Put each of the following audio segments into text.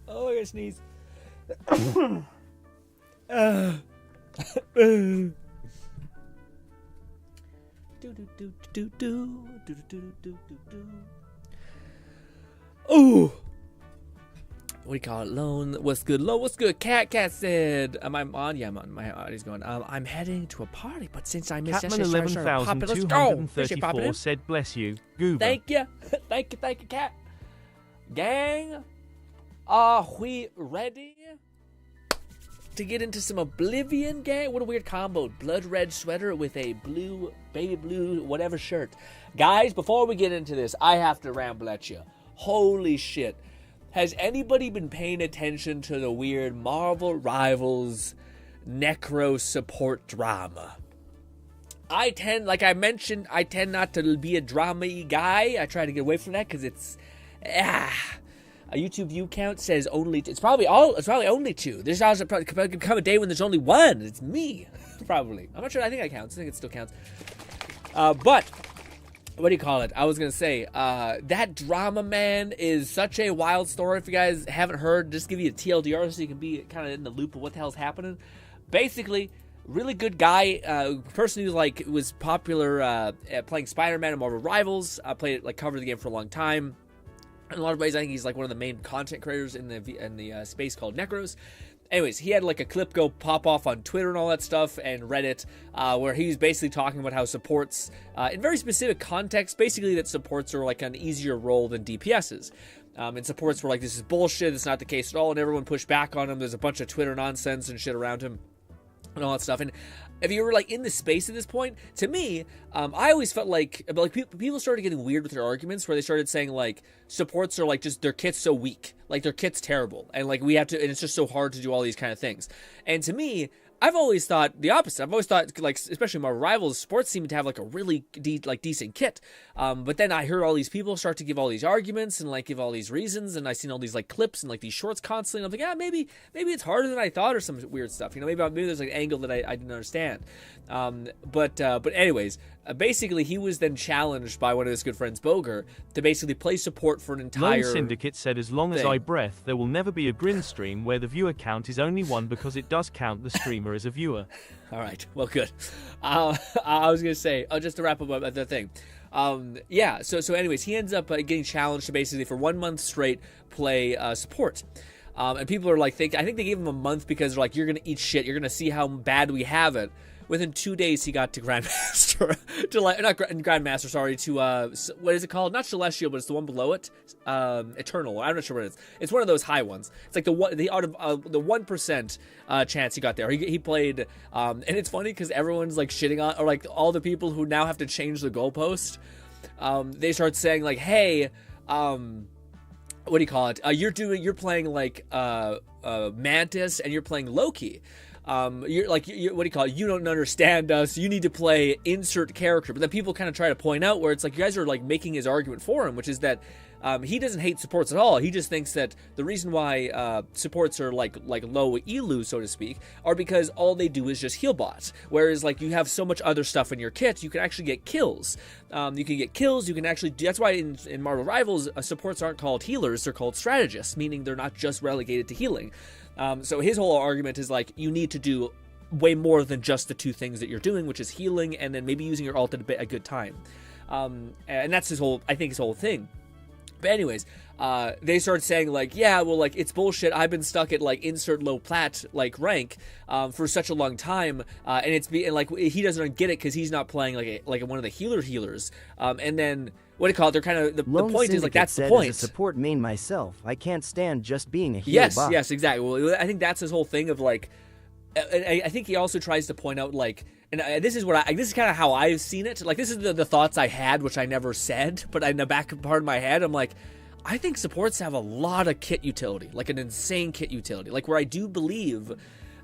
Oh, I gotta sneeze. Do do do do do do do do do do. Ooh. What do you call it? Lone. What's good? Low. What's good? Cat said, "Am I on? Yeah, I'm on. My audio's going. I'm heading to a party, but since I missed Catman 11,234 said, "Bless you, Goober." Thank you, thank you, Cat. Gang, are we ready to get into some Oblivion, gang? What a weird combo. Blood red sweater with a blue, baby blue, whatever shirt. Guys, before we get into this, I have to ramble at you. Holy shit. Has anybody been paying attention to the weird Marvel Rivals Necro support drama? Like I mentioned, I tend not to be a drama-y guy. I try to get away from that because it's, a YouTube view count says it's probably only 2. There's also probably come a day when there's only 1. It's me, probably. I'm not sure. I think that counts. I think it still counts. But what do you call it? I was gonna say that drama, man, is such a wild story. If you guys haven't heard, just give you a TLDR so you can be kind of in the loop of what the hell's happening. Basically, really good guy. Person who was popular at playing Spider-Man and Marvel Rivals. Played it, covered the game for a long time. In a lot of ways, I think he's one of the main content creators in the space called Necros. Anyways, he had a clip go pop off on Twitter and all that stuff and Reddit, where he was basically talking about how supports, in very specific context, basically that supports are an easier role than DPSs. And supports were this is bullshit, it's not the case at all, and everyone pushed back on him. There's a bunch of Twitter nonsense and shit around him and all that stuff. And if you were in the space at this point, to me, I always felt people started getting weird with their arguments, where they started saying supports are just their kit's so weak, their kit's terrible, and we have to, and it's just so hard to do all these kind of things. And to me, I've always thought the opposite. I've always thought, especially my Rivals, sports seem to have a really decent kit. But then I heard all these people start to give all these arguments and give all these reasons, and I've seen all these clips and these shorts constantly. And I'm maybe it's harder than I thought, or some weird stuff. Maybe there's an angle that I didn't understand. But anyways, basically he was then challenged by one of his good friends, Boger, to basically play support for an entire Lone Syndicate said, "As long as I breath, there will never be a GRINN stream where the viewer count is only 1 because it does count the streamer as a viewer." All right, well, good. I was gonna say, just to wrap up the thing. Yeah. So anyways, he ends up getting challenged to basically for 1 month straight play support. And people are I think they gave him a month because they're you're gonna eat shit. You're gonna see how bad we have it. Within 2 days, he got to Grandmaster, not Grandmaster, sorry, to, what is it called? Not Celestial, but it's the one below it. Eternal. I'm not sure what it is. It's one of those high ones. It's the 1% chance he got there. He played, and it's funny because everyone's shitting on, or all the people who now have to change the goalpost, they start saying hey, what do you call it? You're playing Mantis and you're playing Loki. You're what do you call it? You don't understand us. You need to play insert character. But then people kind of try to point out where it's you guys are making his argument for him, which is that he doesn't hate supports at all. He just thinks that the reason why supports are low elu, so to speak, are because all they do is just heal bots. Whereas you have so much other stuff in your kit, you can actually get kills. You can get kills. You can actually. That's why in Marvel Rivals, supports aren't called healers. They're called strategists, meaning they're not just relegated to healing. So his whole argument is you need to do way more than just the 2 things that you're doing, which is healing and then maybe using your ult at a good time. And that's his whole thing. But anyways, they started saying yeah, well, it's bullshit. I've been stuck at insert low plat rank for such a long time, and it's he doesn't get it because he's not playing one of the healers. And then what do you call it? They're kind of the point is that's the point. As a support main myself, I can't stand just being a healer. Yes, exactly. Well, I think that's his whole thing of I think he also tries to point out and this is this is kind of how I've seen it. This is the thoughts I had, which I never said, but in the back part of my head, I'm I think supports have a lot of kit utility, an insane kit utility, where I do believe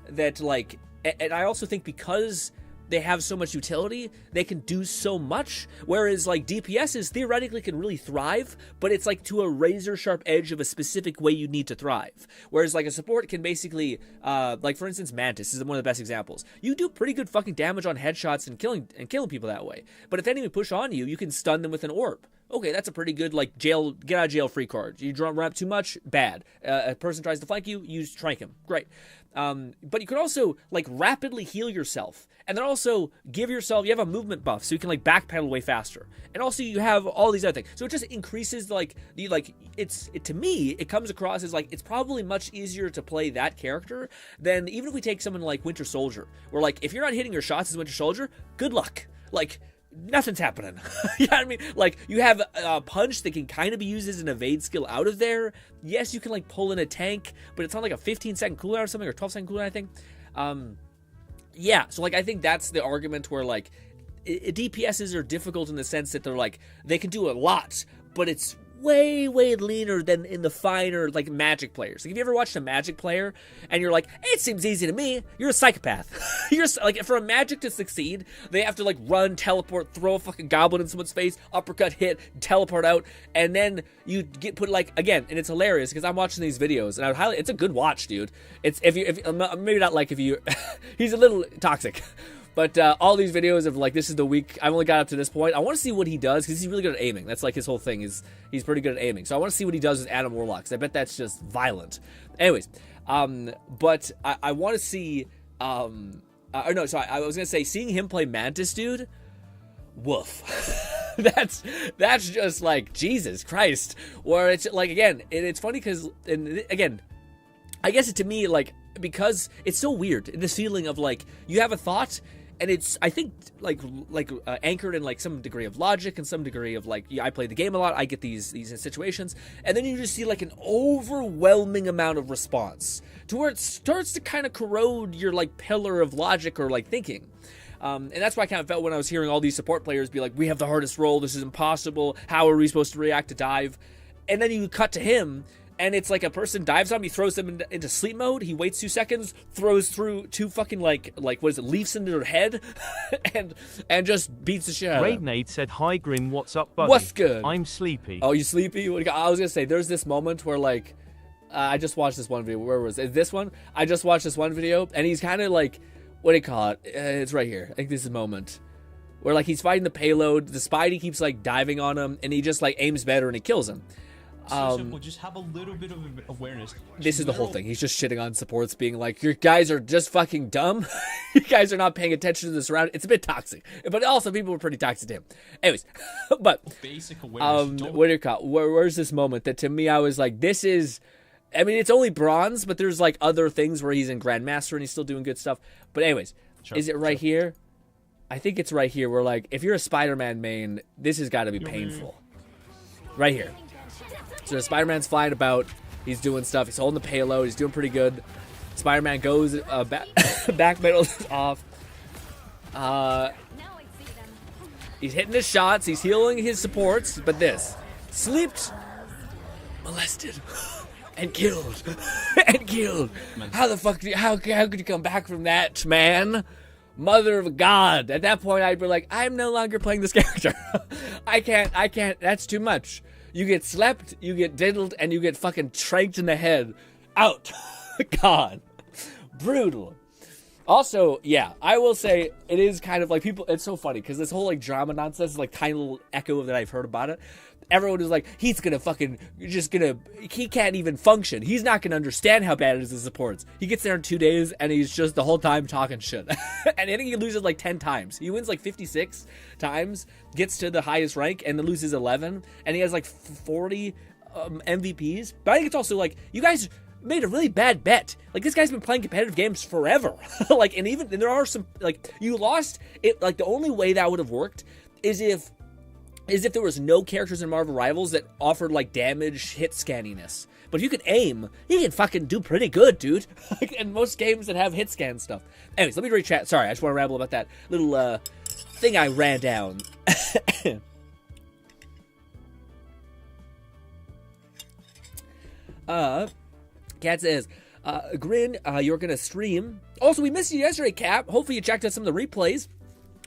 that and I also think because they have so much utility, they can do so much, whereas DPSs theoretically can really thrive, but it's to a razor sharp edge of a specific way you need to thrive, whereas a support can basically for instance, Mantis is one of the best examples. You do pretty good fucking damage on headshots and killing people that way, but if the enemy push on you, you can stun them with an orb. okay, that's a pretty good, like, get out of jail free card. You run up too much, bad. A person tries to flank you, you trank him. Great. But you can also, like, rapidly heal yourself. And then also give yourself, you have a movement buff, so you can, like, backpedal way faster. And also you have all these other things. So it just increases, like, to me, it comes across as, like, it's probably much easier to play that character than, even if we take someone like Winter Soldier, where, like, if you're not hitting your shots as Winter Soldier, good luck. Like, nothing's happening. You know what I mean? Like, you have a punch that can kind of be used as an evade skill out of there. Yes, you can, like, pull in a tank, but it's on, like, a 15-second cooldown or something, or 12-second cooldown, I think. Yeah, so, like, I think that's the argument where, like, DPSs are difficult in the sense that they're, like, they can do a lot, but it's way leaner than in the finer, like, Magic players. Like, if you ever watched a Magic player and you're like, hey, it seems easy to me, you're a psychopath. You're like, for a Magic to succeed, they have to, like, run, teleport, throw a fucking goblin in someone's face, uppercut, hit, teleport out, and then you get put, like, again, and it's hilarious because I'm watching these videos and I would highly, it's a good watch, dude. It's if maybe not like if you he's a little toxic. But all these videos of, like, this is the week, I've only got up to this point. I want to see what he does, because he's really good at aiming. That's, like, his whole thing, is he's pretty good at aiming. So I want to see what he does with Adam Warlock, because I bet that's just violent. Anyways, but I want to see, I was going to say, seeing him play Mantis, dude, woof. that's just, like, Jesus Christ. Where it's, like, again, it's funny, because, again, I guess to me, like, because it's so weird, this feeling of, like, you have a thought, and it's, I think, anchored in, like, some degree of logic and some degree of, like, I play the game a lot, I get these situations, and then you just see, like, an overwhelming amount of response to where it starts to kind of corrode your, like, pillar of logic or, like, thinking. And that's why I kind of felt when I was hearing all these support players be like, we have the hardest role, this is impossible, how are we supposed to react to dive? And then you cut to him, and it's like a person dives on him, he throws them into sleep mode, he waits 2 seconds, throws through 2 fucking, like what is it, leaves into their head, and just beats the shit out of them. Raidnade said, hi Grin, what's up, buddy? What's good? I'm sleepy. Oh, you sleepy? I was gonna say, there's this moment where, like, I just watched this one video, where was it? This one? I just watched this one video, and he's kind of like, what do you call it? It's right here. I think this is a moment where, like, he's fighting the payload, the Spidey keeps, like, diving on him, and he just, like, aims better and he kills him. So simple, just have a little bit of awareness. This is the whole thing. He's just shitting on supports, being like, you guys are just fucking dumb. You guys are not paying attention to this round. It's a bit toxic. But also, people were pretty toxic to him. Anyways, but, basic awareness. what do you call it? Where's this moment that, to me, I was like, this is, I mean, it's only bronze, but there's, like, other things where he's in Grandmaster and he's still doing good stuff. But anyways, is it right here? I think it's right here where, like, if you're a Spider-Man main, this has got to be painful. Right here. So Spider-Man's flying about, he's doing stuff, he's holding the payload, he's doing pretty good. Spider-Man goes, back middle off. He's hitting his shots, he's healing his supports, but this. Sleeped, molested, and killed. And killed. How the fuck, how could you come back from that, man? Mother of God. At that point, I'd be like, I'm no longer playing this character. I can't, that's too much. You get slept, you get diddled, and you get fucking tranked in the head. Out. God. Brutal. Also, yeah, I will say, it is kind of like people, it's so funny, because this whole, like, drama nonsense is, like, tiny little echo that I've heard about it. Everyone is like, he can't even function. He's not going to understand how bad it is in supports. He gets there in 2 days, and he's just the whole time talking shit. And I think he loses, like, 10 times. He wins, like, 56 times, gets to the highest rank, and then loses 11, and he has, like, 40 MVPs. But I think it's also, like, you guys made a really bad bet. Like, this guy's been playing competitive games forever. Like, and there are some, like, you lost it. Like, the only way that would have worked is if there was no characters in Marvel Rivals that offered, like, damage hit scanniness. But if you can aim, you can fucking do pretty good, dude. And most games that have hit scan stuff. Anyways, let me read chat. Sorry, I just want to ramble about that little thing I ran down. Cat says, Grin, you're gonna stream. Also, we missed you yesterday, Cap. Hopefully you checked out some of the replays.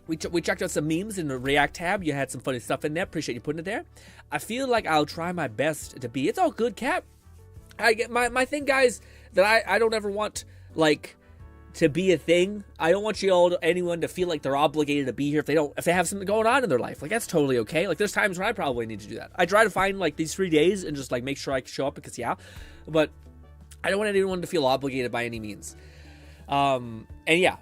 We checked out some memes in the React tab. You had some funny stuff in there. Appreciate you putting it there. I feel like I'll try my best to be. It's all good, Cap. I get my thing, guys, that I don't ever want, like, to be a thing. I don't want anyone to feel like they're obligated to be here if they have something going on in their life. Like, that's totally okay. Like, there's times when I probably need to do that. I try to find like these 3 days and just like make sure I can show up because but I don't want anyone to feel obligated by any means. And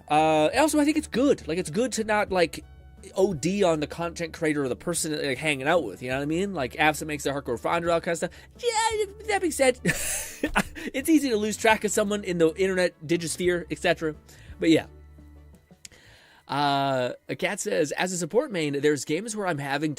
also I think it's good. Like, it's good to not like OD on the content creator or the person that like hanging out with, you know what I mean? Like, absent makes the heart grow fonder, all kind of stuff. Yeah, that being said, it's easy to lose track of someone in the internet digisphere, etc. But yeah. A cat says, as a support main, there's games where I'm having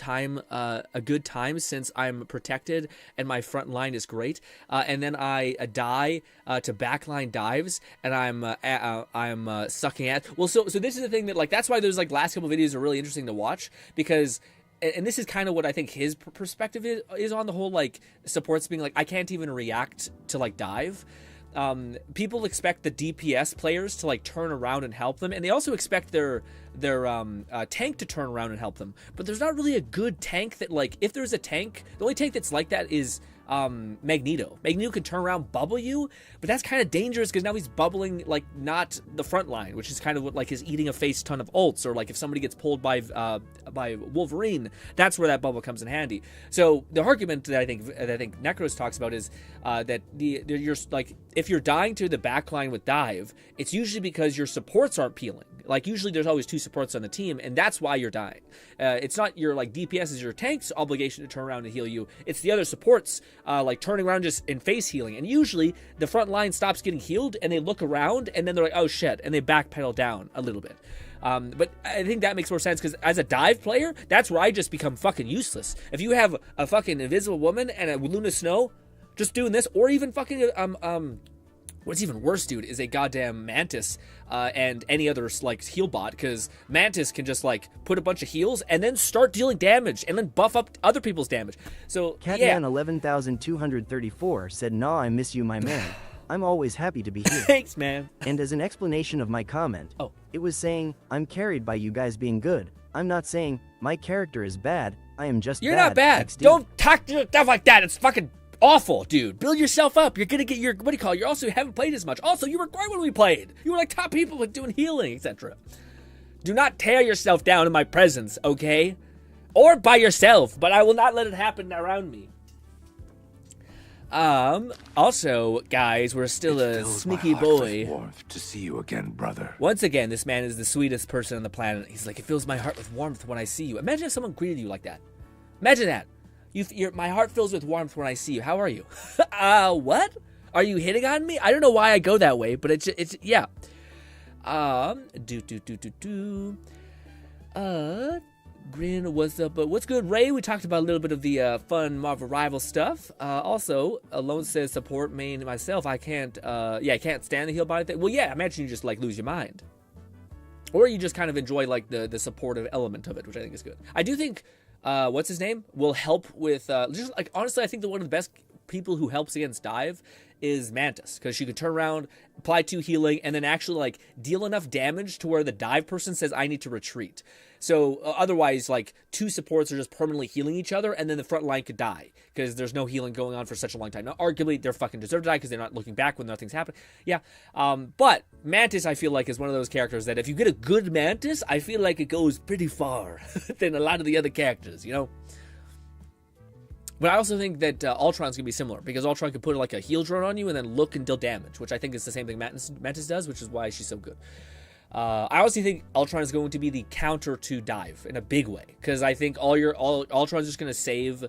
a good time since I'm protected and my front line is great. And then I die to backline dives and I'm sucking at. Well, so this is the thing that like, that's why those like last couple videos are really interesting to watch, because, and this is kind of what I think his perspective is on the whole, like supports being like, I can't even react to like dive. People expect the DPS players to like turn around and help them, and they also expect their tank to turn around and help them. But there's not really a good tank that, like, if there's a tank, the only tank that's like that is Magneto. Magneto can turn around, bubble you, but that's kind of dangerous because now he's bubbling like not the front line, which is kind of what like is eating a face ton of ults, or like if somebody gets pulled by Wolverine, that's where that bubble comes in handy. So the argument that I think Necros talks about is that you're like, if you're dying to the backline with dive, it's usually because your supports aren't peeling. Like, usually there's always 2 supports on the team, and that's why you're dying. It's not your, like, DPS is your tank's obligation to turn around and heal you. It's the other supports, like, turning around just in face healing. And usually, the front line stops getting healed, and they look around, and then they're like, oh, shit, and they backpedal down a little bit. But I think that makes more sense, because as a dive player, that's where I just become fucking useless. If you have a fucking Invisible Woman and a Luna Snow just doing this, or even fucking, what's even worse, dude, is a goddamn Mantis and any other like heal bot, because Mantis can just like put a bunch of heals and then start dealing damage and then buff up other people's damage. So Catman 11,234 said, "Nah, I miss you, my man. I'm always happy to be here." Thanks, man. And as an explanation of my comment, it was saying, I'm carried by you guys being good. I'm not saying my character is bad. I am just You're not bad. XD. Don't talk to yourself like that. It's fucking awful, dude. Build yourself up. You're gonna get your, what do you call it? You also haven't played as much. Also, you were great when we played. You were like top people with doing healing, etc. Do not tear yourself down in my presence, okay? Or by yourself, but I will not let it happen around me. Also, guys, we're still a sneaky boy. Warmth to see you again, brother. Once again, this man is the sweetest person on the planet. He's like, it fills my heart with warmth when I see you. Imagine if someone greeted you like that. Imagine that. My heart fills with warmth when I see you. How are you? What? Are you hitting on me? I don't know why I go that way, but it's yeah. Grin, what's up? What's good, Ray? We talked about a little bit of the fun Marvel Rival stuff. Also, Alone says support main myself. I can't stand the heal body thing. Well, yeah, imagine you just like lose your mind, or you just kind of enjoy like the supportive element of it, which I think is good. I do think. What's his name? Will help with, just like, honestly, I think one of the best people who helps against dive is Mantis, because she can turn around, apply 2 healing, and then actually, like, deal enough damage to where the dive person says, I need to retreat. So, otherwise, like, 2 supports are just permanently healing each other, and then the front line could die, because there's no healing going on for such a long time. Now, arguably, they're fucking deserve to die, because they're not looking back when nothing's happening. Yeah, but Mantis, I feel like, is one of those characters that if you get a good Mantis, I feel like it goes pretty far than a lot of the other characters, you know? But I also think that Ultron's going to be similar, because Ultron can put like a heal drone on you and then look and deal damage, which I think is the same thing Mantis does, which is why she's so good. I also think Ultron is going to be the counter to dive in a big way, because I think Ultron's just going to save,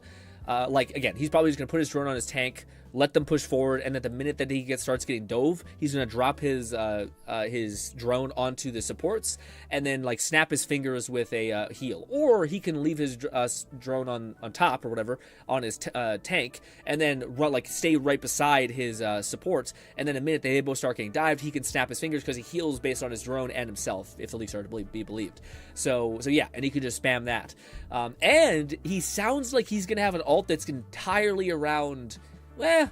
like, again, he's probably just going to put his drone on his tank, let them push forward, and at the minute that he starts getting dove, he's going to drop his drone onto the supports, and then like snap his fingers with a heal. Or he can leave his drone on top or whatever on his tank, and then stay right beside his supports, and then the minute they both start getting dived, he can snap his fingers because he heals based on his drone and himself, if the leaks are to be believed. So yeah, and he can just spam that. And he sounds like he's going to have an ult that's entirely around... Well,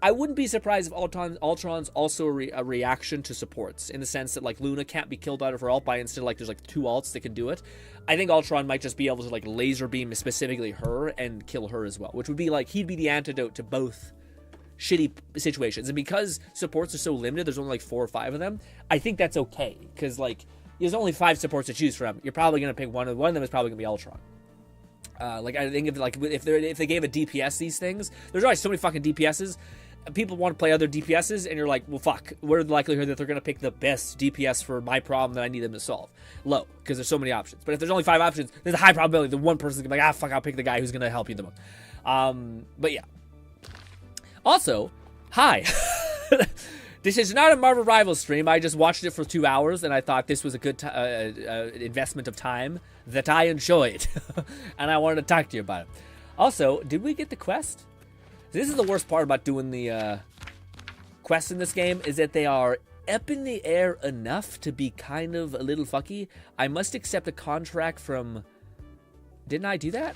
I wouldn't be surprised if Ultron's also a reaction to supports, in the sense that like Luna can't be killed out of her ult by instead like there's like 2 ults that can do it. I think Ultron might just be able to like laser beam specifically her and kill her as well, which would be like he'd be the antidote to both shitty situations. And because supports are so limited, there's only like 4 or 5 of them, I think that's okay. Because, like, there's only 5 supports to choose from. You're probably going to pick one of them is probably going to be Ultron. Like, I think if they gave a DPS these things, there's always so many fucking DPSs. People want to play other DPSs, and you're like, well, fuck. What are the likelihood that they're going to pick the best DPS for my problem that I need them to solve? Low, because there's so many options. But if there's only 5 options, there's a high probability that one person's going to be like, fuck, I'll pick the guy who's going to help you the most. But yeah. Also, hi. This is not a Marvel Rivals stream. I just watched it for 2 hours, and I thought this was a good investment of time that I enjoyed. And I wanted to talk to you about it. Also, did we get the quest? This is the worst part about doing the quests in this game, is that they are up in the air enough to be kind of a little fucky. I must accept a contract from... Didn't I do that?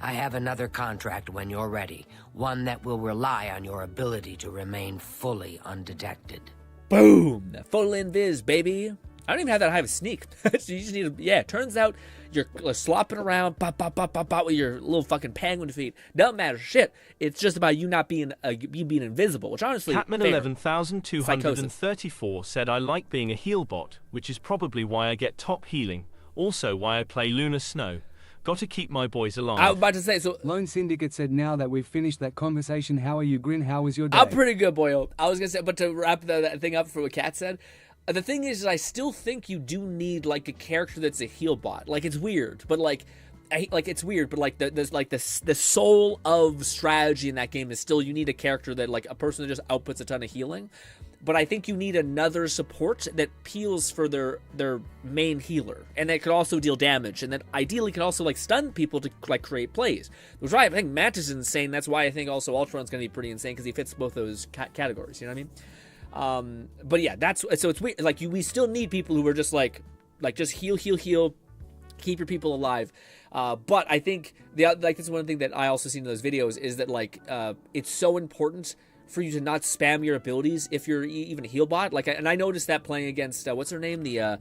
I have another contract when you're ready. One that will rely on your ability to remain fully undetected. Boom! Full invis, baby. I don't even have that high of a sneak. So you just need to... Yeah, turns out you're slopping around with your little fucking penguin feet. Doesn't matter shit. It's just about you not being you being invisible, which honestly... Catman 11,234 said, I like being a heal bot, which is probably why I get top healing. Also why I play Lunar Snow. Got to keep my boys alive. I was about to say, so... Lone Syndicate said, now that we've finished that conversation, how are you, Grin? How was your day? I'm pretty good, boyo. I was going to say, but to wrap that thing up for what Kat said, the thing is I still think you do need, like, a character that's a heal bot. Like, it's weird, but, like... it's weird, but, like, the soul of strategy in that game is still, you need a character that, like, a person that just outputs a ton of healing. But I think you need another support that peels for their main healer, and that could also deal damage, and that ideally can also, like, stun people to, like, create plays. Which I think Mantis is insane. That's why I think also Ultron's going to be pretty insane, because he fits both those categories. You know what I mean? But yeah, so it's weird. Like, we still need people who are just like just heal, keep your people alive. But I think this is one thing that I also see in those videos is that, like, it's so important for you to not spam your abilities if you're even a heal bot. Like, and I noticed that playing against what's her name, the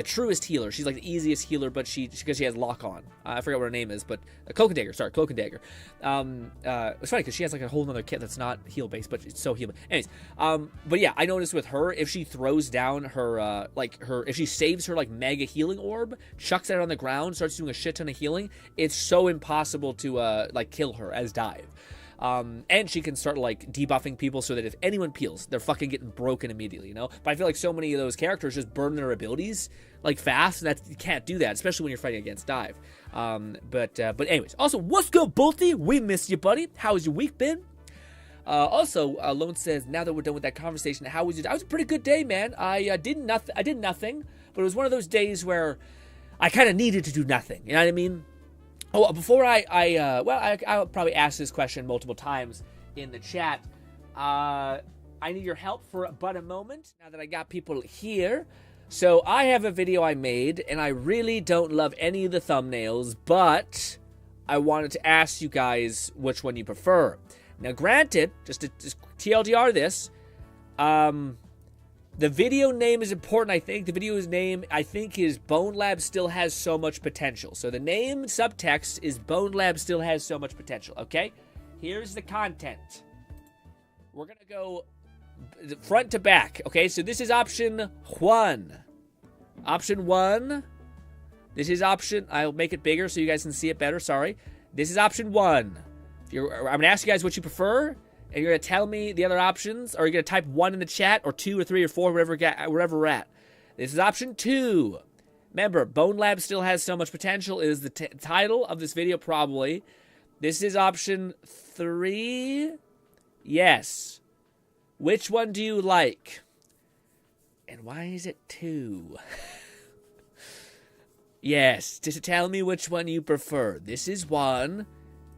truest healer. She's like the easiest healer, but because she has lock on. I forgot what her name is, but Cloak and Dagger. Sorry, Cloak and Dagger. It's funny because she has like a whole other kit that's not heal based, but it's so heal. Anyways, but yeah, I noticed with her, if she throws down her if she saves her like mega healing orb, chucks it on the ground, starts doing a shit ton of healing, it's so impossible to like kill her as dive. And she can start like debuffing people so that if anyone peels, they're fucking getting broken immediately, you know? But I feel like so many of those characters just burn their abilities like fast, and you can't do that, especially when you're fighting against dive. But anyways, also, what's good, Bolty? We missed you, buddy. How's your week been? Also, Lone says, now that we're done with that conversation, how was it? That was a pretty good day, man. I did nothing, but it was one of those days where I kind of needed to do nothing. You know what I mean? Oh, before I'll probably ask this question multiple times in the chat. I need your help for but a moment, now that I got people here. So I have a video I made, and I really don't love any of the thumbnails, but I wanted to ask you guys which one you prefer. Now, granted, just TLDR this, the video name is important, I think. The video's name, I think, is Bone Lab Still Has So Much Potential. So the name subtext is Bone Lab Still Has So Much Potential, okay? Here's the content. We're going to go front to back, okay? So this is option 1. Option 1. This is option... I'll make it bigger so you guys can see it better, sorry. This is option 1. I'm going to ask you guys what you prefer. And you're going to tell me the other options, or you're going to type 1 in the chat, or 2 or 3 or 4, wherever we're at. This is option 2. Remember, Bone Lab Still Has So Much Potential is the title of this video, probably. This is option 3. Yes. Which one do you like? And why is it 2? Yes, just tell me which one you prefer. This is 1,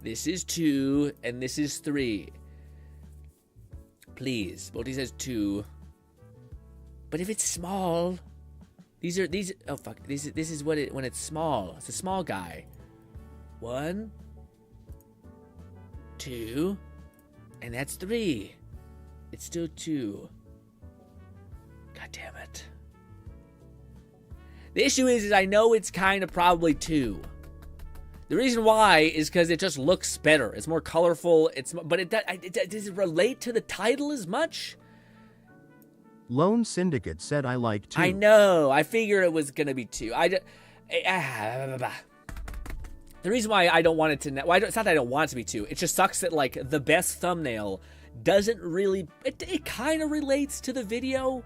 this is 2, and this is 3. Please. Bolty says 2. But if it's small, these oh fuck, this is what when it's small. It's a small guy. 1, 2, and that's 3. It's still 2. God damn it. The issue is I know it's kind of probably 2. The reason why is because it just looks better. It's more colorful. But it does it relate to the title as much? Lone Syndicate said I like 2. I know. I figured it was gonna be 2. The reason why I don't want it to... Well, it's not that I don't want it to be 2. It just sucks that, like, the best thumbnail doesn't really... It kind of relates to the video.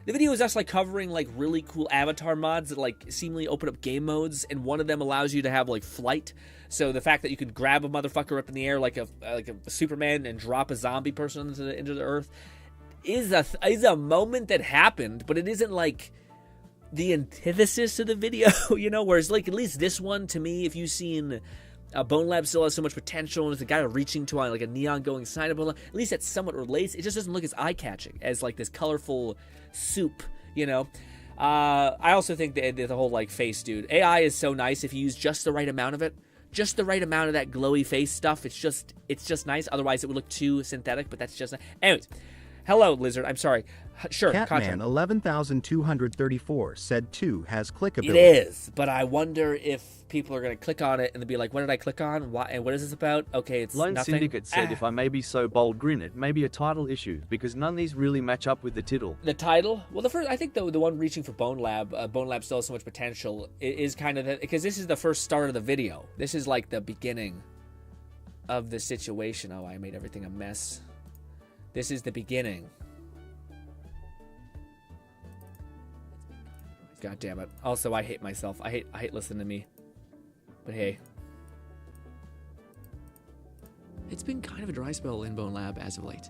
The video is just, like, covering, like, really cool avatar mods that, like, seemingly open up game modes, and one of them allows you to have, like, flight. So the fact that you could grab a motherfucker up in the air like a Superman and drop a zombie person into the earth is a moment that happened, but it isn't, like... the antithesis of the video, you know, whereas like at least this one to me, if you've seen Bone Lab still has so much potential and it's a guy reaching to like a neon going sign of Bone Lab, at least that somewhat relates. It just doesn't look as eye-catching as like this colorful soup, you know. I also think that the whole like face dude AI is so nice if you use just the right amount of it, just the right amount of that glowy face stuff. It's just nice. Otherwise it would look too synthetic, but that's just anyways. Hello, Lizard. I'm sorry. Sure, Catman 11,234 said 2 has clickability. It is, but I wonder if people are going to click on it and they'll be like, what did I click on? Why, and what is this about? Okay, it's Lone nothing. Syndicate said, if I may be so bold, Grin, it may be a title issue, because none of these really match up with the title. The title? Well, I think the one reaching for Bone Lab still has so much potential, is kind of, because this is the first start of the video. This is like the beginning of the situation. Oh, I made everything a mess. This is the beginning. God damn it. Also, I hate myself. I hate listening to me. But hey. It's been kind of a dry spell in Bone Lab as of late.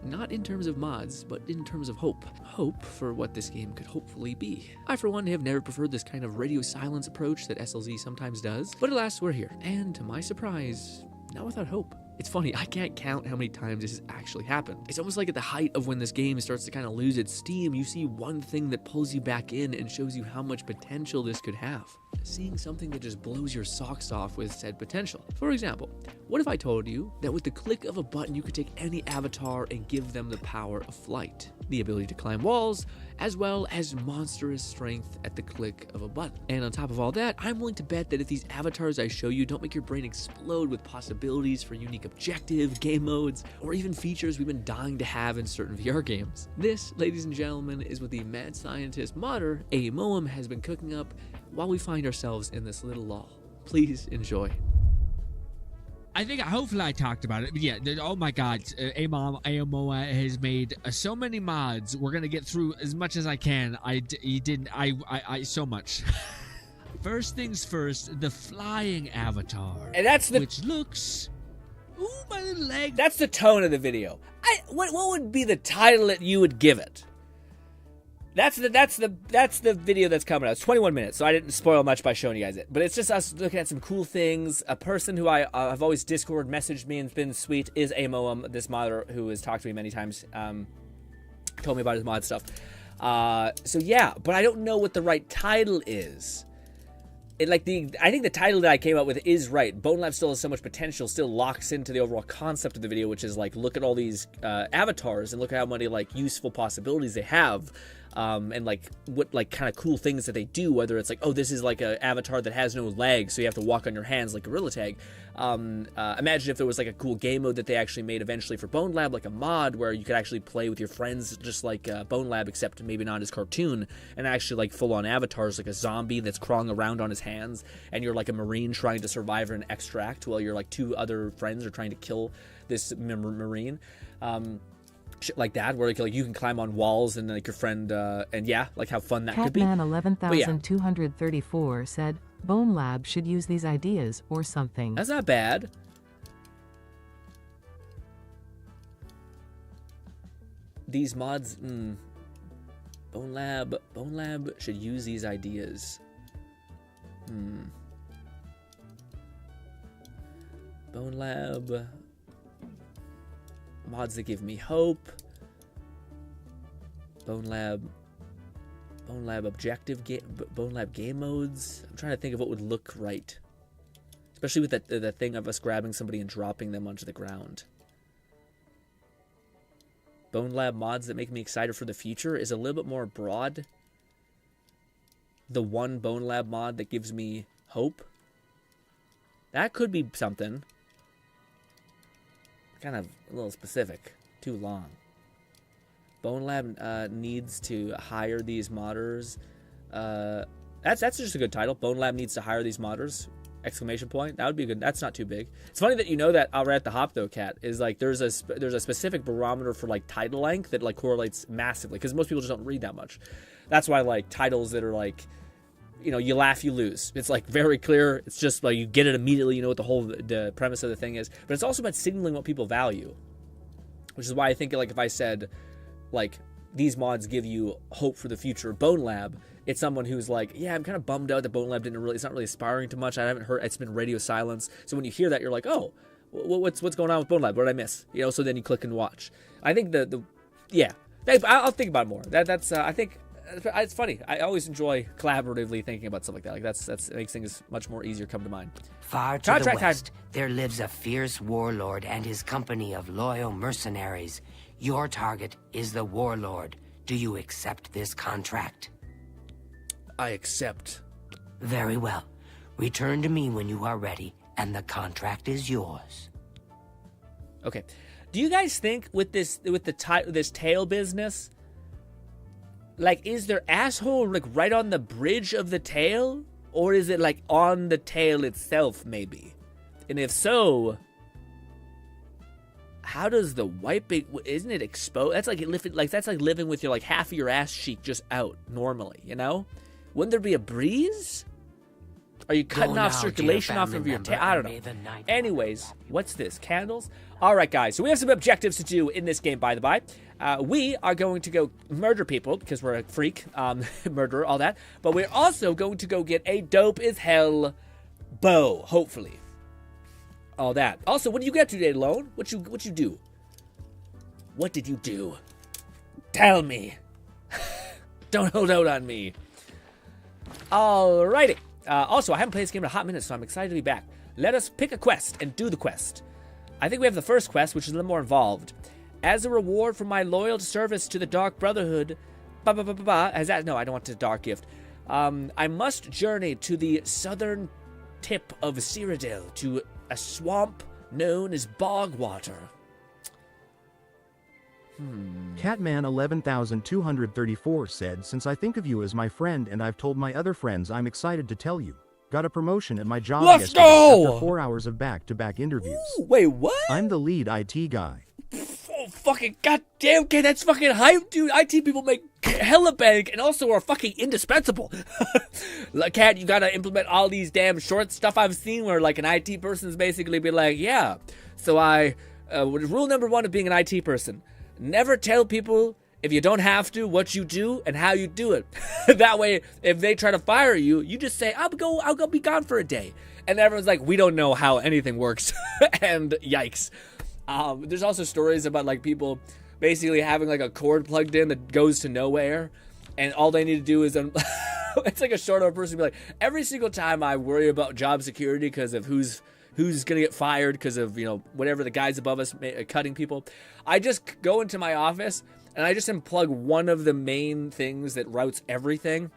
Not in terms of mods, but in terms of hope. Hope for what this game could hopefully be. I, for one, have never preferred this kind of radio silence approach that SLZ sometimes does. But alas, we're here. And to my surprise, not without hope. It's funny, I can't count how many times this has actually happened. It's almost like at the height of when this game starts to kind of lose its steam, you see one thing that pulls you back in and shows you how much potential this could have. Seeing something that just blows your socks off with said potential. For example, what if I told you that with the click of a button you could take any avatar and give them the power of flight, the ability to climb walls, as well as monstrous strength at the click of a button. And on top of all that, I'm willing to bet that if these avatars I show you don't make your brain explode with possibilities for unique objective, game modes, or even features we've been dying to have in certain VR games. This, ladies and gentlemen, is what the mad scientist modder, Moem, has been cooking up while we find ourselves in this little lull. Please enjoy. I think hopefully I talked about it, but yeah, oh my god, Aomoa has made so many mods. We're gonna get through as much as I can. I so much. First things first, the flying avatar, and that's the which looks, ooh, my little leg. That's the tone of the video. What would be the title that you would give it? That's the video that's coming out. It's 21 minutes, so I didn't spoil much by showing you guys it. But it's just us looking at some cool things. A person who I have always Discord messaged me and been sweet is Amoem, this modder who has talked to me many times. Told me about his mod stuff. So yeah, but I don't know what the right title is. I think the title that I came up with is right. Bone Lab still has so much potential, still locks into the overall concept of the video, which is like, look at all these avatars and look at how many like useful possibilities they have. And like what like kind of cool things that they do, whether it's like, oh, this is like an avatar that has no legs, so you have to walk on your hands like Gorilla Tag. Imagine if there was like a cool game mode that they actually made eventually for Bone Lab, like a mod where you could actually play with your friends just like Bone Lab, except maybe not as cartoon, and actually like full-on avatars, like a zombie that's crawling around on his hands, and you're like a marine trying to survive and extract while you're like two other friends are trying to kill this marine. Shit like that, where like you can climb on walls and like your friend, and yeah, like how fun that could be. Catman 11,234 said, Bone Lab should use these ideas or something. That's not bad. These mods, Bone Lab should use these ideas. Bone Lab. Mods that give me hope. Bone Lab objective game. Bone Lab game modes. I'm trying to think of what would look right, especially with the thing of us grabbing somebody and dropping them onto the ground. Bone Lab mods that make me excited for the future is a little bit more broad. The one Bone Lab mod that gives me hope That could be something. Kind of a little specific. Too long. Bone Lab needs to hire these modders. That's just a good title. Bone Lab needs to hire these modders. Exclamation point. That would be good. That's not too big. It's funny that you know that right at the hop though, Cat, is like there's a specific barometer for like title length that like correlates massively because most people just don't read that much. That's why like titles that are like, you know, you laugh, you lose. It's like very clear. It's just like you get it immediately. You know what the premise of the thing is. But it's also about signaling what people value, which is why I think like if I said like these mods give you hope for the future, Bone Lab, it's someone who's like, yeah, I'm kind of bummed out that Bone Lab it's not really aspiring to much. I haven't heard, it's been radio silence. So when you hear that, you're like, oh, what's going on with Bone Lab? What did I miss? You know, so then you click and watch. I think I'll think about it more. I think it's funny. I always enjoy collaboratively thinking about stuff like that. Like that makes things much more easier come to mind. Far to the west, there lives a fierce warlord and his company of loyal mercenaries. Your target is the warlord. Do you accept this contract? I accept. Very well. Return to me when you are ready, and the contract is yours. Okay. Do you guys think with this tail business, like, is their asshole like right on the bridge of the tail, or is it like on the tail itself, maybe? And if so, how does the wiping? Isn't it exposed? That's like living with your like half of your ass cheek just out normally, you know? Wouldn't there be a breeze? Are you cutting off circulation off of your tail? I don't know. Anyways, what's this? Candles? All right, guys. So we have some objectives to do in this game, by the by. We are going to go murder people because we're a freak, murderer, all that. But we're also going to go get a dope as hell bow, hopefully. All that. Also, what did you get today, Lone? What you do? What did you do? Tell me. Don't hold out on me. Alrighty. Also, I haven't played this game in a hot minute, so I'm excited to be back. Let us pick a quest and do the quest. I think we have the first quest, which is a little more involved. As a reward for my loyal service to the Dark Brotherhood, no, I don't want the dark gift. I must journey to the southern tip of Cyrodiil to a swamp known as Bogwater. Catman 11234 said, since I think of you as my friend and I've told my other friends, I'm excited to tell you. Got a promotion at my job yesterday after 4 hours of back-to-back interviews. Ooh, wait, what? I'm the lead IT guy. Oh, fucking goddamn, okay, that's fucking hype, dude. IT people make hella bank and also are fucking indispensable. Like, Cat, you gotta implement all these damn short stuff I've seen where, like, an IT person's basically be like, yeah, so rule number 1 of being an IT person, never tell people if you don't have to what you do and how you do it. That way, if they try to fire you, you just say, I'll go be gone for a day. And everyone's like, we don't know how anything works. And yikes. There's also stories about like people basically having like a cord plugged in that goes to nowhere, and all they need to do is it's like a short of a person be like, every single time I worry about job security because of who's gonna get fired because of, you know, whatever the guys above us cutting people, I just go into my office and I just unplug one of the main things that routes everything,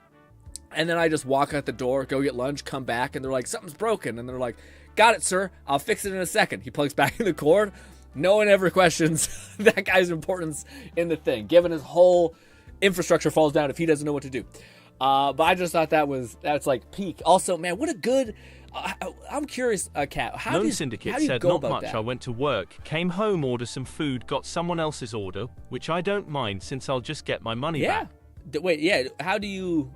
and then I just walk out the door, go get lunch, come back, and they're like, something's broken, and they're like, got it, sir, I'll fix it in a second. He plugs back in the cord. No one ever questions that guy's importance in the thing, given his whole infrastructure falls down if he doesn't know what to do. But I just thought that's like peak. Also, man, what a good. I'm curious, Kat. Lone Syndicate said not much. That? I went to work, came home, ordered some food, got someone else's order, which I don't mind since I'll just get my money back. Wait, yeah. How do you?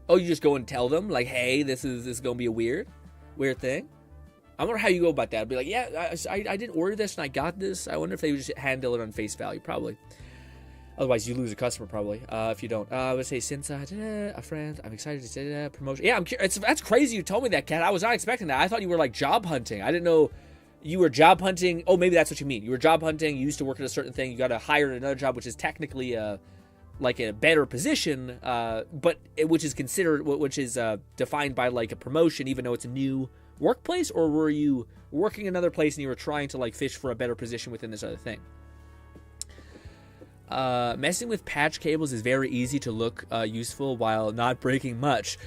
Oh, you just go and tell them like, hey, this is gonna be a weird thing. I wonder how you go about that. I'd be like, yeah, I didn't order this and I got this. I wonder if they would just handle it on face value. Probably. Otherwise, you lose a customer probably if you don't. I would say since a friend, I'm excited to say that promotion. Yeah, I'm curious. That's crazy. You told me that, Kat. I was not expecting that. I thought you were like job hunting. I didn't know you were job hunting. Oh, maybe that's what you mean. You were job hunting. You used to work at a certain thing. You got to hire another job, which is technically like a better position, but which is defined by like a promotion, even though it's a new workplace. Or were you working another place and you were trying to like fish for a better position within this other thing? Messing with patch cables is very easy to look useful while not breaking much.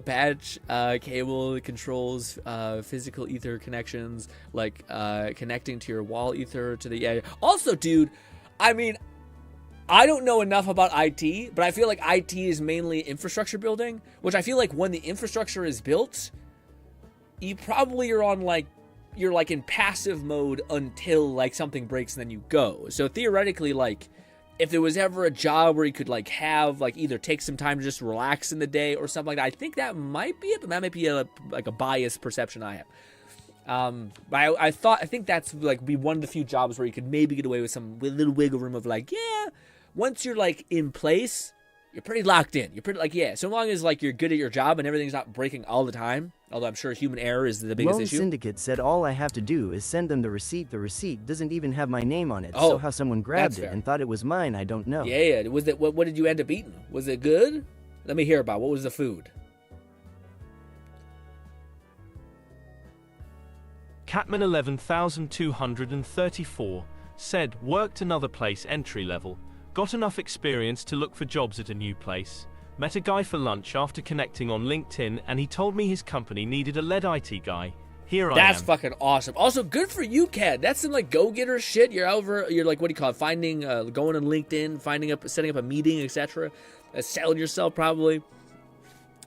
Patch cable controls physical ether connections, like connecting to your wall ether to the... Also, dude, I mean, I don't know enough about IT, but I feel like IT is mainly infrastructure building, which I feel like when the infrastructure is built, you probably are on, like, you're, like, in passive mode until, like, something breaks and then you go. So theoretically, like, if there was ever a job where you could, like, have, like, either take some time to just relax in the day or something like that, I think that might be it, but that might be a biased perception I have. But I think that's, like, be one of the few jobs where you could maybe get away with with a little wiggle room of, like, yeah, once you're, like, in place, you're pretty locked in. You're pretty, like, yeah, so long as, like, you're good at your job and everything's not breaking all the time, although I'm sure human error is the biggest issue. Lone Syndicate said all I have to do is send them the receipt. The receipt doesn't even have my name on it, so how someone grabbed it and thought it was mine, I don't know. Yeah. Was it, what did you end up eating? Was it good? Let me hear about it. What was the food? Catman 11234 said, worked another place entry level, got enough experience to look for jobs at a new place, met a guy for lunch after connecting on LinkedIn, and he told me his company needed a lead IT guy. Here I am. That's fucking awesome. Also, good for you, Kat. That's some, like, go-getter shit. You're like, what do you call it? Finding, going on LinkedIn, setting up a meeting, etc. Selling yourself, probably.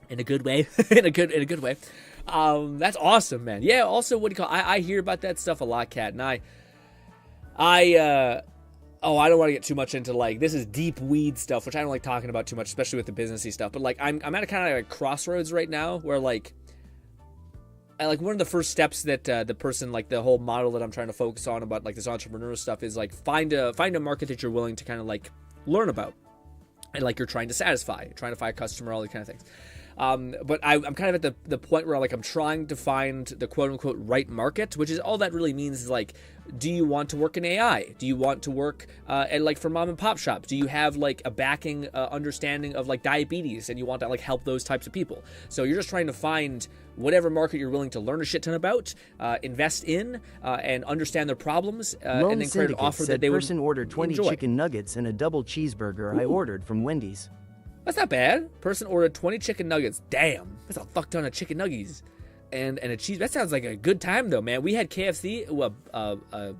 In a good way. in a good way. That's awesome, man. Yeah, also, what do you call it? I hear about that stuff a lot, Kat, and I don't want to get too much into, like, this is deep weed stuff, which I don't like talking about too much, especially with the businessy stuff. But, like, I'm at a kind of like crossroads right now where, like, one of the first steps that the person, like, the whole model that I'm trying to focus on about, like, this entrepreneurial stuff is, like, find a market that you're willing to kind of, like, learn about. And, like, you're trying to satisfy. You're trying to find a customer, all these kind of things. But I'm kind of at the point where, like, I'm trying to find the quote-unquote right market, which is all that really means is, like, do you want to work in AI? Do you want to work at, like, for mom and pop shops? Do you have, like, a backing understanding of, like, diabetes and you want to, like, help those types of people? So you're just trying to find whatever market you're willing to learn a shit ton about, invest in, and understand their problems, and then create an offer that they would person ordered 20 enjoy. Chicken nuggets and a double cheeseburger I ordered from Wendy's. That's not bad. Person ordered 20 chicken nuggets. Damn, that's a fuck ton of chicken nuggies. And a cheese. That sounds like a good time, though, man. We had KFC,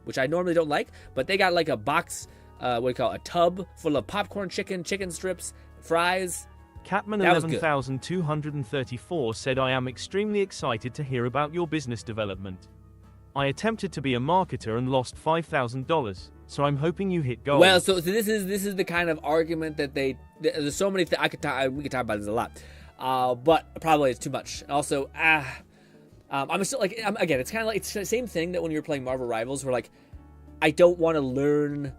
which I normally don't like, but they got, like, a box, a tub full of popcorn chicken strips, fries. Catman 11234 said, I am extremely excited to hear about your business development. I attempted to be a marketer and lost $5,000, so I'm hoping you hit gold. Well, so this is the kind of argument that there's so many things we could talk about this a lot, but probably it's too much. And also, I'm still, like, again, it's kind of like, it's the same thing that when you're playing Marvel Rivals, where, like, I don't want to learn.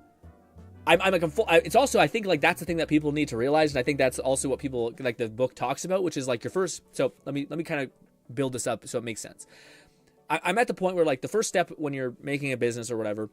I'm like, it's also, I think, like, that's the thing that people need to realize, and I think that's also what people, like, the book talks about, which is, like, your first. So let me kind of build this up so it makes sense. I'm at the point where, like, the first step when you're making a business or whatever.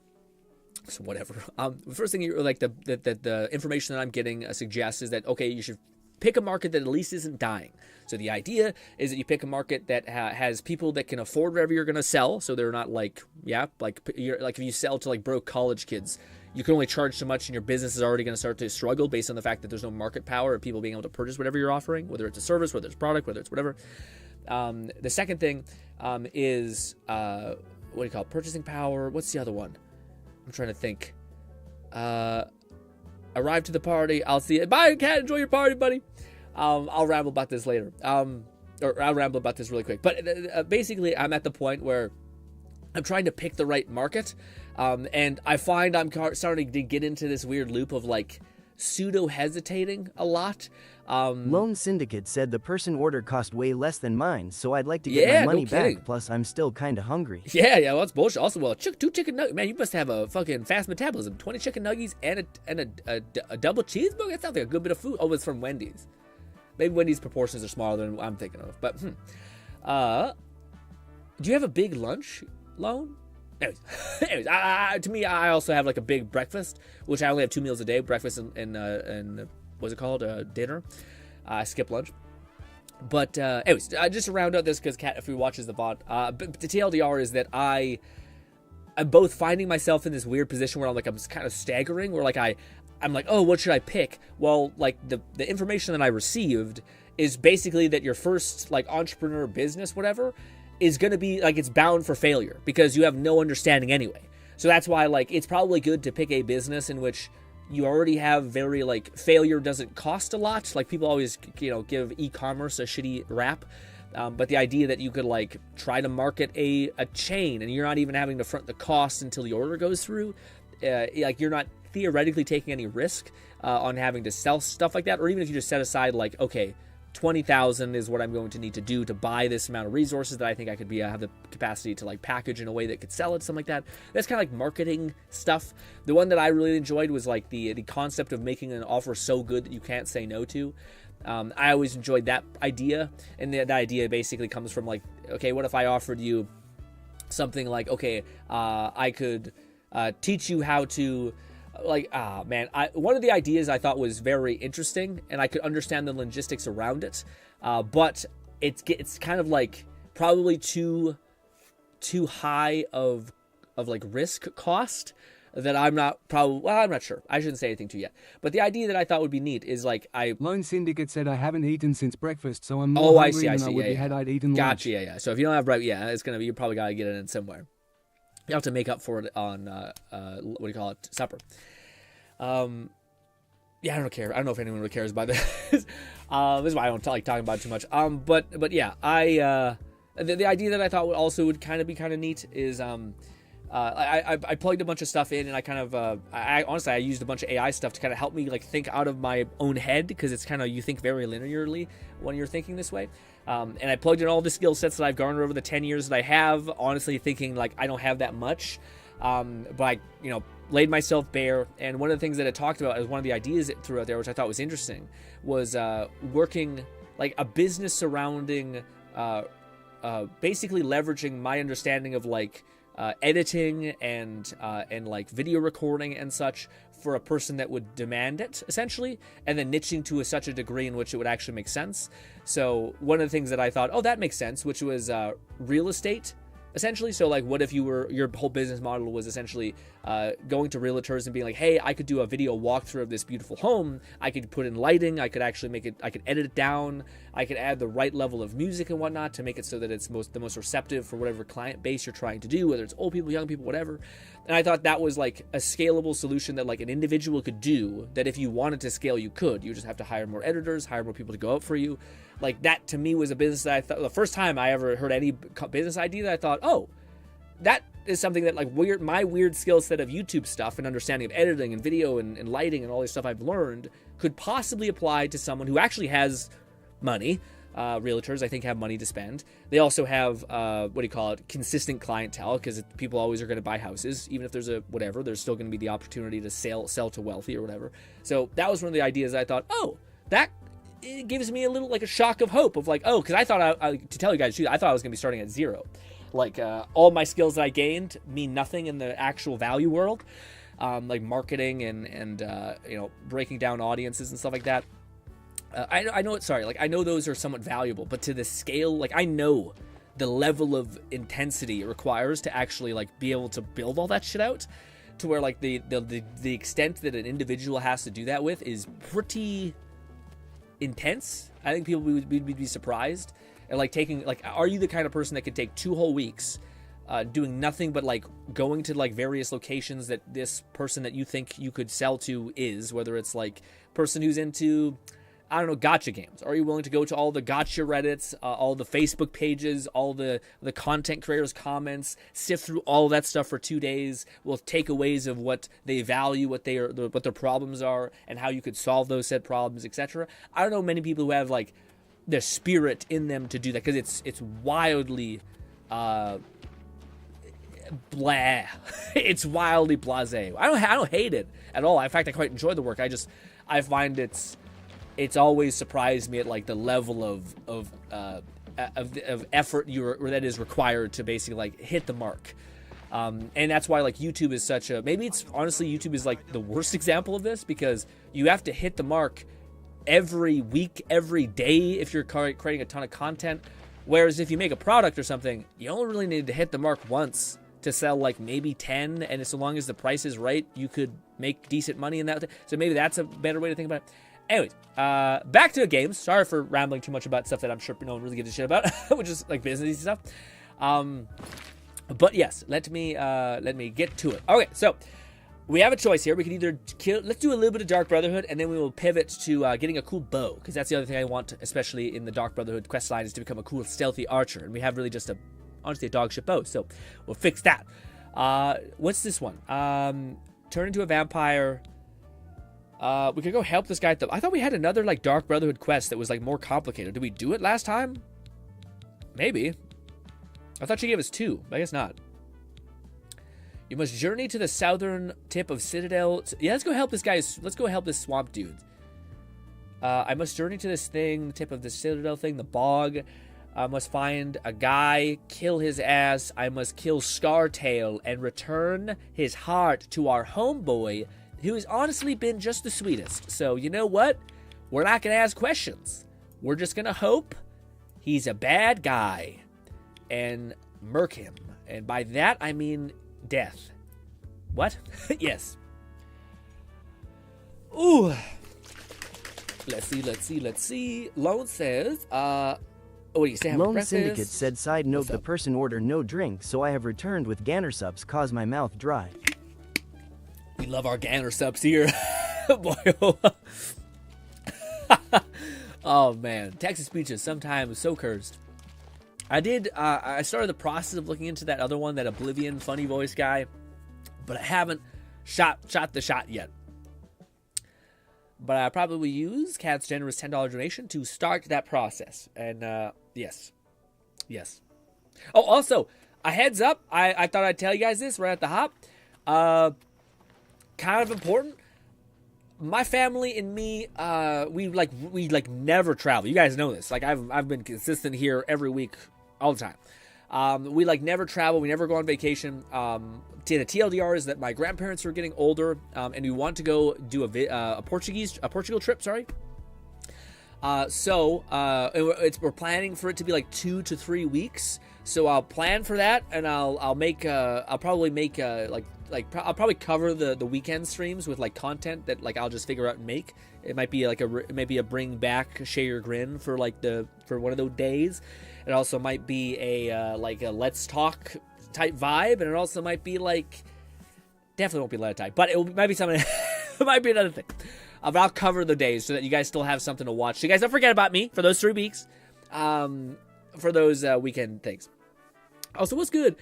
So whatever. The first thing you're like the information that I'm getting suggests is that, okay, you should pick a market that at least isn't dying. So the idea is that you pick a market that has people that can afford whatever you're going to sell. So they're not like, if you sell to, like, broke college kids, you can only charge so much and your business is already going to start to struggle based on the fact that there's no market power of people being able to purchase whatever you're offering, whether it's a service, whether it's a product, whether it's whatever. The second thing is, what do you call it? Purchasing power. What's the other one? I'm trying to think. Arrive to the party. I'll see it. Bye, cat. Enjoy your party, buddy. I'll ramble about this later. Or I'll ramble about this really quick. But basically, I'm at the point where I'm trying to pick the right market. And I find I'm starting to get into this weird loop of, like, pseudo-hesitating a lot. Lone Syndicate said the person order cost way less than mine, so I'd like to get my money back, plus I'm still kinda hungry. Yeah, well, that's bullshit. Also, well, 2 chicken nuggets. Man, you must have a fucking fast metabolism. 20 chicken nuggies and a double cheeseburger? That sounds like a good bit of food. Oh, it's from Wendy's. Maybe Wendy's proportions are smaller than I'm thinking of. But, do you have a big lunch, Lone? Anyways, to me, I also have, like, a big breakfast, which I only have 2 meals a day, breakfast and what's it called, dinner. I skip lunch. But anyways, just to round out this, because Kat, if he watches the VOD, but the TLDR is that I'm both finding myself in this weird position where I'm kind of staggering, where, like, I'm like, oh, what should I pick? Well, like the information that I received is basically that your first like entrepreneur business, whatever, is going to be like, it's bound for failure because you have no understanding anyway. So that's why like it's probably good to pick a business in which you already have very like failure doesn't cost a lot. Like people always, give e-commerce a shitty rap. But the idea that you could like try to market a chain and you're not even having to front the cost until the order goes through, like you're not theoretically taking any risk on having to sell stuff like that. Or even if you just set aside like, okay, 20,000 is what I'm going to need to do to buy this amount of resources that I think I could have the capacity to like package in a way that could sell it, something like that. That's kind of like marketing stuff. The one that I really enjoyed was like the concept of making an offer so good that you can't say no to. I always enjoyed that idea, and that idea basically comes from like, okay, what if I offered you something like, okay, I could teach you how to, like, one of the ideas I thought was very interesting, and I could understand the logistics around it, but it's kind of like probably too high of like risk cost. That I'm not sure. I shouldn't say anything to yet. But the idea that I thought would be neat is like Lone Syndicate said I haven't eaten since breakfast, so I'm more hungry than I would be had I'd eaten lunch. Gotcha, yeah. So if you don't have breakfast, it's gonna be, you probably gotta get it in somewhere. You have to make up for it on supper. I don't care. I don't know if anyone really cares about this. This is why I don't like talking about it too much. But yeah, the idea that I thought would kind of be kind of neat is I plugged a bunch of stuff in, and I kind of honestly I used a bunch of AI stuff to kind of help me like think out of my own head, because it's kind of, you think very linearly when you're thinking this way. And I plugged in all the skill sets that I've garnered over the 10 years that I have, honestly thinking like I don't have that much, but I laid myself bare. And one of the things that it talked about as one of the ideas it threw out there, which I thought was interesting, was working like a business surrounding basically leveraging my understanding of like editing and like video recording and such for a person that would demand it, essentially, and then niching to such a degree in which it would actually make sense. So one of the things that I thought, that makes sense, which was real estate, essentially. So like, what if your whole business model was essentially going to realtors and being like, hey, I could do a video walkthrough of this beautiful home. I could put in lighting. I could actually make it, I could edit it down. I could add the right level of music and whatnot to make it so that it's the most receptive for whatever client base you're trying to do, whether it's old people, young people, whatever. And I thought that was like a scalable solution that like an individual could do, that if you wanted to scale, you could. You just have to hire more editors, hire more people to go out for you. Like that to me was a business that I thought, the first time I ever heard any business idea, that I thought, that is something that like my weird skill set of YouTube stuff and understanding of editing and video and lighting and all this stuff I've learned could possibly apply to someone who actually has money. Realtors, I think, have money to spend. They also have, consistent clientele, because people always are going to buy houses. Even if there's there's still going to be the opportunity to sell to wealthy or whatever. So that was one of the ideas I thought, that it gives me a little like a shock of hope of like, because I thought, to tell you guys the truth, I thought I was going to be starting at zero. Like all my skills that I gained mean nothing in the actual value world, like marketing and breaking down audiences and stuff like that. I know those are somewhat valuable, but to the scale, like I know the level of intensity it requires to actually like be able to build all that shit out, to where like the extent that an individual has to do that with is pretty intense. I think people would be surprised. And like taking, like, are you the kind of person that could take 2 whole weeks doing nothing but like going to like various locations that this person that you think you could sell to is, whether it's like person who's into, I don't know, gacha games? Are you willing to go to all the gacha Reddits, all the Facebook pages, all the content creators' comments, sift through all that stuff for 2 days with takeaways of what they value, what their problems are, and how you could solve those said problems, etc.? I don't know many people who have like the spirit in them to do that, because it's wildly blah. It's wildly blasé. I don't hate it at all. In fact, I quite enjoy the work. I find it's always surprised me at like the level of effort that is required to basically like hit the mark. And that's why like YouTube is such a, maybe it's honestly YouTube is like the worst example of this, because you have to hit the mark every week, every day if you're creating a ton of content. Whereas if you make a product or something, you only really need to hit the mark once to sell like maybe 10, and so long as the price is right, you could make decent money in that. So maybe that's a better way to think about it. Anyways, back to games. Sorry for rambling too much about stuff that I'm sure no one really gives a shit about, which is like businessy stuff. But yes, let me get to it. Okay, so we have a choice here. We can either kill. Let's do a little bit of Dark Brotherhood, and then we will pivot to getting a cool bow, because that's the other thing I want, especially in the Dark Brotherhood quest line, is to become a cool stealthy archer. And we have really just honestly a dog shit bow, so we'll fix that. What's this one? Turn into a vampire. We could go help this guy. I thought we had another like Dark Brotherhood quest that was like more complicated. Did we do it last time? Maybe. I thought she gave us 2, but I guess not. You must journey to the southern tip of Citadel. Yeah, let's go help this guy. Let's go help this swamp dude. I must journey to this thing, tip of the Citadel thing, the bog. I must find a guy, kill his ass. I must kill Scartail and return his heart to our homeboy, who has honestly been just the sweetest. So, you know what? We're not going to ask questions. We're just going to hope he's a bad guy and murk him. And by that, I mean death. What? Yes. Ooh. Let's see. Lone says, what do you say? Lone Syndicate said, side note, the person ordered no drink, so I have returned with Ganner subs, cause my mouth dry. We love our Ganner subs here. Boy, oh man, Texas speech is sometimes so cursed. I started the process of looking into that other one, that Oblivion funny voice guy, but I haven't shot the shot yet. But I probably will use Cat's generous $10 donation to start that process. And yes. Oh, also, a heads up. I thought I'd tell you guys this right at the hop. Kind of important. My family and me, we never travel. You guys know this. Like I've been consistent here every week, all the time. We never travel. We never go on vacation. The TLDR is that my grandparents are getting older, and we want to go do a Portugal trip. Sorry. We're planning for it to be like 2 to 3 weeks. So I'll plan for that, and I'll probably cover the weekend streams with like content that like I'll just figure out and make. It might be like a bring back share your grin for one of those days. It also might be a let's talk type vibe, and it also might be like, definitely won't be Let It Die, but it might be something. It might be another thing. But I'll cover the days so that you guys still have something to watch. So you guys don't forget about me for those 3 weeks, for those weekend things. Also, what's good?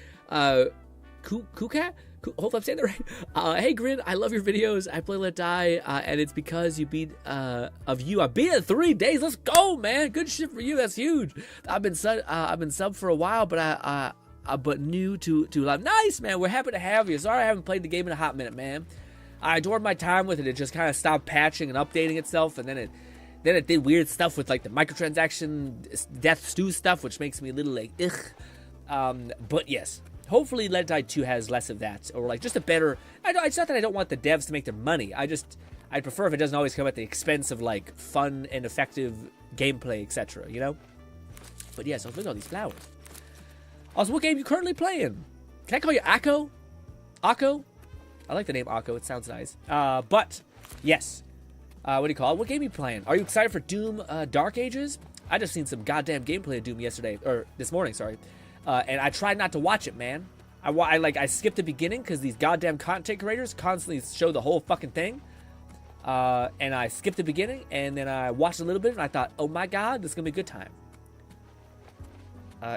Kuka? Hope I'm saying that right. Hey, Grin, I love your videos. I play Let It Die, and it's because you beat of you. I beat it in 3 days. Let's go, man. Good shit for you. That's huge. I've been sub for a while, but new to live. Nice, man. We're happy to have you. Sorry I haven't played the game in a hot minute, man. I adored my time with it. It just kind of stopped patching and updating itself, and then it did weird stuff with like the microtransaction death stew stuff, which makes me a little like ugh. But yes, hopefully Let It Die 2 has less of that, or like just a better. It's not that I don't want the devs to make their money. I'd prefer if it doesn't always come at the expense of like fun and effective gameplay, etc. You know. But yes, look at all these flowers. Also, what game are you currently playing? Can I call you Akko? Akko? I like the name Akko. It sounds nice. But, yes. What do you call it? What game are you playing? Are you excited for Doom Dark Ages? I just seen some goddamn gameplay of Doom this morning, sorry. And I tried not to watch it, man. I skipped the beginning because these goddamn content creators constantly show the whole fucking thing. And I skipped the beginning, and then I watched a little bit, and I thought, oh my god, this is going to be a good time.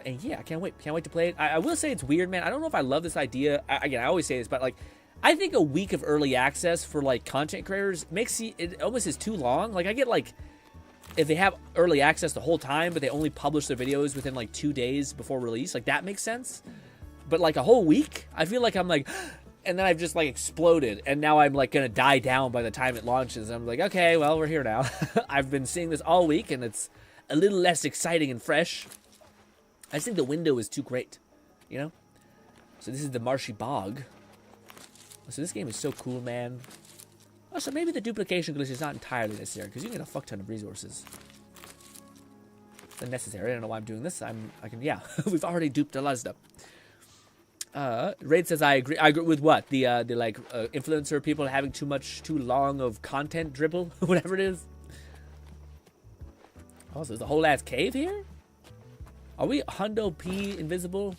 And yeah, I can't wait to play it. I will say it's weird, man. I don't know if I love this idea. Again, I always say this, but like, I think a week of early access for like content creators it almost is too long. Like I get like, if they have early access the whole time, but they only publish their videos within like 2 days before release, like that makes sense. But like a whole week, I feel like I'm like, and then I've just like exploded, and now I'm like gonna die down by the time it launches. I'm like, okay, well, we're here now. I've been seeing this all week, and it's a little less exciting and fresh. I just think the window is too great, you know? So this is the Marshy Bog. So this game is so cool, man. Also, maybe the duplication glitch is not entirely necessary, because you get a fuck ton of resources. It's unnecessary. I don't know why I'm doing this. Yeah, we've already duped a lot of stuff. Raid says I agree. I agree with what? The influencer people having too long of content dribble, whatever it is. Also, there's a whole ass cave here? Are we Hundo P invisible?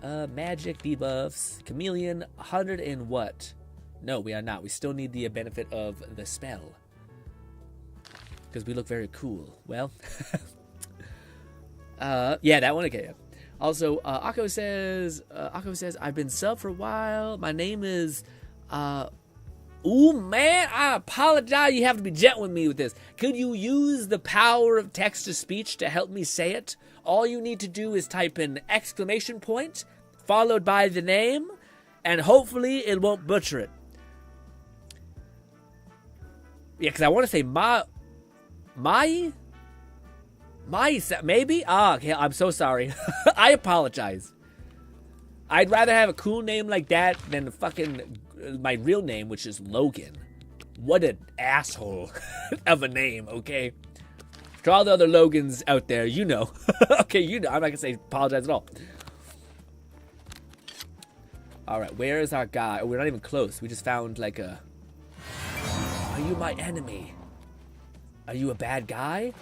Magic debuffs. Chameleon, 100 and what? No, we are not. We still need the benefit of the spell. Because we look very cool. Well. Yeah, that one, okay. Also, Akko says, I've been sub for a while. My name is, ooh, man, I apologize. You have to be gentle with me with this. Could you use the power of text-to-speech to help me say it? All you need to do is type in exclamation point, followed by the name, and hopefully it won't butcher it. Yeah, because I want to say maybe? Ah, okay, I'm so sorry. I apologize. I'd rather have a cool name like that than fucking my real name, which is Logan. What an asshole of a name, okay? To all the other Logans out there, you know. Okay, you know. I'm not going to say apologize at all. All right, where is our guy? Oh, we're not even close. We just found like a... Are you my enemy? Are you a bad guy?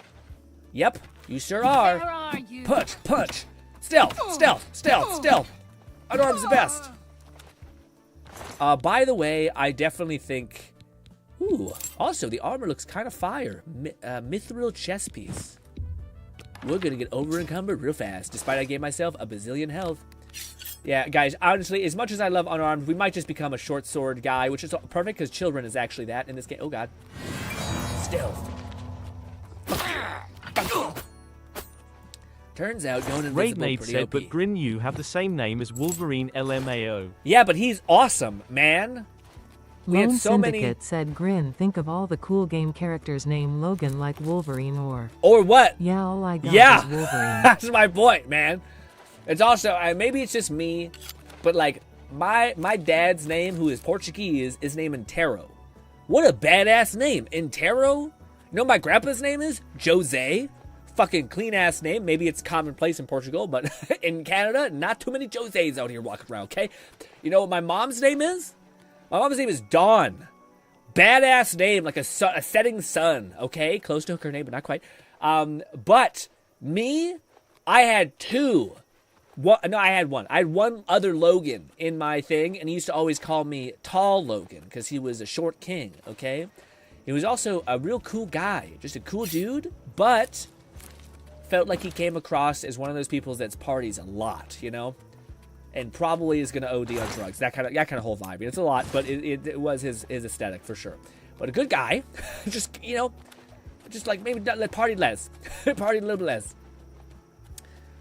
Yep, you sure are. Where are you? Punch, punch. Stealth, stealth, stealth, stealth. Unarmed's the best. By the way, I definitely think... Ooh, also, the armor looks kind of fire. Mithril chest piece. We're going to get over-encumbered real fast, despite I gave myself a bazillion health. Yeah, guys, honestly, as much as I love unarmed, we might just become a short sword guy, which is perfect because children is actually that in this game. Oh, God. Stealth. Turns out going invisible Raid Nate pretty said, OP. but Grin, you have the same name as Wolverine LMAO. Yeah, but he's awesome, man. We Lone had so Syndicate many... said, Grin, think of all the cool game characters named Logan like Wolverine or... Or what? Yeah, all I got Yeah, is Wolverine. that's my point, man. It's also, maybe it's just me, but like, my dad's name, who is Portuguese, is named Intero. What a badass name, Intero? You know what my grandpa's name is? Jose. Fucking clean-ass name. Maybe it's commonplace in Portugal, but in Canada, not too many Joses out here walking around, okay? You know what my mom's name is? My mom's name is Dawn. Badass name, like a setting sun, okay? Close to her name, but not quite. But me, I had two. I had one. I had one other Logan in my thing, and he used to always call me Tall Logan because he was a short king, okay? He was also a real cool guy, just a cool dude, but felt like he came across as one of those people that parties a lot, you know? And probably is going to OD on drugs. That kind of whole vibe. It's a lot, but it was his aesthetic for sure. But a good guy, just, you know, just like maybe let party less. Party a little bit less.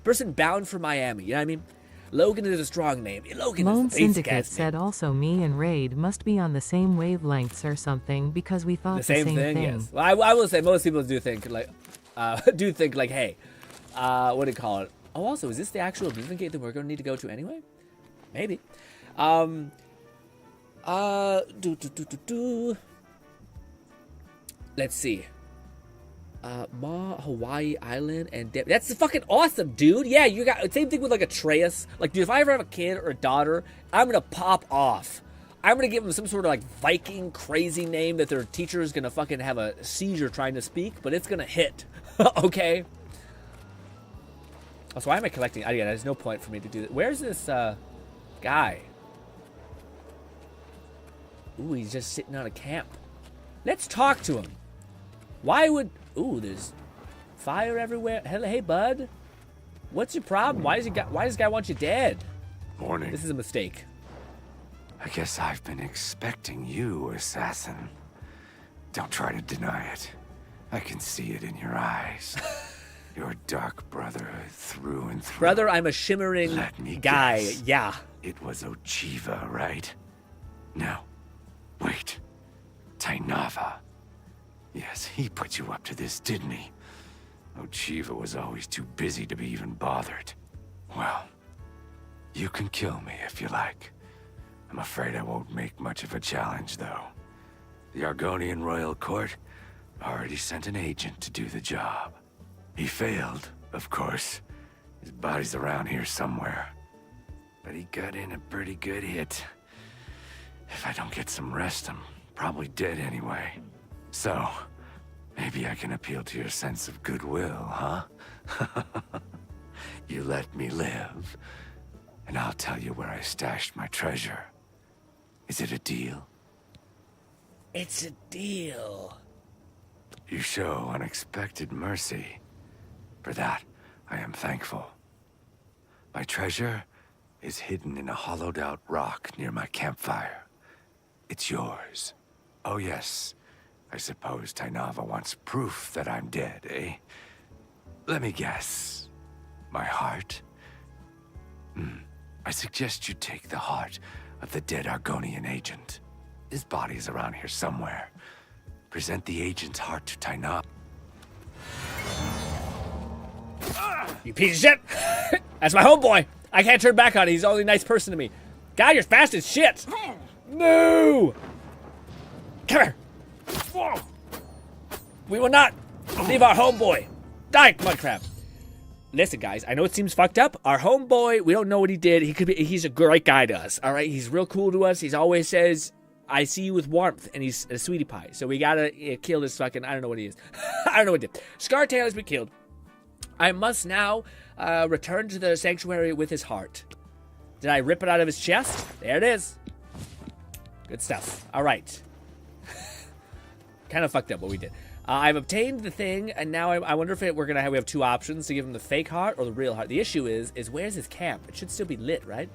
Person bound for Miami, you know what I mean? Logan is a strong name. Logan Lone is the basic Syndicate ass said name. also me and Raid must be on the same wavelengths or something because we thought The same thing. Yes. Well, I will say most people do think like, hey, what do you call it? Oh, also, is this the actual Oblivion gate that we're going to need to go to anyway? Maybe. Let's see. Hawaii Island and that's fucking awesome, dude. Yeah, you got same thing with like Atreus. Like, dude, if I ever have a kid or a daughter, I'm gonna pop off. I'm gonna give them some sort of like Viking crazy name that their teacher is gonna fucking have a seizure trying to speak, but it's gonna hit. Okay. Also, why am I collecting? Yeah, there's no point for me to do that. Where's this guy? Ooh, he's just sitting on a camp. Let's talk to him. Why would... Ooh, there's fire everywhere. Hey, bud. What's your problem? Why does this guy want you dead? Morning. This is a mistake. I guess I've been expecting you, assassin. Don't try to deny it. I can see it in your eyes. Your dark brotherhood through and through. Brother, I'm a shimmering guy. Guess. Yeah. It was Ochiva, right? No. Wait. Tainava. Yes, he put you up to this, didn't he? Ochiva was always too busy to be even bothered. Well, you can kill me if you like. I'm afraid I won't make much of a challenge, though. The Argonian Royal Court already sent an agent to do the job. He failed, of course. His body's around here somewhere. but he got in a pretty good hit. If I don't get some rest, I'm probably dead anyway. So, maybe I can appeal to your sense of goodwill, huh? You let me live, and I'll tell you where I stashed my treasure. Is it a deal? It's a deal. You show unexpected mercy. For that, I am thankful. My treasure is hidden in a hollowed-out rock near my campfire. It's yours. Oh yes, I suppose Tainava wants proof that I'm dead, eh? Let me guess. My heart? I suggest you take the heart of the dead Argonian agent. His body is around here somewhere. Present the agent's heart to Tainava. You piece of shit! That's my homeboy! I can't turn back on it. He's the only nice person to me. God, you're fast as shit! No! Come here! We will not leave our homeboy. Die, mudcrab. Listen, guys, I know it seems fucked up. Our homeboy, we don't know what he did. He's a great guy to us, all right? He's real cool to us. He's always says, I see you with warmth, and he's a sweetie pie. So we gotta kill this fucking, I don't know what he is. I don't know what he did. Scartail has been killed. I must now return to the sanctuary with his heart. Did I rip it out of his chest? There it is. Good stuff. All right. Kind of fucked up what we did. I've obtained the thing, and now I wonder if we have two options to give him the fake heart or the real heart. The issue is where's his camp? It should still be lit, right?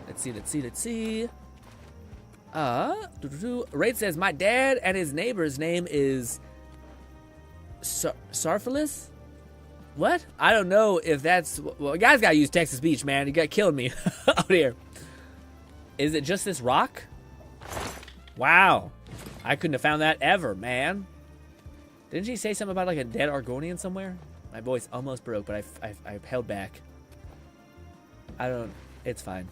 Let's see. Raid says, my dad and his neighbor's name is Sarphilis? What? I don't know if that's... Well, a guy's got to use text-to-speech, man. He got killing me out here. Is it just this rock? Wow. I couldn't have found that ever, man. Didn't she say something about like a dead Argonian somewhere? My voice almost broke, but I held back. I don't... It's fine.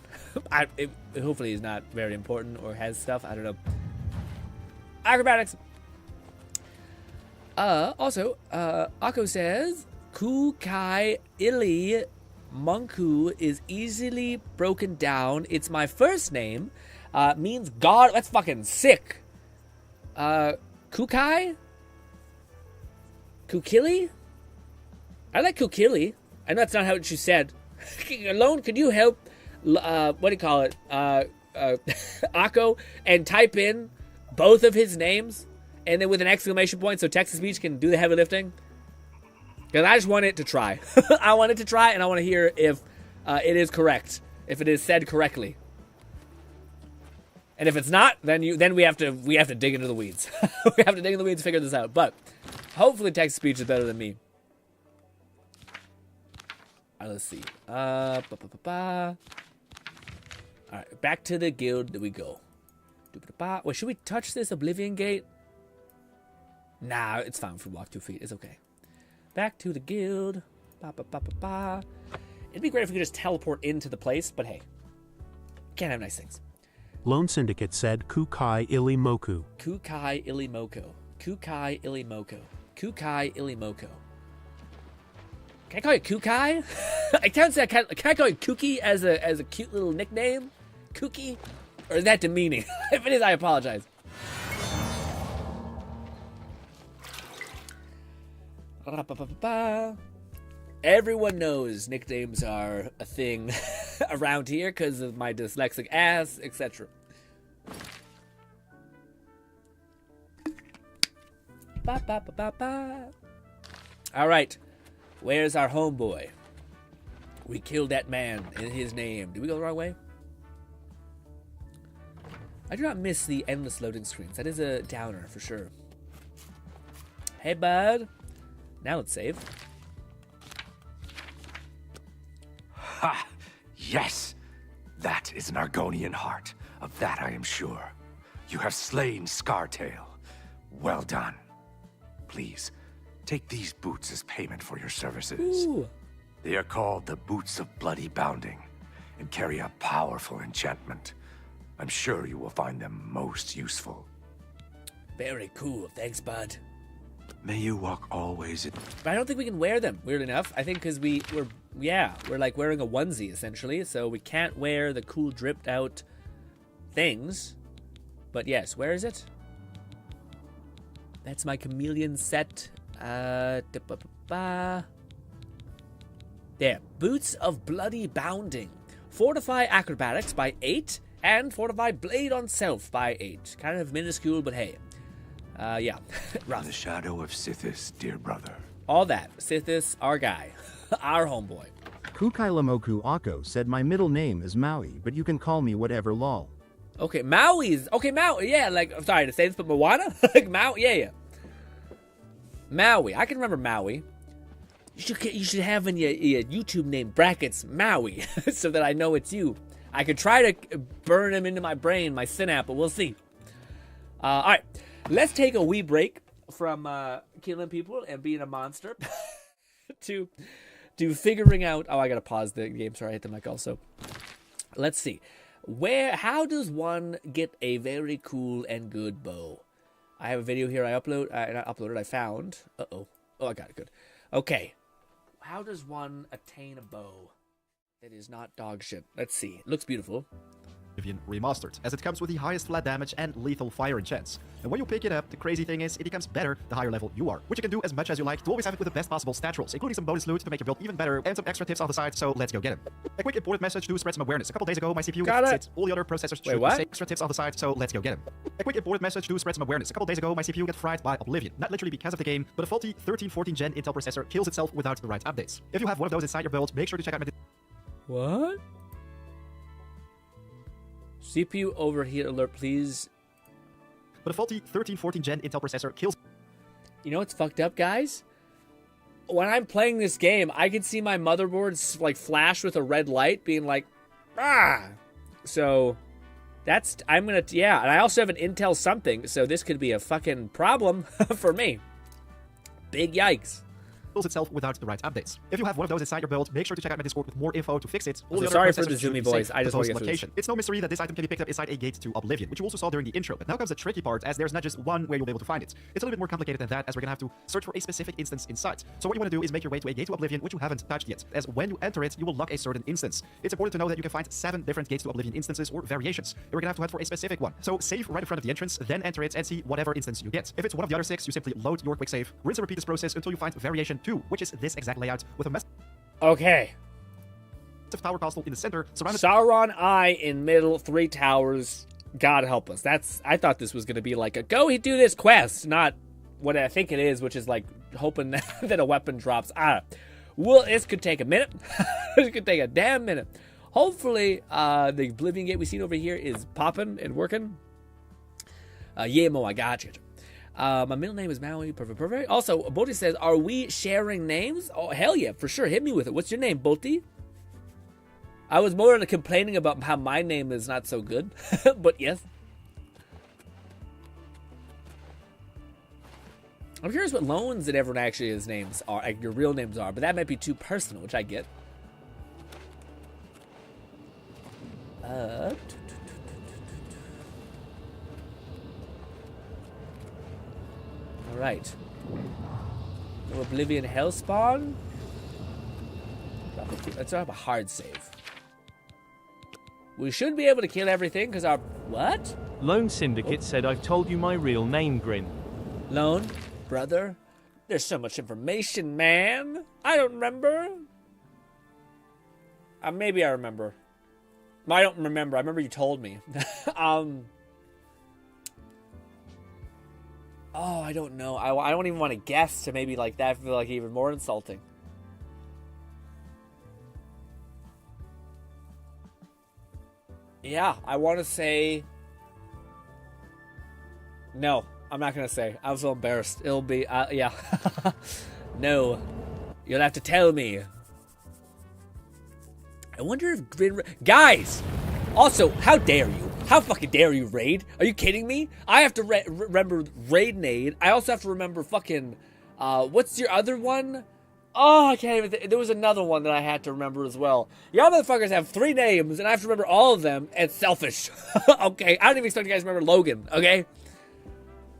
Hopefully he's not very important or has stuff. I don't know. Acrobatics. Also, Akko says, Kukai Ili Monku is easily broken down. It's my first name. Means God. That's fucking sick. Kukai? Kukili? I like Kukili. I know that's not how you said. Alone, could you help, what do you call it? Akko, and type in both of his names, and then with an exclamation point so text-to-speech can do the heavy lifting? Because I just want it to try. I want it to try, and I want to hear if it is correct. If it is said correctly. And if it's not, then we have to dig into the weeds. We have to dig into the weeds to figure this out. But hopefully text-to-speech is better than me. All right, let's see. All right, back to the guild that we go. Wait, should we touch this Oblivion gate? Nah, it's fine if we walk 2 feet. It's okay. Back to the guild. It'd be great if we could just teleport into the place, but hey, can't have nice things. Lone Syndicate said Kukai Ilimoku. Kukai Ilimoko. Kukai Ilimoko. Kukai Ilimoko. Can I call you Kukai? I can't say can I call you Kooky as a cute little nickname? Kooky? Or is that demeaning? If it is, I apologize. Everyone knows nicknames are a thing around here because of my dyslexic ass, etc. All right, where's our homeboy? We killed that man in his name. Did we go the wrong way? I do not miss the endless loading screens. That is a downer for sure. Hey, bud. Now let's save. Ha! Yes! That is an Argonian heart. Of that I am sure. You have slain Scartail. Well done. Please, take these boots as payment for your services. Ooh. They are called the Boots of Bloody Bounding and carry a powerful enchantment. I'm sure you will find them most useful. Very cool. Thanks, bud. May you walk always in... But I don't think we can wear them, weird enough. I think because we're yeah, we're like wearing a onesie essentially, so we can't wear the cool dripped out things. But yes, where is it? That's my chameleon set. There. Boots of Bloody Bounding. Fortify Acrobatics by 8, and Fortify Blade on Self by 8. Kind of minuscule, but hey. Yeah. Rough. The shadow of Sithis, dear brother. All that. Sithis, our guy. Our homeboy. Kukailamoku Ako said my middle name is Maui, but you can call me whatever, lol. Okay, Maui's. Okay, Maui. Yeah, like, I'm sorry to say this, but Moana? Like, Maui. Yeah. Maui. I can remember Maui. You should have in your YouTube name brackets Maui, so that I know it's you. I could try to burn him into my brain, my synapse, but we'll see. All right, let's take a wee break from killing people and being a monster to figuring out. Oh, I gotta pause the game. Sorry, I hit the mic also. Let's see. How does one get a very cool and good bow? I have a video here I found. Oh, I got it. Good. Okay. How does one attain a bow that is not dog shit? Let's see. It looks beautiful. Oblivion Remastered, as it comes with the highest flat damage and lethal fire enchants. And when you pick it up, the crazy thing is, it becomes better the higher level you are, which you can do as much as you like to always have it with the best possible stat rolls, including some bonus loot to make your build even better, and some extra tips on the side, so let's go get them. A quick important message to spread some awareness. A couple days ago, my CPU gets all the other processors should say extra tips on the side, so let's go get them. A quick important message to spread some awareness. A couple days ago, my CPU got fried by Oblivion, not literally because of the game, but a faulty 1314 Gen Intel processor kills itself without the right updates. If you have one of those inside your build, make sure to check out my What? CPU overheat alert, please. But a faulty 1314 Gen Intel processor kills. You know what's fucked up, guys? When I'm playing this game, I can see my motherboard like flash with a red light, being like, ah. So that's and I also have an Intel something, so this could be a fucking problem for me. Big yikes. Itself without the right updates. If you have one of those inside your build, make sure to check out my Discord with more info to fix it. Sorry for the zoomy voice. I just want to get location. It's no mystery that this item can be picked up inside a gate to Oblivion, which you also saw during the intro. But now comes the tricky part, as there's not just one where you'll be able to find it. It's a little bit more complicated than that, as we're gonna have to search for a specific instance inside. So what you want to do is make your way to a gate to Oblivion, which you haven't touched yet, as when you enter it, you will lock a certain instance. It's important to know that you can find 7 different gates to Oblivion instances or variations. We're gonna have to head for a specific one. So save right in front of the entrance, then enter it and see whatever instance you get. If it's one of the other 6, you simply load your quick save, rinse and repeat this process until you find variation 2, which is this exact layout with a mess. Okay. Tower castle in the center, surrounded. Sauron Eye in middle, 3 towers. God help us. I thought this was gonna be like a go do this quest, not what I think it is, which is like hoping that a weapon drops. Well, this could take a minute. This could take a damn minute. Hopefully, the Oblivion Gate we've seen over here is popping and working. Yeah, Mo, I got you. My middle name is Maui. Perfect. Also, Bolty says, are we sharing names? Oh, hell yeah, for sure. Hit me with it. What's your name, Bolty? I was more complaining about how my name is not so good. But yes. I'm curious what loans that everyone actually his names are, like your real names are, but that might be too personal, which I get. Alright. No Oblivion Hellspawn. Let's have a hard save. We should be able to kill everything because our... What? Lone Syndicate said I've told you my real name, Grin. Lone? Brother? There's so much information, man. I don't remember. Maybe I remember. I don't remember. I remember you told me. Oh, I don't know. I don't even want to guess to maybe like that feel like even more insulting. Yeah, I want to say... No, I'm not going to say. I was so embarrassed. It'll be... yeah. No. You'll have to tell me. I wonder if GRINN... Guys! Also, how dare you? How fucking dare you, Raid? Are you kidding me? I have to remember Raid Nade. I also have to remember fucking... what's your other one? Oh, I can't even... There was another one that I had to remember as well. Y'all motherfuckers have 3 names, and I have to remember all of them. It's selfish. Okay? I don't even expect you guys to remember Logan, okay?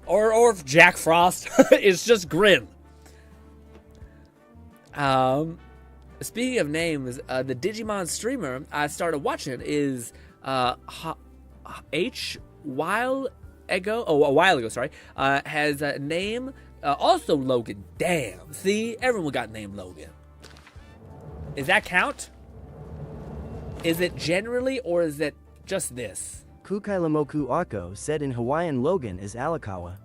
Or if Jack Frost. It's just GRINN. Speaking of names, the Digimon streamer I started watching is a while ago, sorry, has a name, also Logan. Damn, see, everyone got named Logan. Is that count? Is it generally, or is it just this? Kukailamoku Ako said in Hawaiian Logan is Alakawa.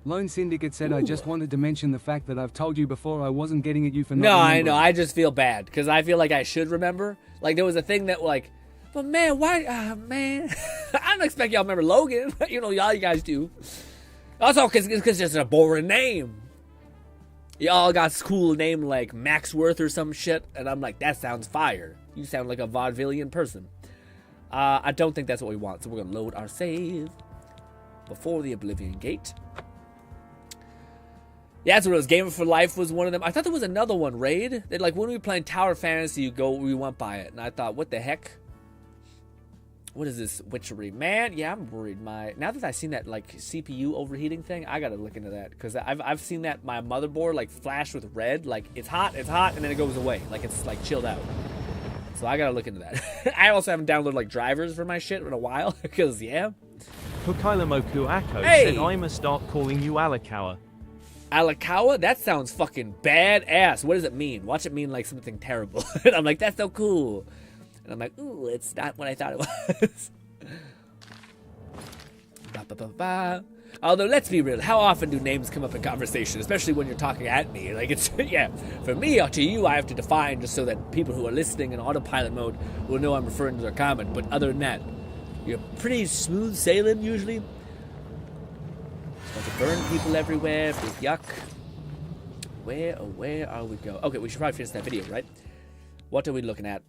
Lone Syndicate said, I just wanted to mention the fact that I've told you before I wasn't getting at you for not No, remembering. I know. I just feel bad because I feel like I should remember. Like, there was a thing that, like, but man, why? Man, I don't expect y'all remember Logan. You know, y'all you guys do. Also, because it's just a boring name. Y'all got a cool name like Maxworth or some shit. And I'm like, that sounds fire. You sound like a vaudevillian person. I don't think that's what we want. So we're going to load our save before the Oblivion Gate. Yeah, that's what it was. Gamer for Life was one of them. I thought there was another one, Raid. That, like, when we were playing Tower Fantasy, we went by it. And I thought, what the heck? What is this witchery? Man, yeah, I'm worried. Now that I've seen that, like, CPU overheating thing, I gotta look into that. Because I've seen that, my motherboard, like, flash with red. Like, it's hot, and then it goes away. Like, it's, like, chilled out. So I gotta look into that. I also haven't downloaded, like, drivers for my shit in a while. Because, yeah. Kukailamoku Ako said, I must start calling you Alakawa. Alakawa? That sounds fucking badass. What does it mean? Watch it mean like something terrible. And I'm like, that's so cool. And I'm like, ooh, it's not what I thought it was. Although, let's be real. How often do names come up in conversation? Especially when you're talking at me. Like, it's, yeah. For me or to you, I have to define just so that people who are listening in autopilot mode will know I'm referring to their comment. But other than that, you're pretty smooth sailing usually. To burn people everywhere, big yuck. Where are we going? Okay, we should probably finish that video, right? What are we looking at?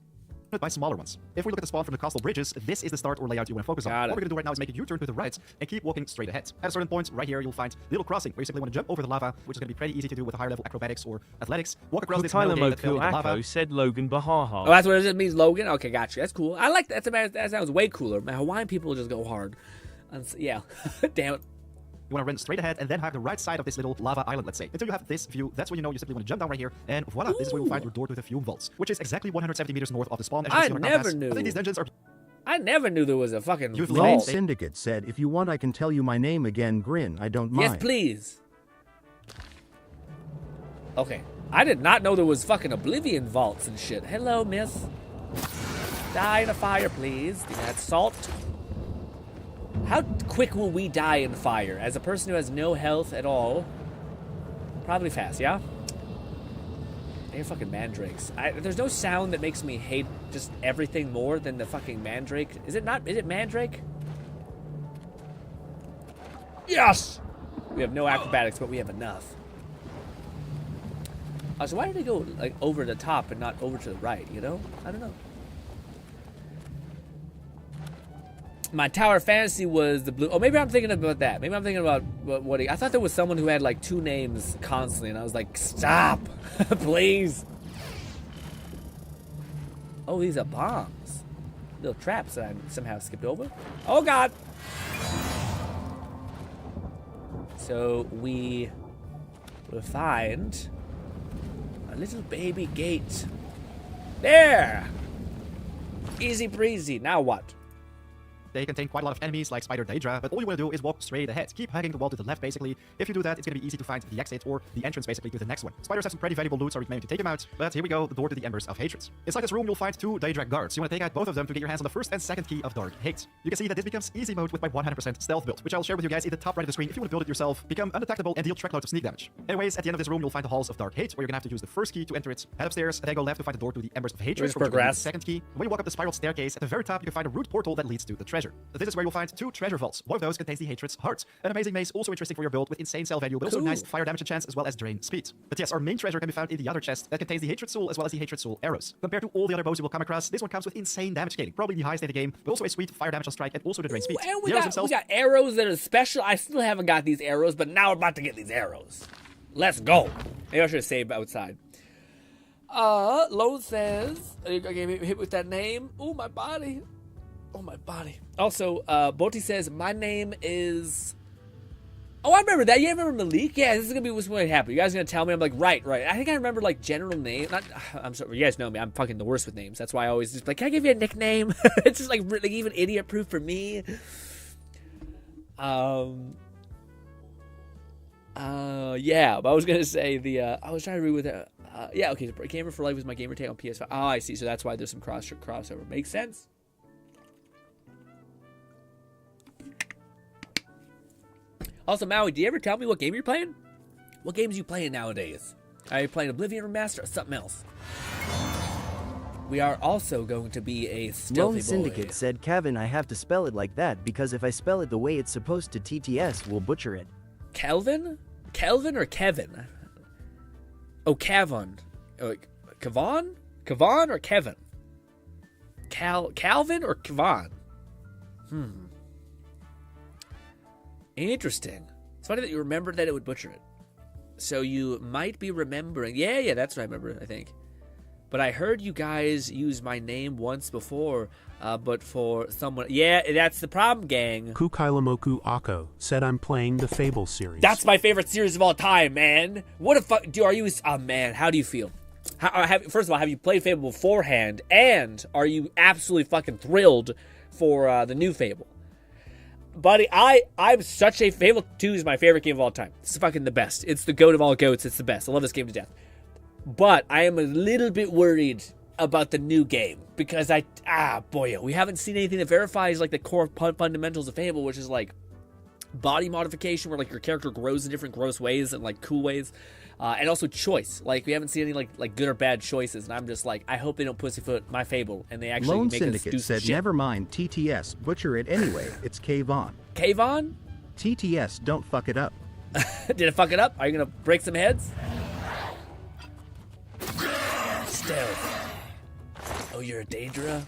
By smaller ones. If we look at the spawn from the castle bridges, this is the start or layout you want to focus on. What we're going to do right now is make a U-turn to the right and keep walking straight ahead. At a certain point, right here, you'll find a little crossing where you simply want to jump over the lava, which is going to be pretty easy to do with a higher level acrobatics or athletics. Walk across this metal gate that fell into lava. Said Logan Bahaha. Oh, that's what it means, Logan? Okay, gotcha. That's cool. I like that. That sounds way cooler. Man, Hawaiian people just go hard. Yeah. Damn it. You want to run straight ahead and then have the right side of this little lava island, let's say. Until you have this view, that's when you know you simply want to jump down right here, and voila, this is where you'll find your door to the fume vaults, which is exactly 170 meters north of the spawn. I never knew. I think these dungeons are... I never knew there was a fucking Lone vault. Syndicate said, if you want I can tell you my name again, Grin, I don't mind. Yes, please. Okay. I did not know there was fucking Oblivion vaults and shit. Hello, miss. Die in a fire, please. Do you add salt? How quick will we die in fire? As a person who has no health at all, probably fast, yeah? They're fucking mandrakes. There's no sound that makes me hate just everything more than the fucking mandrake. Is it mandrake? Yes! We have no acrobatics, but we have enough. So why did they go like over the top and not over to the right, you know? I don't know. My Tower Fantasy was the blue. Oh, maybe I'm thinking about that. Maybe I'm thinking about what I thought there was someone who had like two names constantly, and I was like, stop, please. Oh, these are bombs. Little traps that I somehow skipped over. Oh, God. So we will find a little baby gate. There. Easy breezy. Now what? They contain quite a lot of enemies like Spider Daedra, but all you want to do is walk straight ahead. Keep hugging the wall to the left, basically. If you do that, it's going to be easy to find the exit or the entrance, basically, to the next one. Spiders have some pretty valuable loot, so we may need to take them out. But here we go, the door to the Embers of Hatred. Inside this room, you'll find two Daedra guards. You want to take out both of them to get your hands on the first and second key of Dark Hate. You can see that this becomes easy mode with my 100% stealth build, which I'll share with you guys in the top right of the screen if you want to build it yourself, become undetectable, and deal truckloads of sneak damage. Anyways, at the end of this room, you'll find the Halls of Dark Hate, where you're going to have to use the first key to enter it. Head upstairs, and then go left to find the door to the Embers of Hatred, which is the second key. When you walk up the spiral staircase, at the very top, you can find a root portal that leads to the treasure. This is where you'll find two treasure vaults. One of those contains the Hatred's heart. An amazing maze, also interesting for your build with insane cell value, but also nice fire damage chance as well as drain speed. But yes, our main treasure can be found in the other chest that contains the Hatred Soul as well as the Hatred Soul arrows. Compared to all the other bows you will come across, this one comes with insane damage scaling, probably the highest in the game, but also a sweet fire damage on strike and also the drain speed. And we got arrows that are special. I still haven't got these arrows, but now we're about to get these arrows. Let's go. Maybe I should have saved outside. Lone says, I get hit with that name. Oh, my body. Oh, my body. Also, Boti says, my name is Oh, I remember that. Yeah, I remember Malik. Yeah, this is gonna be what's going to happen. You guys are gonna tell me? I'm like, right. I think I remember like general name. I'm sorry. You guys know me. I'm fucking the worst with names. That's why I always just like, can I give you a nickname? It's just like even idiot proof for me. Yeah. But I was gonna say I was trying to read with it. Yeah. Okay. So Gamer for Life was my gamer tag on PS5. Oh, I see. So that's why there's some crossover. Makes sense. Also, Maui, do you ever tell me what game you're playing? What games you playing nowadays? Are you playing Oblivion Remastered or something else? We are also going to be a stealthy Lone boy. Syndicate said, Kevin, I have to spell it like that because if I spell it the way it's supposed to, TTS will butcher it. Kelvin? Kelvin or Kevin? Oh, Kevin. Kevon? Kevon or Kevin? Calvin or Kevon? Interesting. It's funny that you remembered that it would butcher it. So you might be remembering. Yeah, that's what I remember, I think. But I heard you guys use my name once before, but for someone. Yeah, that's the problem, gang. Kukailamoku Ako said I'm playing the Fable series. That's my favorite series of all time, man. What the fuck? Are you? Oh, man, how do you feel? First of all, have you played Fable beforehand? And are you absolutely fucking thrilled for the new Fable? Buddy, I'm such a... Fable 2 is my favorite game of all time. It's fucking the best. It's the goat of all goats. It's the best. I love this game to death. But I am a little bit worried about the new game. Because we haven't seen anything that verifies like the core fundamentals of Fable, which is like body modification, where like your character grows in different gross ways and like cool ways. And also choice. Like, we haven't seen any like good or bad choices. And I'm just like, I hope they don't pussyfoot my Fable and they actually Lone make Syndicate us do some said, shit. never mind, TTS, butcher it anyway. It's Kayvon. Kayvon? TTS, don't fuck it up. Did it fuck it up? Are you gonna break some heads? Stealth. Oh, you're a Daedra?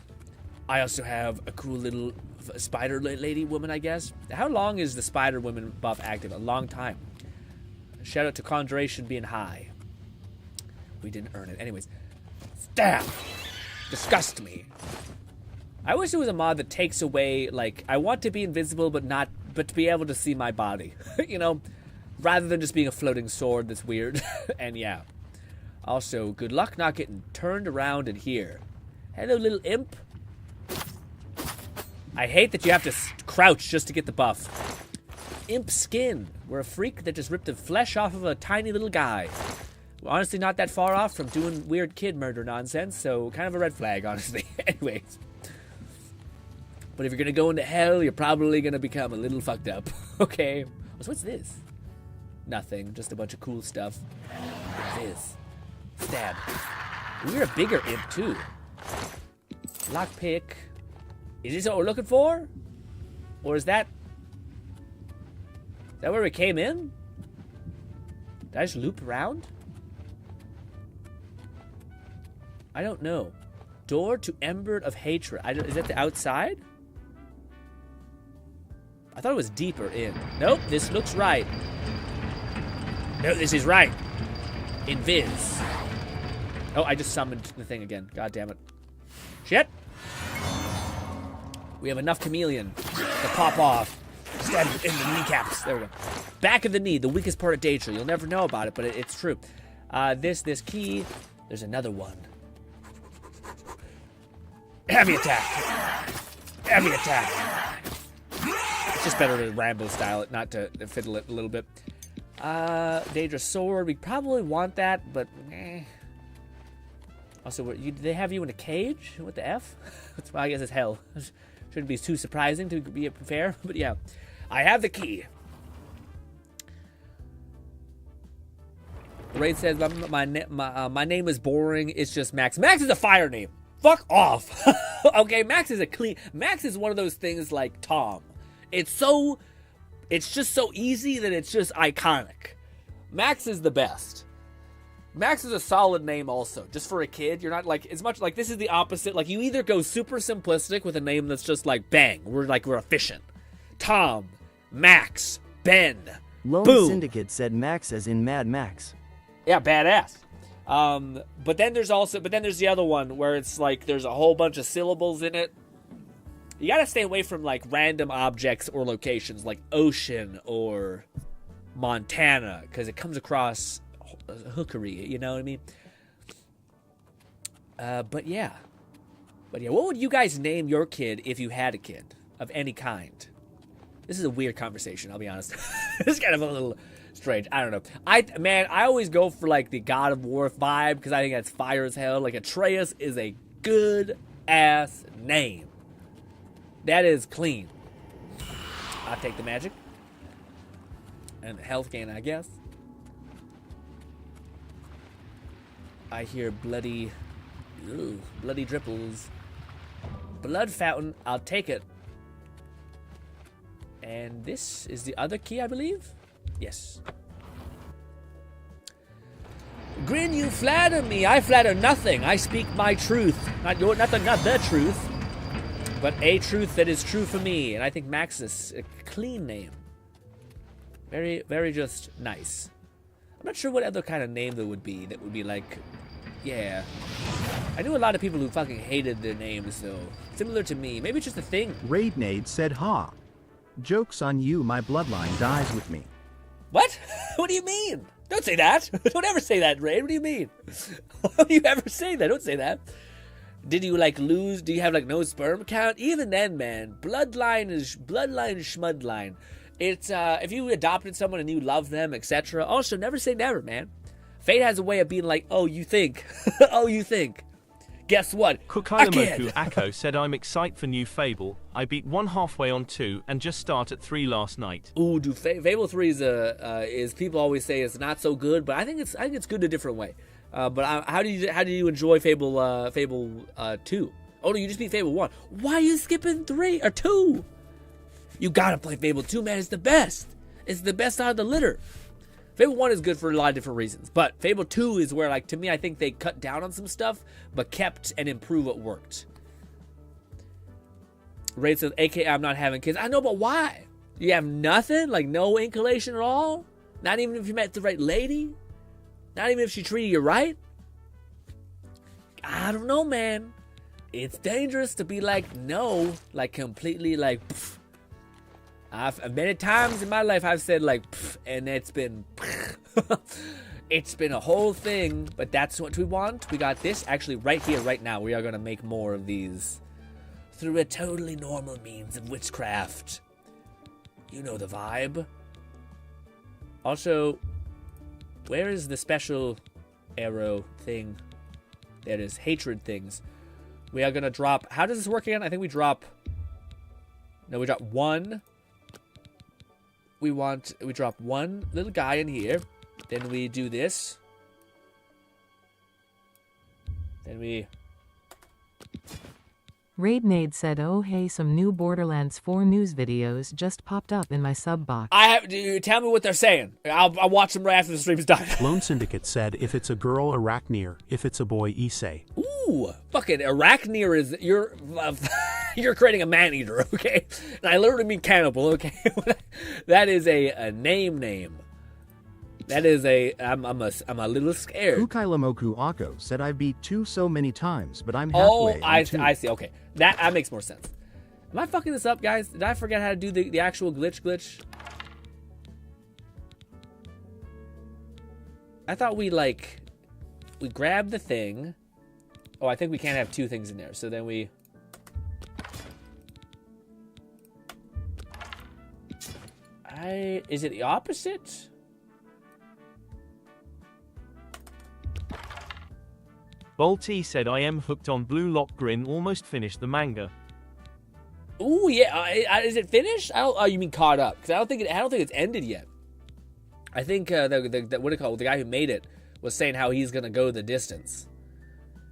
I also have a cool little spider lady woman, I guess. How long is the spider woman buff active? A long time. Shout out to Conjuration being high. We didn't earn it. Anyways. Stab! Disgust me. I wish there was a mod that takes away, like, I want to be invisible but to be able to see my body. You know? Rather than just being a floating sword that's weird. And yeah. Also, good luck not getting turned around in here. Hello, little imp. I hate that you have to crouch just to get the buff. Imp skin. We're a freak that just ripped the flesh off of a tiny little guy. We're honestly not that far off from doing weird kid murder nonsense, so kind of a red flag, honestly. Anyways. But if you're gonna go into hell, you're probably gonna become a little fucked up. Okay. So what's this? Nothing. Just a bunch of cool stuff. What's this? Stab. We're a bigger imp, too. Lockpick. Is this what we're looking for? Or is that where we came in? Did I just loop around? I don't know. Door to Embered of Hatred. Is that the outside? I thought it was deeper in. Nope, this looks right. No, this is right. Invis. Oh, I just summoned the thing again. God damn it. Shit. We have enough chameleon to pop off. Stab in the kneecaps. There we go. Back of the knee, the weakest part of Daedra. You'll never know about it, but it's true. This key. There's another one. Heavy attack. Heavy attack. It's just better to Rambo style it, not to fiddle it a little bit. Daedra sword. We probably want that, but Also, do they have you in a cage? What the F? Well, I guess it's hell. Shouldn't be too surprising to be fair, but yeah. I have the key. Raid says, my name is boring. It's just Max. Max is a fire name. Fuck off. Okay, Max is one of those things like Tom. It's just so easy that it's just iconic. Max is the best. Max is a solid name also. Just for a kid, you're not like, as much like, this is the opposite. Like, you either go super simplistic with a name that's just like, bang, we're efficient. Tom, Max, Ben, Lone boom. Syndicate said Max as in Mad Max. Yeah, badass. But then there's the other one where it's like, there's a whole bunch of syllables in it. You gotta stay away from like random objects or locations like ocean or Montana, because it comes across hookery, you know what I mean? But yeah, what would you guys name your kid if you had a kid of any kind? This is a weird conversation, I'll be honest. It's kind of a little strange. I don't know. I always go for like the God of War vibe because I think that's fire as hell. Like Atreus is a good ass name. That is clean. I'll take the magic and the health gain, I guess. I hear bloody dripples. Blood fountain. I'll take it. And this is the other key, I believe? Yes. Grin, you flatter me. I flatter nothing. I speak my truth. Not the truth, but a truth that is true for me. And I think Maxis, a clean name. Very, very just nice. I'm not sure what other kind of name there would be that would be like, yeah. I knew a lot of people who fucking hated their names, though. Similar to me. Maybe it's just a thing. Raidnade said, ha. Joke's on you, my bloodline dies with me. What? What do you mean? Don't say that. Don't ever say that, Raid. What do you mean? Why do you ever say that? Don't say that. Did you like lose? Do you have like no sperm count? Even then, man, bloodline is schmudline. It's if you adopted someone and you love them, etc. Also, never say never, man. Fate has a way of being like, oh, you think, oh, you think. Guess what? Kukailamoku Akko said, I'm excited for new Fable. I beat 1 halfway on 2 and just started 3 last night. Ooh, dude, Fable 3 is people always say it's not so good, but I think it's good in a different way. But how do you enjoy Fable 2? Oh no, you just beat Fable 1. Why are you skipping 3 or 2? You gotta play Fable 2, man. It's the best. It's the best out of the litter. Fable 1 is good for a lot of different reasons, but Fable 2 is where, like, to me, I think they cut down on some stuff, but kept and improved what worked. Raid says, AKA, I'm not having kids. I know, but why? You have nothing? Like, no inclination at all? Not even if you met the right lady? Not even if she treated you right? I don't know, man. It's dangerous to be like, no, like, completely, like, pff. Many times in my life I've said like, pff, and it's been, it's been a whole thing, but that's what we want. We got this actually right here, right now. We are going to make more of these through a totally normal means of witchcraft. You know the vibe. Also, where is the special arrow thing? There is hatred things. We are going to drop, how does this work again? I think we drop, no, we drop 1. We drop 1 little guy in here. Then we do this. Then we... Raidnade said, oh hey, some new Borderlands 4 news videos just popped up in my sub box. Tell me what they're saying. I'll watch them right after the stream's done. Lone Syndicate said, if it's a girl, Arachnir. If it's a boy, Issei. Ooh, fucking Arachnir is... You're creating a man-eater, okay? And I literally mean cannibal, okay? That is a name. That is I'm a little scared. Kukailamoku Akko said, I've beat 2 so many times, but I'm halfway. Oh, I see, okay. That makes more sense. Am I fucking this up, guys? Did I forget how to do the actual glitch? I thought we grab the thing. Oh, I think we can't have 2 things in there. So then we... Is it the opposite? Bolty said, I am hooked on Blue Lock Grin, almost finished the manga. Ooh, yeah. Is it finished? Oh, you mean caught up? Because I don't think it's ended yet. I think the guy who made it was saying how he's gonna go the distance.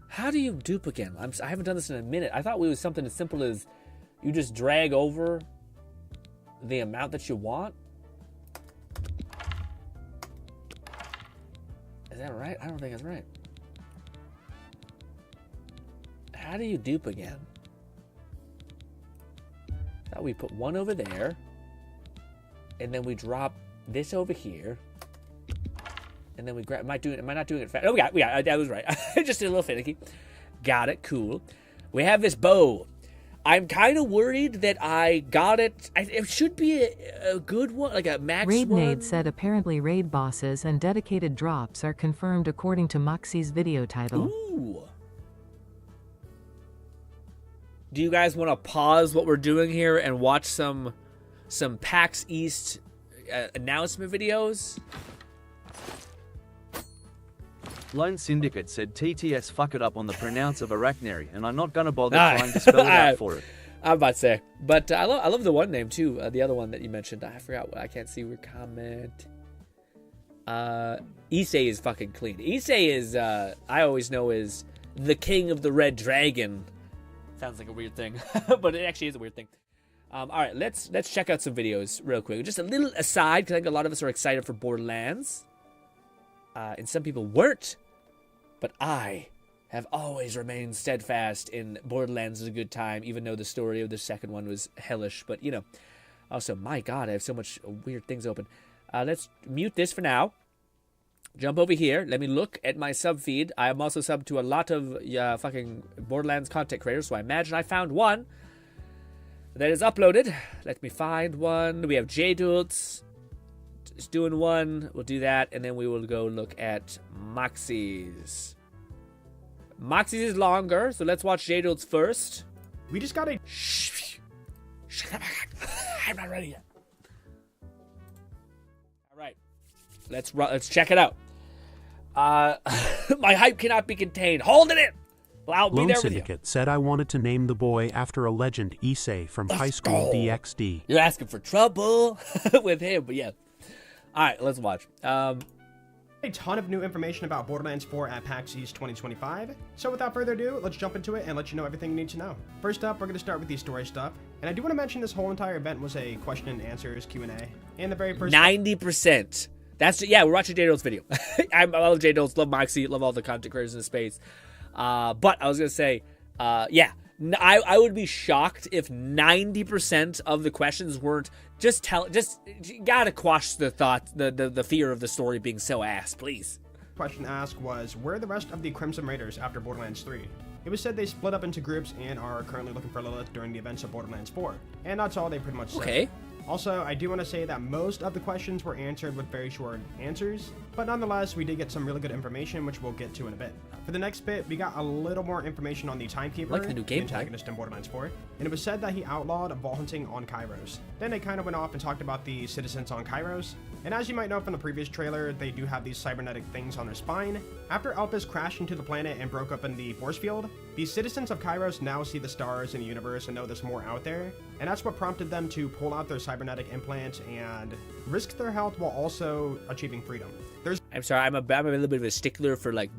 How do you dupe again? I haven't done this in a minute. I thought it was something as simple as you just drag over the amount that you want. Is that right? I don't think that's right. How do you dupe again? I thought we put 1 over there, and then we drop this over here, and then we grab. Am I not doing it fast? Oh, we got. I was right. I just did a little finicky. Got it. Cool. We have this bow. I'm kind of worried that I got it. It should be a good one, like a max Raid one. Nade said apparently raid bosses and dedicated drops are confirmed according to Moxie's video title. Ooh. Do you guys want to pause what we're doing here and watch some PAX East announcement videos? Lone Syndicate said TTS fuck it up on the pronounce of Arachnary, and I'm not gonna bother trying to spell it out for it. I'm about to say, but I love the one name too. The other one that you mentioned, I forgot what. I can't see your comment. Issei is fucking clean. Issei is I always know is the king of the red dragon. Sounds like a weird thing, but it actually is a weird thing. All right, let's check out some videos real quick. Just a little aside, because I think a lot of us are excited for Borderlands. And some people weren't, but I have always remained steadfast in Borderlands is a good time, even though the story of the second one was hellish. But, you know, also, my God, I have so much weird things open. Let's mute this for now. Jump over here. Let me look at my sub feed. I am also subbed to a lot of fucking Borderlands content creators, so I imagine I found one that is uploaded. Let me find one. We have J-Dults. Is doing one. We'll do that, and then we will go look at Moxie's. Moxie's is longer, so let's watch J-Dults first. We just got a... Shut up. I'm not ready yet. All right. Let's check it out. My hype cannot be contained. Hold it in. Well, I'll be Lone there with you. Syndicate said I wanted to name the boy after a legend, Issei from High School DxD. You're asking for trouble with him, but yeah. All right, let's watch. A ton of new information about Borderlands 4 at PAX East 2025. So without further ado, let's jump into it and let you know everything you need to know. First up, we're going to start with the story stuff. And I do want to mention this whole entire event was a question and answers Q&A. And the very first... 90%. Yeah, we're watching J-Dults video. I love J-Dults, love Moxie, love all the content creators in the space. But I was going to say, yeah, I would be shocked if 90% of the questions weren't you gotta quash the thought, the fear of the story being so ass, please. Question asked was, where are the rest of the Crimson Raiders after Borderlands 3? It was said they split up into groups and are currently looking for Lilith during the events of Borderlands 4. And that's all they pretty much said. Okay. Also, I do want to say that most of the questions were answered with very short answers, but nonetheless, we did get some really good information, which we'll get to in a bit. For the next bit, we got a little more information on the Timekeeper, like the new game antagonist in Borderlands 4, and it was said that he outlawed vault hunting on Kairos. Then they kind of went off and talked about the citizens on Kairos, and as you might know from the previous trailer, they do have these cybernetic things on their spine. After Elpis crashed into the planet and broke open the force field, the citizens of Kairos now see the stars in the universe and know there's more out there, and that's what prompted them to pull out their cybernetic implants and risk their health while also achieving freedom. I'm sorry, I'm a little bit of a stickler for like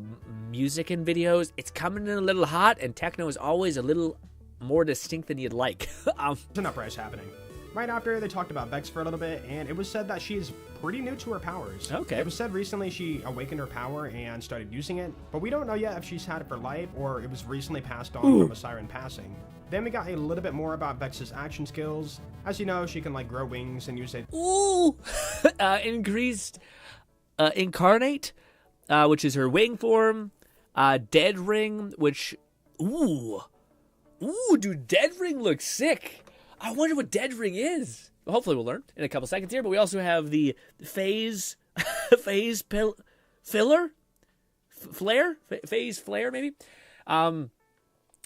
music in videos. It's coming in a little hot, and techno is always a little more distinct than you'd like. There's an uprise happening. Right after, they talked about Vex for a little bit, and it was said that she is pretty new to her powers. Okay. It was said recently she awakened her power and started using it, but we don't know yet if she's had it for life or it was recently passed on from a siren passing. Then we got a little bit more about Vex's action skills. As you know, she can like grow wings and use it. Ooh! Increased Incarnate, which is her wing form. Dead Ring, which... Ooh, dude, Dead Ring looks sick. I wonder what Dead Ring is. Well, hopefully we'll learn in a couple seconds here, but we also have the phase flare, maybe.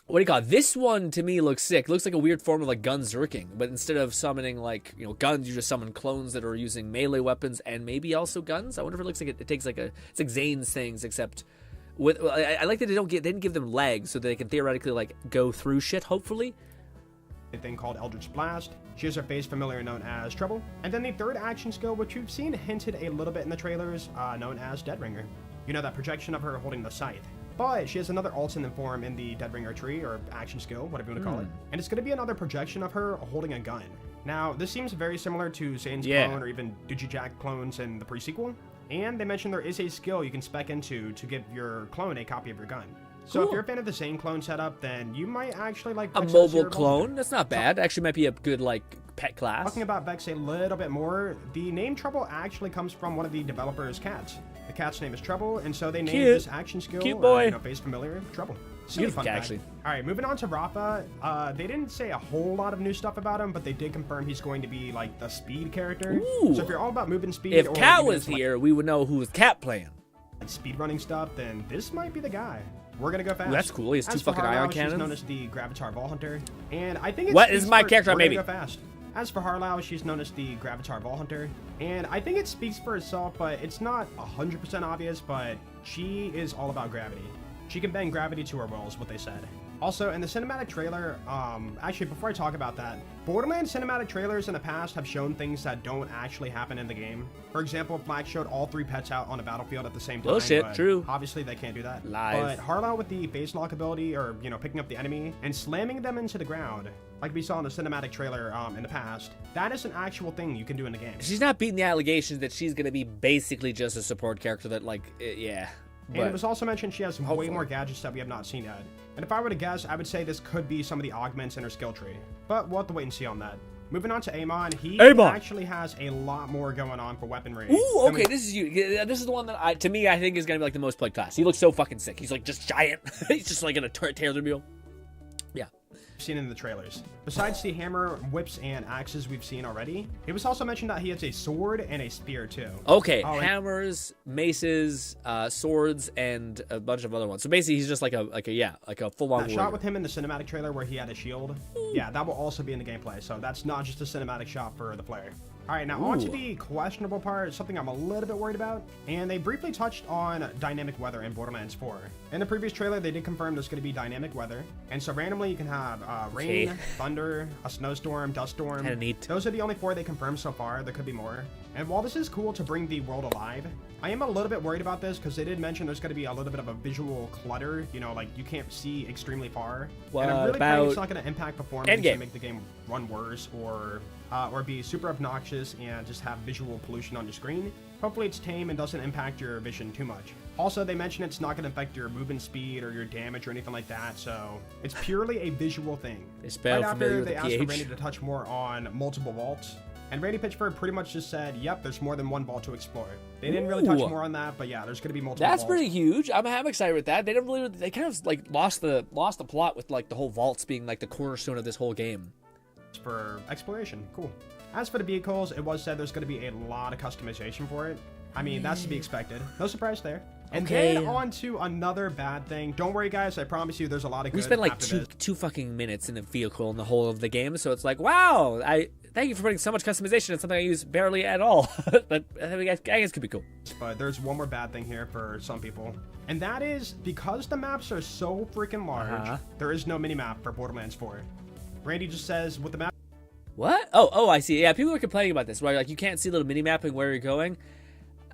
What do you call it? This one to me looks sick. It looks like a weird form of like gun zerking, but instead of summoning like, you know, guns, you just summon clones that are using melee weapons and maybe also guns. I wonder if it looks like it takes like it's like Zane's things, except with I like that they didn't give them legs so they can theoretically like go through shit, hopefully. A thing called Eldritch Blast. She has her face familiar known as Trouble. And then the third action skill, which you've seen hinted a little bit in the trailers, known as Deadringer. You know, that projection of her holding the scythe. But she has another alternate form in the Deadringer tree, or action skill, whatever you want to call it. And it's going to be another projection of her holding a gun. Now, this seems very similar to Zane's clone or even Digijack clones in the pre-sequel. And they mentioned there is a skill you can spec into to give your clone a copy of your gun. So if you're a fan of the Zane clone setup, then you might actually like a mobile clone. That's not bad. Actually might be a good like pet class. Talking about Vex a little bit more, the name Trouble actually comes from one of the developers' cats. The cat's name is Trouble, and so they named this action skill, cute boy. face familiar, Trouble. Beautiful fun fact. actually. All right, moving on to Rafa. They didn't say a whole lot of new stuff about him, but they did confirm he's going to be like the speed character. Ooh. So if you're all about moving speed, If or Cat even was just, like, here, we would know who was Cat playing. speed running stuff, then this might be the guy. We're gonna go fast. Ooh, that's cool. He has two As for fucking Harlow, ion she's cannons. known as the Gravitar Vault Hunter, and I think it's What is my character? We're Maybe. gonna go fast. As for Harlow, she's known as the Gravitar Vault Hunter, and I think it speaks for itself, but it's not 100% obvious, but she is all about gravity. She can bend gravity to her will, is what they said. Also, in the cinematic trailer, actually, before I talk about that, Borderlands cinematic trailers in the past have shown things that don't actually happen in the game. For example, Black showed all 3 pets out on a battlefield at the same time. Bullshit, but true. Obviously, they can't do that. Lies. But Harlow with the face lock ability, or, you know, picking up the enemy and slamming them into the ground, like we saw in the cinematic trailer in the past, that is an actual thing you can do in the game. She's not beating the allegations that she's going to be basically just a support character that, like, yeah. And it was also mentioned she has way more gadgets that we have not seen yet. And if I were to guess, I would say this could be some of the augments in her skill tree. But we'll have to wait and see on that. Moving on to Amon, he actually has a lot more going on for weaponry. Ooh, okay, this is you. This is the one that, to me, I think is going to be like the most played class. He looks so fucking sick. He's like just giant. He's just like going to tear through the meal. Yeah. Seen in the trailers. Besides the hammer, whips, and axes we've seen already, it was also mentioned that he has a sword and a spear too. Okay, hammers, maces, swords, and a bunch of other ones. So basically, he's just like a full-on warrior. Shot with him in the cinematic trailer where he had a shield. Yeah, that will also be in the gameplay. So that's not just a cinematic shot for the player. All right, now on to the questionable part, something I'm a little bit worried about. And they briefly touched on dynamic weather in Borderlands 4. In the previous trailer, they did confirm there's going to be dynamic weather. And so randomly you can have rain, thunder, a snowstorm, dust storm. Kinda neat. Those are the only 4 they confirmed so far. There could be more. And while this is cool to bring the world alive, I am a little bit worried about this because they did mention there's going to be a little bit of a visual clutter. You know, like you can't see extremely far. What and I'm really praying it's about not going to impact performance and make the game run worse or be super obnoxious and just have visual pollution on your screen. Hopefully it's tame and doesn't impact your vision too much. Also, they mentioned it's not going to affect your movement speed or your damage or anything like that, so it's purely a visual thing. Right after they asked for Randy to touch more on multiple vaults, and Randy Pitchford pretty much just said, yep, there's more than one vault to explore. They didn't really touch more on that, but yeah, there's going to be multiple That's vaults. pretty huge. I'm excited with that. They didn't really, they kind of like lost the plot with like the whole vaults being like the cornerstone of this whole game. For exploration, cool. As for the vehicles, it was said there's going to be a lot of customization for it. I mean, that's to be expected. No surprise there. And then on to another bad thing. Don't worry, guys. I promise you there's a lot of good. We spent like after two fucking minutes in the vehicle in the whole of the game, so it's like, wow, I thank you for putting so much customization in something I use barely at all. But I guess it could be cool. But there's one more bad thing here for some people. And that is, because the maps are so freaking large, there is no mini-map for Borderlands 4. Randy just says, with the map... What? Oh, I see. Yeah, people are complaining about this, right? Like, you can't see little mini-mapping where you're going.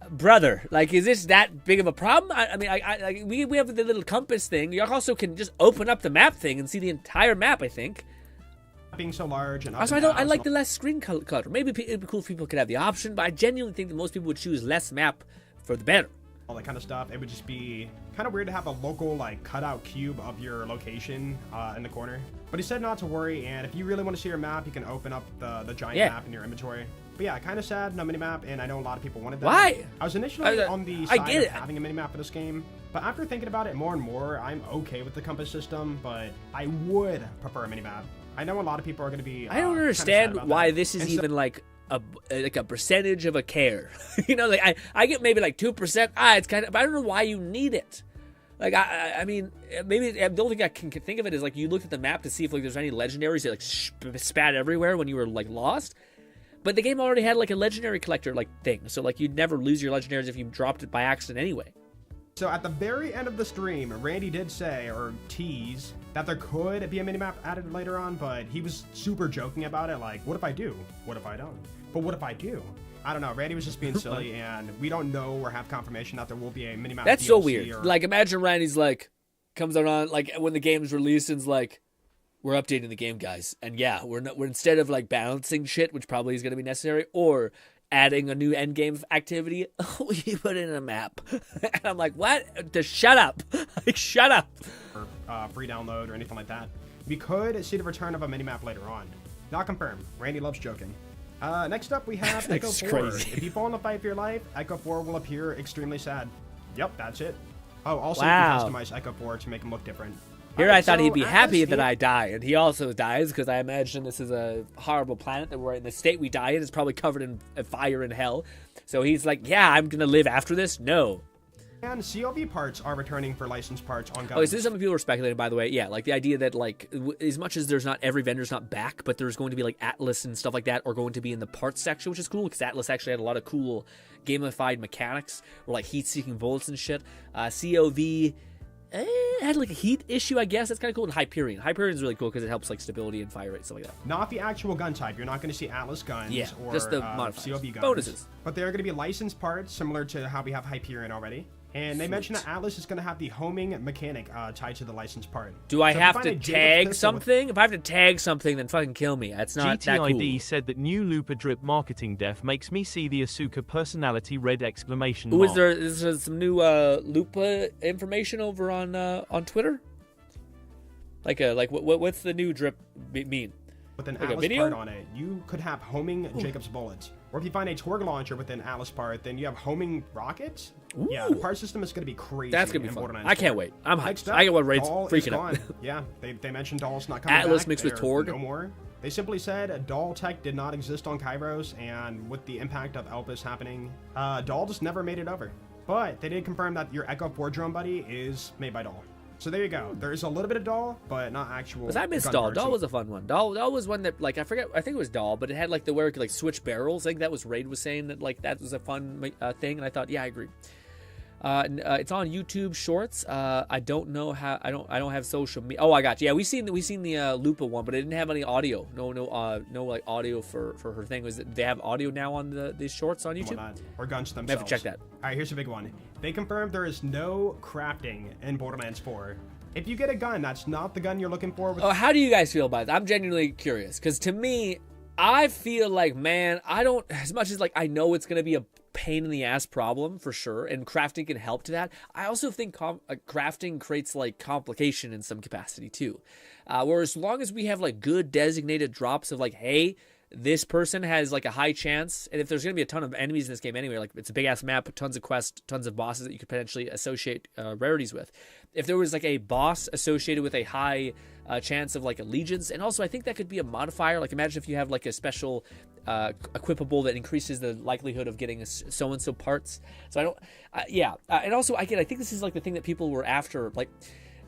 Brother, like, is this that big of a problem? I mean, we have the little compass thing. You also can just open up the map thing and see the entire map, I think. Being so large and also, I like the less screen color. Maybe it'd be cool if people could have the option, but I genuinely think that most people would choose less map for the better. All that kind of stuff. It would just be kind of weird to have a local, like, cutout cube of your location in the corner. But he said not to worry, and if you really want to see your map, you can open up the giant map in your inventory. But yeah, kind of sad, no minimap, and I know a lot of people wanted that. Why? I was initially on the side of having a minimap for this game, but after thinking about it more and more, I'm okay with the compass system, but I would prefer a minimap. I know a lot of people are going to be I don't understand why this is even like a percentage of a care. You know, like I get maybe like 2%. It's kind of, but I don't know why you need it. Like I mean, maybe the only thing I can think of it is like you looked at the map to see if like there's any legendaries that like spat everywhere when you were like lost. But the game already had like a legendary collector like thing, so like you'd never lose your legendaries if you dropped it by accident anyway. So at the very end of the stream, Randy did say, or tease, that there could be a minimap added later on, but he was super joking about it, like, what if I do? What if I don't? But what if I do? I don't know, Randy was just being silly, and we don't know or have confirmation that there will be a minimap. That's DLC so weird. Like, imagine Randy's like, comes out on, like, when the game's released and's like, we're updating the game, guys. And yeah, we're instead of like balancing shit, which probably is going to be necessary, or adding a new end game activity, we put in a map. And I'm like, what? Just shut up. Like, shut up. Or free download or anything like that. We could see the return of a minimap later on. Not confirmed. Randy loves joking. Next up, we have Echo 4. Crazy. If you fall in the fight for your life, Echo 4 will appear extremely sad. Yep, that's it. Oh, also wow. you can customize Echo 4 to make him look different. Here I thought he'd be happy that I die, and he also dies because I imagine this is a horrible planet that we're in. The state we die in is probably covered in fire and hell. So he's like, yeah, I'm going to live after this? No. And COV parts are returning for licensed parts on guns. Oh, is this something people were speculating, by the way? Yeah, like the idea that, like, as much as there's not every vendor's not back, but there's going to be, like, Atlas and stuff like that are going to be in the parts section, which is cool, because Atlas actually had a lot of cool gamified mechanics, or, like, heat-seeking bullets and shit. COV had, like, a heat issue, I guess. That's kind of cool. And Hyperion. Hyperion is really cool because it helps, like, stability and fire rate, stuff like that. Not the actual gun type. You're not going to see Atlas guns or just the modifiers. COV guns. Bonuses. But they're going to be licensed parts, similar to how we have Hyperion already. And they mentioned that Atlas is going to have the homing mechanic tied to the licensed part. Do I have to tag something? If I have to tag something, then fucking kill me. That's not that cool. GTID said that new Looper Drip marketing def makes me see the Asuka personality red exclamation mark. Is there some new Lupa information over on Twitter? What's the new drip mean? With an Atlas part on it, you could have homing Jacob's bullets. Or if you find a Torg launcher with an Atlas part, then you have homing rockets. Ooh. Yeah, the part system is going to be crazy. That's going to be fun. I can't wait. I'm hyped. I get what Raid's freaking out. Yeah, they mentioned Doll's not coming Atlas back. mixed with Torg. No more. They simply said Doll tech did not exist on Kairos, and with the impact of Elpis happening, Doll just never made it over. But they did confirm that your Echo 4 drone buddy is made by Doll. So there you go. There's a little bit of Doll, but not actual. Because I missed Doll. Doll was a fun one. Doll was one that, like, I forget. I think it was Doll, but it had like the where it could like switch barrels. I think that was Raid was saying that like that was a fun thing, and I thought, yeah, I agree. It's on YouTube Shorts. I don't know how. I don't have social media. Oh, I got you. Yeah, we seen the Lupa one, but it didn't have any audio. No like audio for her thing. Was it, they have audio now on these shorts on YouTube? Or guns themselves. I have to check that. All right, here's a big one. They confirmed there is no crafting in Borderlands 4. If you get a gun, that's not the gun you're looking for. How do you guys feel about that? I'm genuinely curious because to me, I feel like, man, I don't, as much as like I know it's gonna be a pain in the ass problem for sure, and crafting can help to that. I also think crafting creates like complication in some capacity too. Whereas as long as we have like good designated drops of like, hey, this person has like a high chance, and if there's going to be a ton of enemies in this game anyway, like it's a big ass map, tons of quests, tons of bosses that you could potentially associate rarities with. If there was like a boss associated with a high chance of like allegiance, and also I think that could be a modifier. Like imagine if you have like a special equipable that increases the likelihood of getting so and so parts. So I don't, and also I think this is like the thing that people were after, like.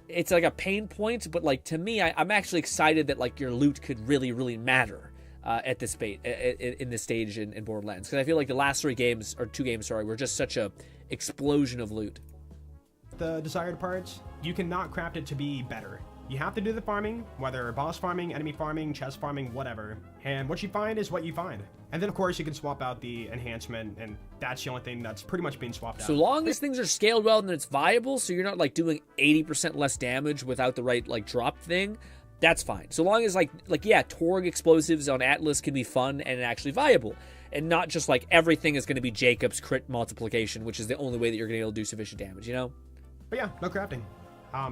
It's like a pain point, but like to me, I'm actually excited that like your loot could really matter. At this in this stage in Borderlands, because I feel like the last 2 games were just such a explosion of loot. The desired parts, you cannot craft it to be better. You have to do the farming, whether boss farming, enemy farming, chest farming, whatever. And what you find is what you find. And then of course you can swap out the enhancement, and that's the only thing that's pretty much being swapped out. So long as things are scaled well and it's viable, so you're not like doing 80% less damage without the right like drop thing. That's fine. So long as like Torg explosives on Atlas can be fun and actually viable, and not just like everything is going to be Jacob's crit multiplication, which is the only way that you're going to be able to do sufficient damage, you know? But yeah, no crafting.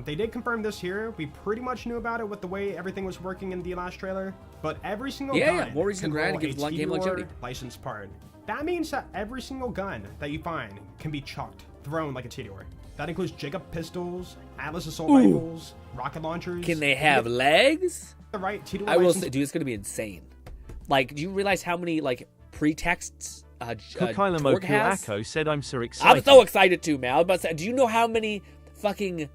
They did confirm this here. We pretty much knew about it with the way everything was working in the last trailer. But every single gun more reason to grind gives game longevity. Licensed part. That means that every single gun that you find can be chucked, thrown like a Tediore. That includes Jacob pistols, Atlas assault rifles, rocket launchers. Can they have legs? The right Tediore I will say, dude, it's going to be insane. Like, do you realize how many like pretexts Torg has? Akko said, "I'm so excited." I'm so excited too, man. I was about to say, do you know how many fucking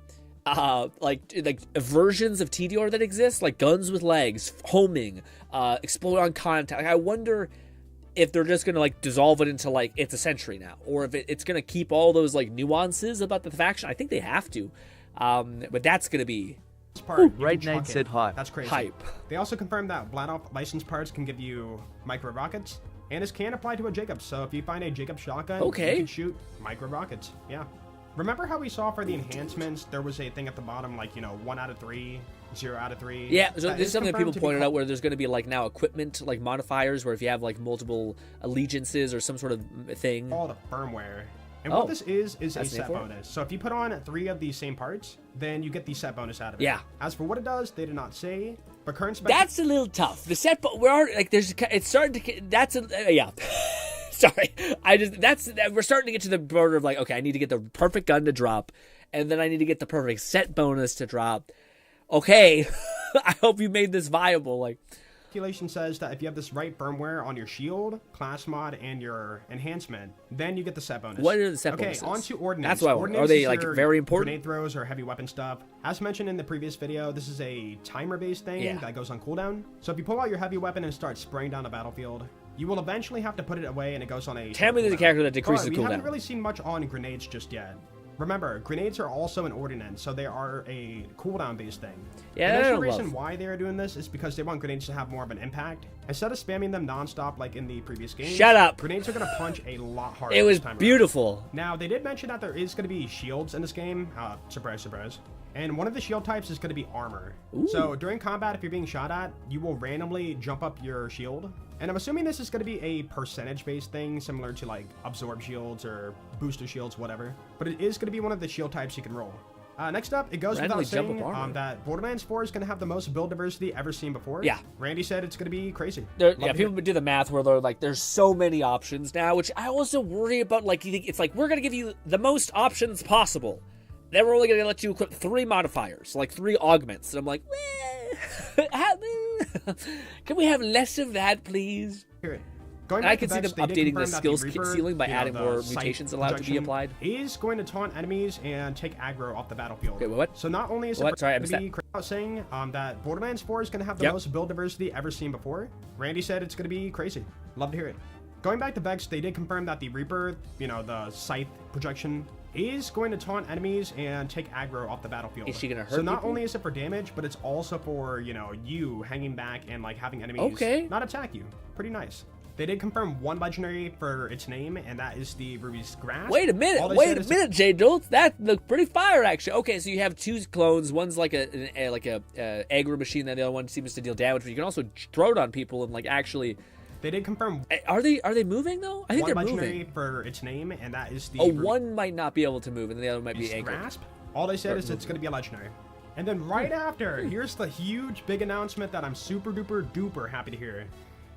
like versions of Tediore that exist? Like guns with legs, homing, explode on contact. Like, I wonder if they're just gonna like dissolve it into like it's a Sentry now, or if it's gonna keep all those like nuances about the faction. I think they have to, but that's gonna be. Right Nate said hi. That's crazy. Hype. They also confirmed that Bladoff licensed parts can give you micro rockets, and this can apply to a Jacob. So if you find a Jacob shotgun, you can shoot micro rockets. Yeah. Remember how we saw for the enhancements, there was a thing at the bottom, like, 1 out of 3, 0 out of 3? Yeah, so this is something that people pointed out, where there's going to be, like, now equipment, like, modifiers, where if you have, like, multiple allegiances or some sort of thing. All the firmware. And what this is a set bonus. So if you put on 3 of these same parts, then you get the set bonus out of it. Yeah. As for what it does, they did not say, but current spec... That's a little tough. The set, we're already, like, it's starting to, that's a, yeah. Sorry, we're starting to get to the border of like, okay, I need to get the perfect gun to drop, and then I need to get the perfect set bonus to drop. Okay, I hope you made this viable. Like, calculation says that if you have this right firmware on your shield, class mod, and your enhancement, then you get the set bonus. What are the set bonuses? Okay, on to ordnance. That's what I want. Are they like very important? Grenade throws or heavy weapon stuff. As mentioned in the previous video, this is a timer-based thing that goes on cooldown. So if you pull out your heavy weapon and start spraying down the battlefield, you will eventually have to put it away, and it goes on a. Tell me there's a character that decreases cooldown. cooldown. We haven't really seen much on grenades just yet. Remember, grenades are also an ordnance, so they are a cooldown-based thing. Yeah, the reason why they are doing this is because they want grenades to have more of an impact. Instead of spamming them non-stop like in the previous game, shut up. Grenades are going to punch a lot harder. It was this time beautiful. around. Now, they did mention that there is going to be shields in this game. Surprise, surprise. And one of the shield types is going to be armor. Ooh. So during combat, if you're being shot at, you will randomly jump up your shield. And I'm assuming this is going to be a percentage-based thing, similar to like absorb shields or booster shields, whatever. But it is going to be one of the shield types you can roll. Next up, it goes without saying that Borderlands 4 is going to have the most build diversity ever seen before. Yeah. Randy said it's going to be crazy. People do the math where they're like, there's so many options now, which I also worry about. Like, you think it's like, we're going to give you the most options possible. Then we're only going to let you equip 3 modifiers, like 3 augments. And I'm like, can we have less of that, please? And I can see them updating the skills ceiling by adding more mutations allowed to be applied. Is going to taunt enemies and take aggro off the battlefield. Okay, what? So not only is it going to be saying that Borderlands 4 is going to have the most build diversity ever seen before, Randy said it's going to be crazy. Love to hear it. Going back to Vex, they did confirm that the Reaper, the scythe projection, is going to taunt enemies and take aggro off the battlefield. Is she going to hurt So not people? only is it for damage, but it's also for, you hanging back and like having enemies not attack you. Pretty nice. They did confirm 1 legendary for its name, and that is the Ruby's Grasp. Wait a minute, J. Dolt. That looked pretty fire, actually. Okay, so you have 2 clones. One's like a aggro machine, and the other one seems to deal damage. But you can also throw it on people and like actually. They did confirm. Are they moving though? I think they're legendary moving. For its name, and that is the. One might not be able to move, and the other might be anchored. Grasp. All they said is it's going to be a legendary. And then right after, here's the huge big announcement that I'm super duper duper happy to hear.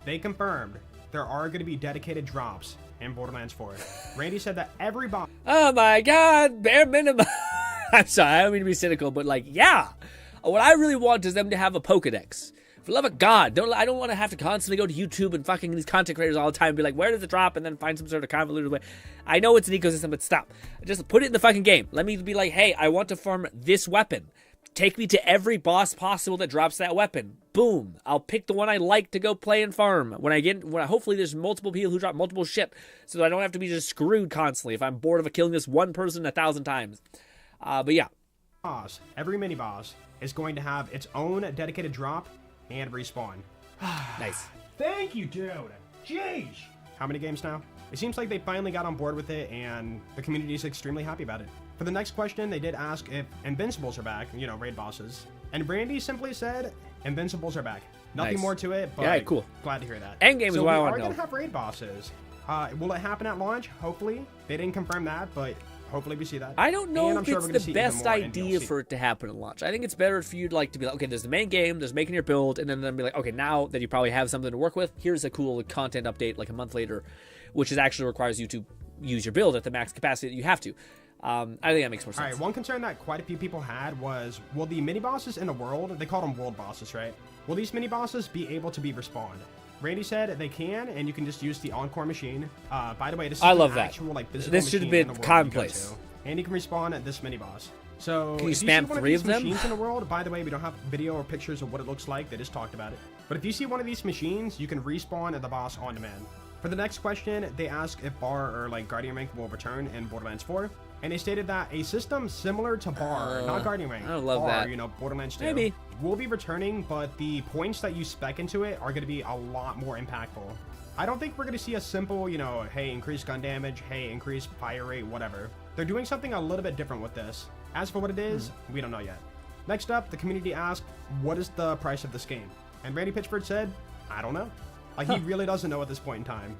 They confirmed there are going to be dedicated drops in Borderlands 4. Randy said that every boss. Oh my God, bare minimum. I'm sorry, I don't mean to be cynical, but like, yeah. What I really want is them to have a Pokedex. For the love of God, I don't want to have to constantly go to YouTube and fucking these content creators all the time and be like, where does it drop? And then find some sort of convoluted way. I know it's an ecosystem, but stop. Just put it in the fucking game. Let me be like, hey, I want to farm this weapon. Take me to every boss possible that drops that weapon. Boom. I'll pick the one I like to go play and farm. Hopefully there's multiple people who drop multiple shit, so that I don't have to be just screwed constantly if I'm bored of killing this one person 1,000 times. But yeah. Every mini boss is going to have its own dedicated drop and respawn. Nice. Thank you, dude. Jeez. How many games now? It seems like they finally got on board with it, and the community is extremely happy about it. For the next question, they did ask if Invincibles are back, raid bosses. And Brandy simply said, Invincibles are back. Nothing more to it, but yeah, cool. Glad to hear that. Endgame is what I want to know. We are going to have raid bosses. Will it happen at launch? Hopefully. They didn't confirm that, but hopefully we see that. I don't know if it's the best idea for it to happen at launch. I think it's better for you to be like, okay, there's the main game, there's making your build, and then be like, okay, now that you probably have something to work with, here's a cool content update like a month later, which actually requires you to use your build at the max capacity that you have to. I think that makes more sense. Alright, one concern that quite a few people had was, will the mini-bosses in the world, they call them world bosses, right? Will these mini-bosses be able to be respawned? Randy said they can, and you can just use the Encore machine. By the way, this is actual, physical this should have been commonplace. And you can respawn at this mini-boss. So, can you if spam you see one 3 of of these them? machines in the world, by the way, we don't have video or pictures of what it looks like. They just talked about it. But if you see one of these machines, you can respawn at the boss on demand. For the next question, they asked if Bar or Guardian Rank will return in Borderlands 4. And they stated that a system similar to Bar, not Guardian Rank, I love Bar, that. Borderlands 2, Maybe. will be returning, but the points that you spec into it are going to be a lot more impactful. I don't think we're going to see a simple, hey, increase gun damage, hey, increase fire rate, whatever. They're doing something a little bit different with this. As for what it is, we don't know yet. Next up, the community asked, what is the price of this game? And Randy Pitchford said, I don't know. He really doesn't know at this point in time.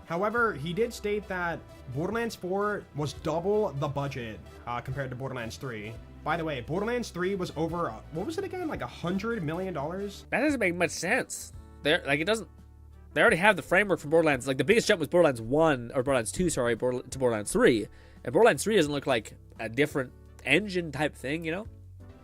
However, he did state that Borderlands 4 was double the budget compared to Borderlands 3. By the way, Borderlands 3 was over, what was it again? $100 million? That doesn't make much sense. It doesn't. They already have the framework for Borderlands. The biggest jump was Borderlands 1, or Borderlands 2, sorry, to Borderlands 3. And Borderlands 3 doesn't look like a different engine type thing,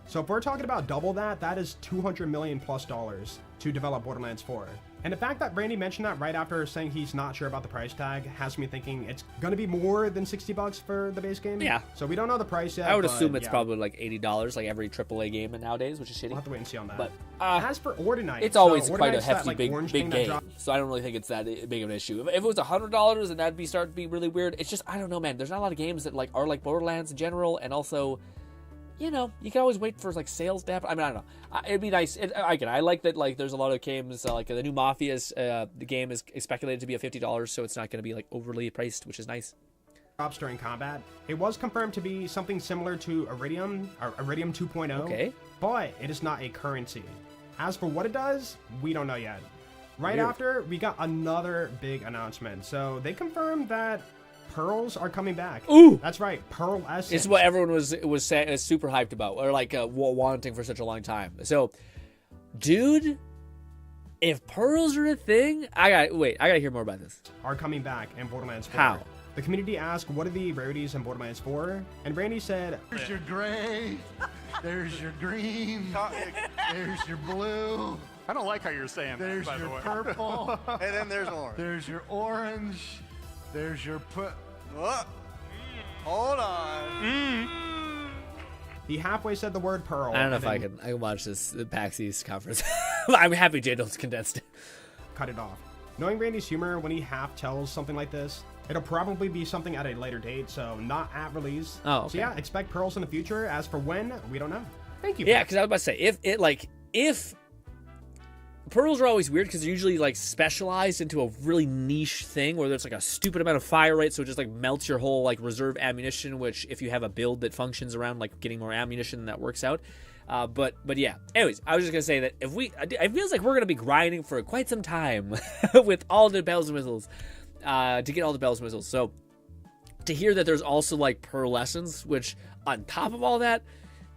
So if we're talking about double that, that is $200 million plus to develop Borderlands 4. And the fact that Randy mentioned that right after saying he's not sure about the price tag has me thinking it's going to be more than $60 for the base game. Yeah. So we don't know the price yet. I would assume it's probably like $80, like every AAA game nowadays, which is shitty. We'll have to wait and see on that. But as for Ordinite, it's always so quite a Ordinite's that, hefty, like, big game. So I don't really think it's that big of an issue. If it was $100, and that'd start to be really weird. It's just, I don't know, man. There's not a lot of games that like are like Borderlands in general, and also, you know, you can always wait for like sales to happen. I mean, I don't know. It'd be nice. I like that. Like, there's a lot of games. Like the new Mafia's the game is speculated to be $50, so it's not going to be like overly priced, which is nice. Drops during combat. It was confirmed to be something similar to Iridium, or Iridium 2.0. Okay. But it is not a currency. As for what it does, we don't know yet. Right Weird. after, we got another big announcement. So they confirmed that pearls are coming back. Ooh! That's right, Pearl Essence. It's what everyone was super hyped about, or like wanting for such a long time. So, dude, if pearls are a thing, I gotta hear more about this. Are coming back in Borderlands 4. How? The community asked, what are the rarities in Borderlands 4? And Randy said, There's your gray, there's your green, there's your blue. I don't like how you're saying there's that, by your the way. purple. And then there's orange. There's your orange. There's your Hold on. He halfway said the word pearl. I don't know if I can watch the PAX East conference. I'm happy Jadol's condensed it. Cut it off. Knowing Randy's humor, when he half tells something like this, it'll probably be something at a later date, so not at release. Oh, okay. So yeah, expect pearls in the future. As for when, we don't know. Thank you. Yeah, because I was about to say, if pearls are always weird because they're usually like specialized into a really niche thing where there's like a stupid amount of fire rate, so it just like melts your whole like reserve ammunition, which if you have a build that functions around like getting more ammunition, that works out. But yeah. Anyways, I was just gonna say that it feels like we're gonna be grinding for quite some time with all the bells and whistles to get all the bells and whistles. So to hear that there's also like pearlescence, which on top of all that,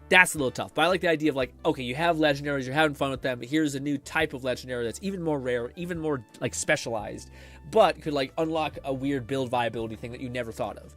that's a little tough. But I like the idea of like, okay, you have legendaries, you're having fun with them. Here's a new type of legendary that's even more rare, even more like specialized, but could like unlock a weird build viability thing that you never thought of.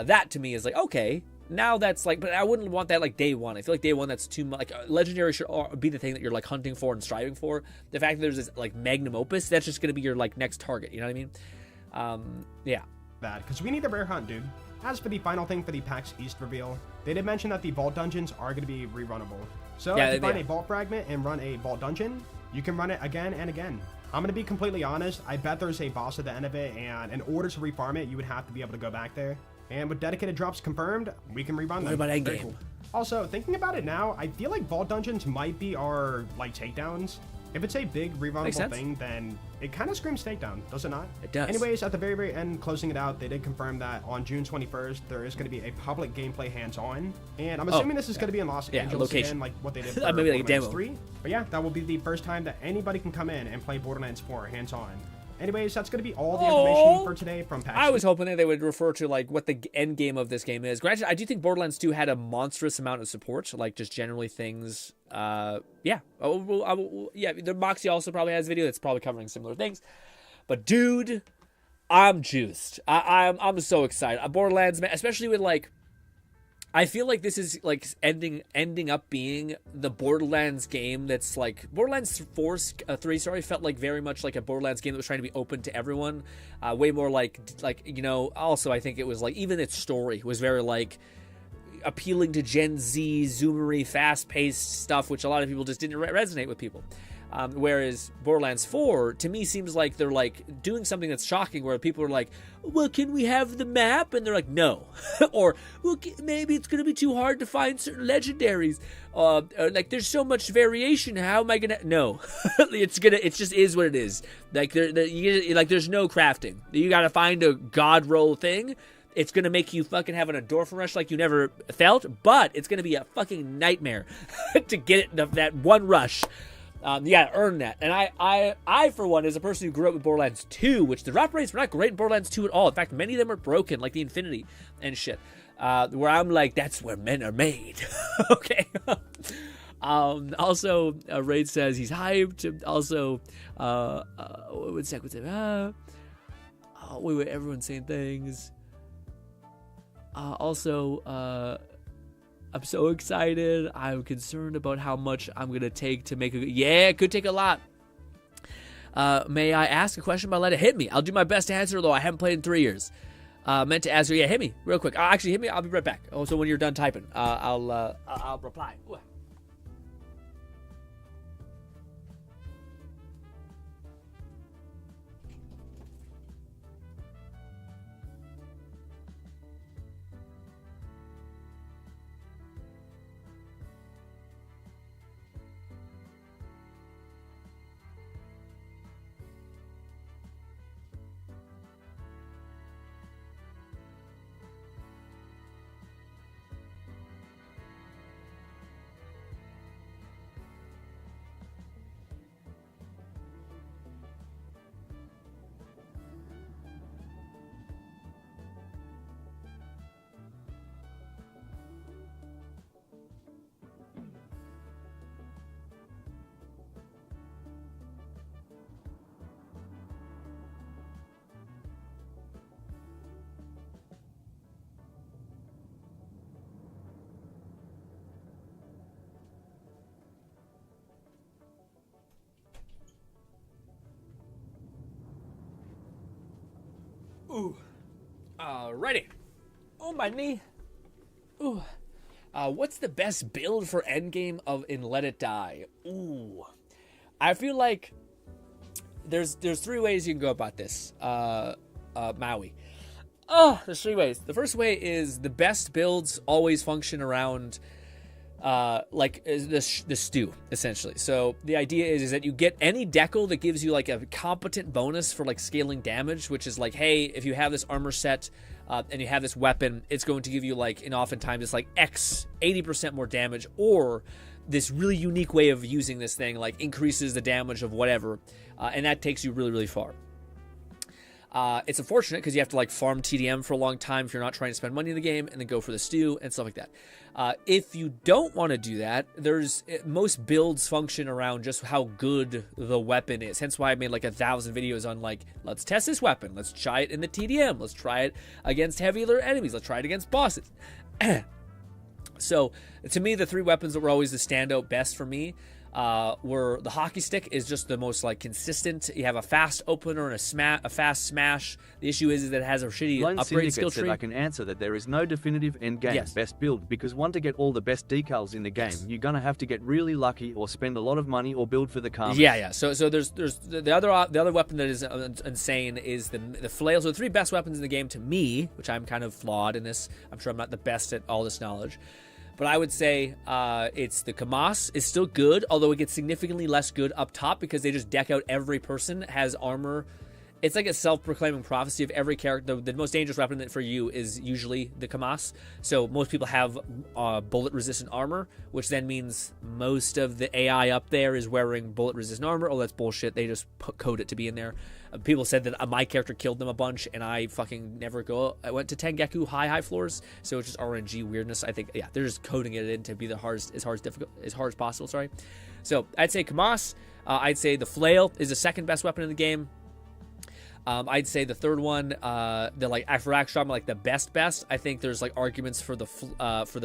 That to me is like, okay, now that's like, but I wouldn't want that like day one. I feel like day one that's too much. Like legendary should be the thing that you're like hunting for and striving for. The fact that there's this like magnum opus, that's just gonna be your like next target. You know what I mean? Yeah. That because we need the rare hunt, dude. As for the final thing for the PAX East reveal, they did mention that the vault dungeons are going to be rerunnable. So if you find a vault fragment and run a vault dungeon, you can run it again and again. I'm going to be completely honest, I bet there's a boss at the end of it, and in order to refarm it, you would have to be able to go back there. And with dedicated drops confirmed, we can rerun them. What about endgame? Cool. Also, thinking about it now, I feel like vault dungeons might be our like takedowns. If it's a big rerunnable thing, then it kind of screams takedown, does it not? It does. Anyways, at the very, very end, closing it out, they did confirm that on June 21st, there is going to be a public gameplay hands-on. And I'm assuming this is going to be in Los Angeles location. again, like what they did for Maybe like a Borderlands demo. 3. But yeah, that will be the first time that anybody can come in and play Borderlands 4 hands-on. Anyways, that's going to be all the information for today from PAX. I was hoping that they would refer to like what the end game of this game is. Granted, I do think Borderlands 2 had a monstrous amount of support, like just generally things. Yeah. The Moxie also probably has a video that's probably covering similar things. But dude, I'm juiced. I'm so excited. Borderlands, man, especially with like. I feel like this is like ending up being the Borderlands game that's like Borderlands 3 felt like very much like a Borderlands game that was trying to be open to everyone, way more like you know. Also, I think it was like even its story was very like appealing to Gen Z, zoomery, fast-paced stuff, which a lot of people just didn't resonate with people. Whereas Borderlands 4, to me, seems like they're like doing something that's shocking where people are like, well, can we have the map? And they're like, no. Or, well, maybe it's going to be too hard to find certain legendaries. Like, there's so much variation. How am I going to? No. It just is what it is. Like, there's no crafting. You got to find a god roll thing. It's going to make you fucking have an endorphin rush like you never felt, but it's going to be a fucking nightmare to get it that one rush. You gotta earn that. And I, for one, as a person who grew up with Borderlands 2, which the drop rates were not great in Borderlands 2 at all. In fact, many of them are broken, like the Infinity and shit. Where I'm like, that's where men are made. Okay. Also, Raid says he's hyped. Also, one sec. Wait, everyone's saying things. Also, I'm so excited. I'm concerned about how much I'm going to take to make a... Yeah, it could take a lot. May I ask a question, but let it hit me? I'll do my best to answer, though I haven't played in 3 years. Meant to ask you. Yeah, hit me real quick. Actually, hit me. I'll be right back. Oh, so when you're done typing, I'll reply. Ooh. Ooh. Alrighty. Oh, my knee. Ooh. What's the best build for endgame in Let It Die? Ooh. I feel like there's 3 ways you can go about this. Maui. Oh, there's 3 ways. The first way is the best builds always function around the stew, essentially. So the idea is that you get any decal that gives you like a competent bonus for like scaling damage, which is like, hey, if you have this armor set and you have this weapon, it's going to give you like, and oftentimes it's like X 80% more damage, or this really unique way of using this thing like increases the damage of whatever, and that takes you really, really far. It's unfortunate because you have to like farm TDM for a long time if you're not trying to spend money in the game, and then go for the stew and stuff like that. If you don't want to do that, most builds function around just how good the weapon is. Hence why I made like 1,000 videos on like, let's test this weapon. Let's try it in the TDM. Let's try it against heavier enemies. Let's try it against bosses. So to me, the 3 weapons that were always the standout best for me were the hockey stick is just the most like consistent. You have a fast opener and a fast smash. The issue is that it has a shitty Lone upgrade skill Syndicate tree. said I can answer that there is no definitive endgame best build, because to get all the best decals in the game, you're gonna have to get really lucky or spend a lot of money or build for the karma. Yeah. So there's the other weapon that is insane is the flail. So the 3 best weapons in the game to me, which I'm kind of flawed in this. I'm sure I'm not the best at all this knowledge. But I would say it's the Kamas is still good, although it gets significantly less good up top because they just deck out every person has armor. It's like a self-proclaiming prophecy of every character. The most dangerous weapon for you is usually the Kamas. So most people have bullet-resistant armor, which then means most of the AI up there is wearing bullet-resistant armor. Oh, that's bullshit. They just code it to be in there. People said that my character killed them a bunch, and I fucking never go. I went to Tengeku high floors, so it's just RNG weirdness. I think, yeah, they're just coding it in to be as hard as possible. Sorry. So I'd say Kamas. I'd say the flail is the second best weapon in the game. I'd say the third one, for Axe like the best. I think there's like arguments for the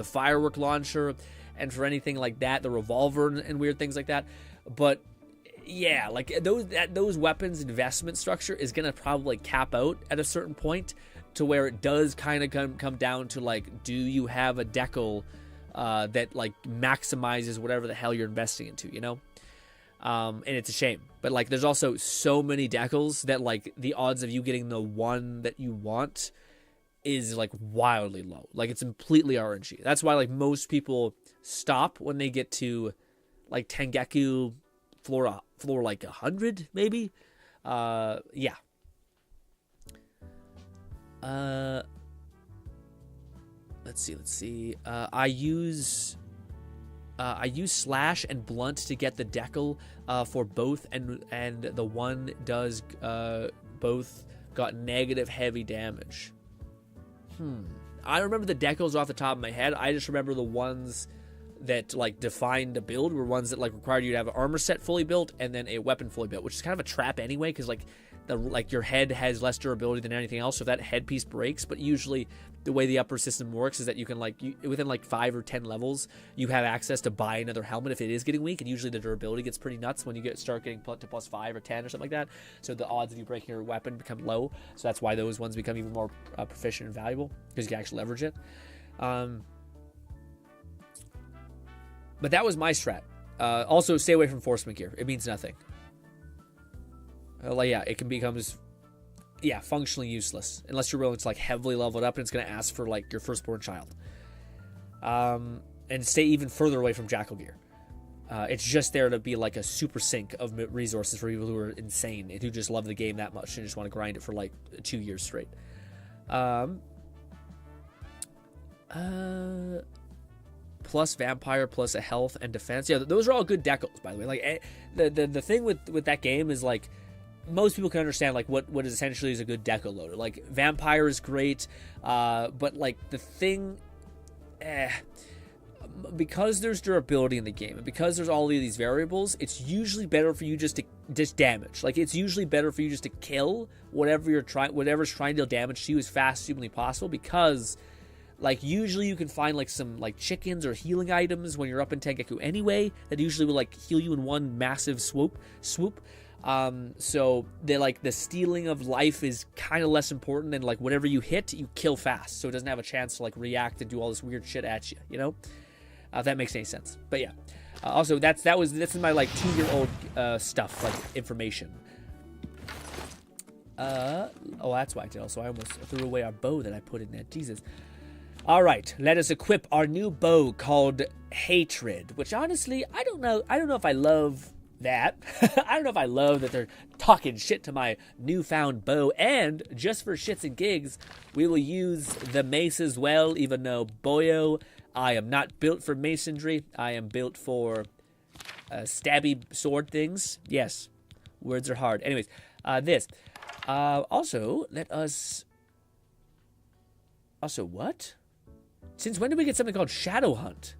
firework launcher, and for anything like that, the revolver and weird things like that. But yeah, like those weapons investment structure is gonna probably cap out at a certain point to where it does kind of come down to like, do you have a decal that like maximizes whatever the hell you're investing into, you know? And it's a shame, but like there's also so many decals that like the odds of you getting the one that you want is like wildly low. Like it's completely RNG. That's why like most people stop when they get to like Tengeku floor like 100 maybe. Yeah. Let's see. I use slash and blunt to get the decal for both, and the one does both got negative heavy damage. I remember the decals off the top of my head. I just remember the ones that like defined a build were ones that like required you to have an armor set fully built and then a weapon fully built, which is kind of a trap anyway, because like like your head has less durability than anything else. So if that headpiece breaks, but usually the way the upper system works is that you can within like 5 or 10 levels, you have access to buy another helmet if it is getting weak, and usually the durability gets pretty nuts when you start getting to plus 5 or 10 or something like that. So the odds of you breaking your weapon become low. So that's why those ones become even more proficient and valuable, because you can actually leverage it. But that was my strat. Also, stay away from enforcement gear. It means nothing. It can becomes functionally useless unless you're willing to like heavily level it up, and it's going to ask for like your firstborn child. And stay even further away from jackal gear. It's just there to be like a super sink of resources for people who are insane and who just love the game that much and just want to grind it for like 2 years straight. Plus vampire, plus a health and defense. Yeah, those are all good decals, by the way. Like the thing with that game is like, most people can understand like what is essentially is a good deco loader. Like vampire is great, but like the thing, because there's durability in the game and because there's all of these variables, it's usually better for you just to damage. Like it's usually better for you just to kill whatever's trying to deal damage to you as fast as humanly possible, because like usually you can find like some like chickens or healing items when you're up in Tengeku anyway that usually will like heal you in one massive swoop. So the stealing of life is kind of less important than like whatever you hit, you kill fast, so it doesn't have a chance to like react and do all this weird shit at you, you know? If that makes any sense. But yeah. Also, this is my like 2-year-old stuff, like information. That's why I did. Also, I almost threw away our bow that I put in there. Jesus. All right, let us equip our new bow called Hatred, which honestly, I don't know if I love that. I don't know if I love that they're talking shit to my newfound bow. And just for shits and gigs, we will use the mace as well, even though, boyo, I am not built for masonry. I am built for stabby sword things. Yes, words are hard. Anyways, this. Also, let us... Also, what? Since when did we get something called Shadow Hunt?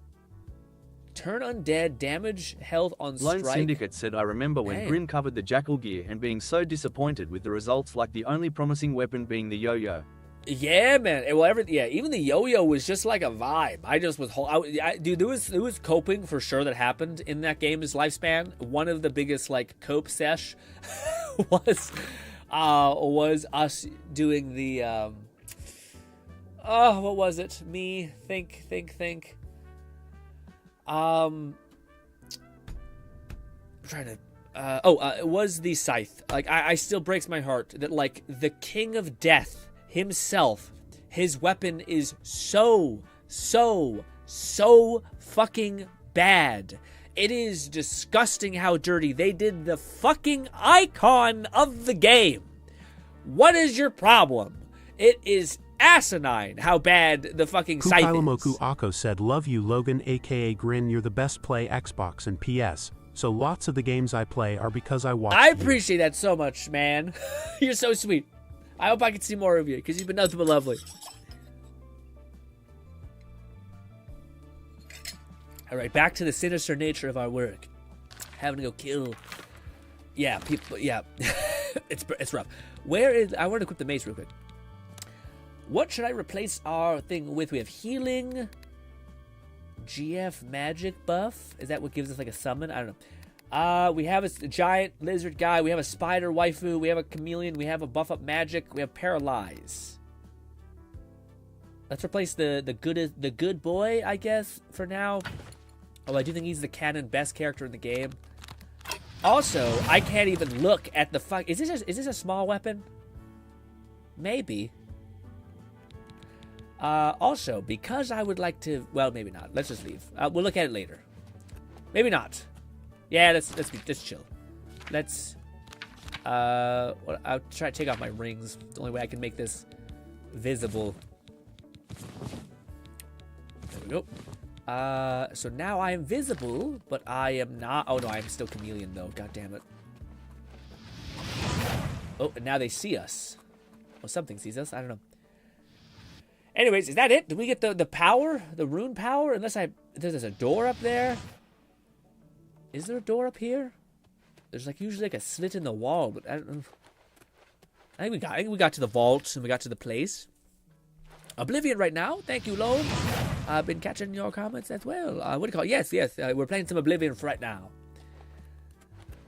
Turn undead, damage, health on strike. Lone Syndicate said, I remember when GRINN covered the jackal gear and being so disappointed with the results, like the only promising weapon being the yo-yo. Yeah, man. Well, even the yo-yo was just like a vibe. I just was... dude, there was coping for sure that happened in that game's lifespan. One of the biggest, like, cope sesh was us doing the... what was it? Me, think. I'm trying to... it was the scythe. Like, I still breaks my heart that, like, the King of Death himself, his weapon is so fucking bad. It is disgusting how dirty they did the fucking icon of the game. What is your problem? It is asinine how bad the fucking scythe is. Kukailamoku Ako said, love you Logan aka GRINN, you're the best play Xbox and PS. So lots of the games I play are because I watch I appreciate that so much, man. You're so sweet. I hope I can see more of you, because you've been nothing but lovely. Alright, back to the sinister nature of our work. Having to go kill... Yeah, people... Yeah. it's rough. I want to equip the mace real quick. What should I replace our thing with? We have healing... GF magic buff? Is that what gives us like a summon? I don't know. We have a giant lizard guy. We have a spider waifu. We have a chameleon. We have a buff up magic. We have paralyze. Let's replace the good boy, I guess, for now. Although I do think he's the canon best character in the game. Also, I can't even look at the fuck. Is this a small weapon? Maybe. Also, because I would like to... Well, maybe not. Let's just leave. We'll look at it later. Maybe not. Yeah, let's chill. Let's... I'll try to take off my rings. The only way I can make this visible. There we go. So now I am visible, but I am not... Oh, no, I am still chameleon, though. God damn it. Oh, and now they see us. Well, something sees us. I don't know. Anyways, is that it? Did we get the power? The rune power? Unless there's a door up there. Is there a door up here? There's like usually like a slit in the wall, but I don't know. I think we got to the vault and we got to the place. Oblivion right now. Thank you, Lone. I've been catching your comments as well. What do you call it? Yes. We're playing some Oblivion for right now.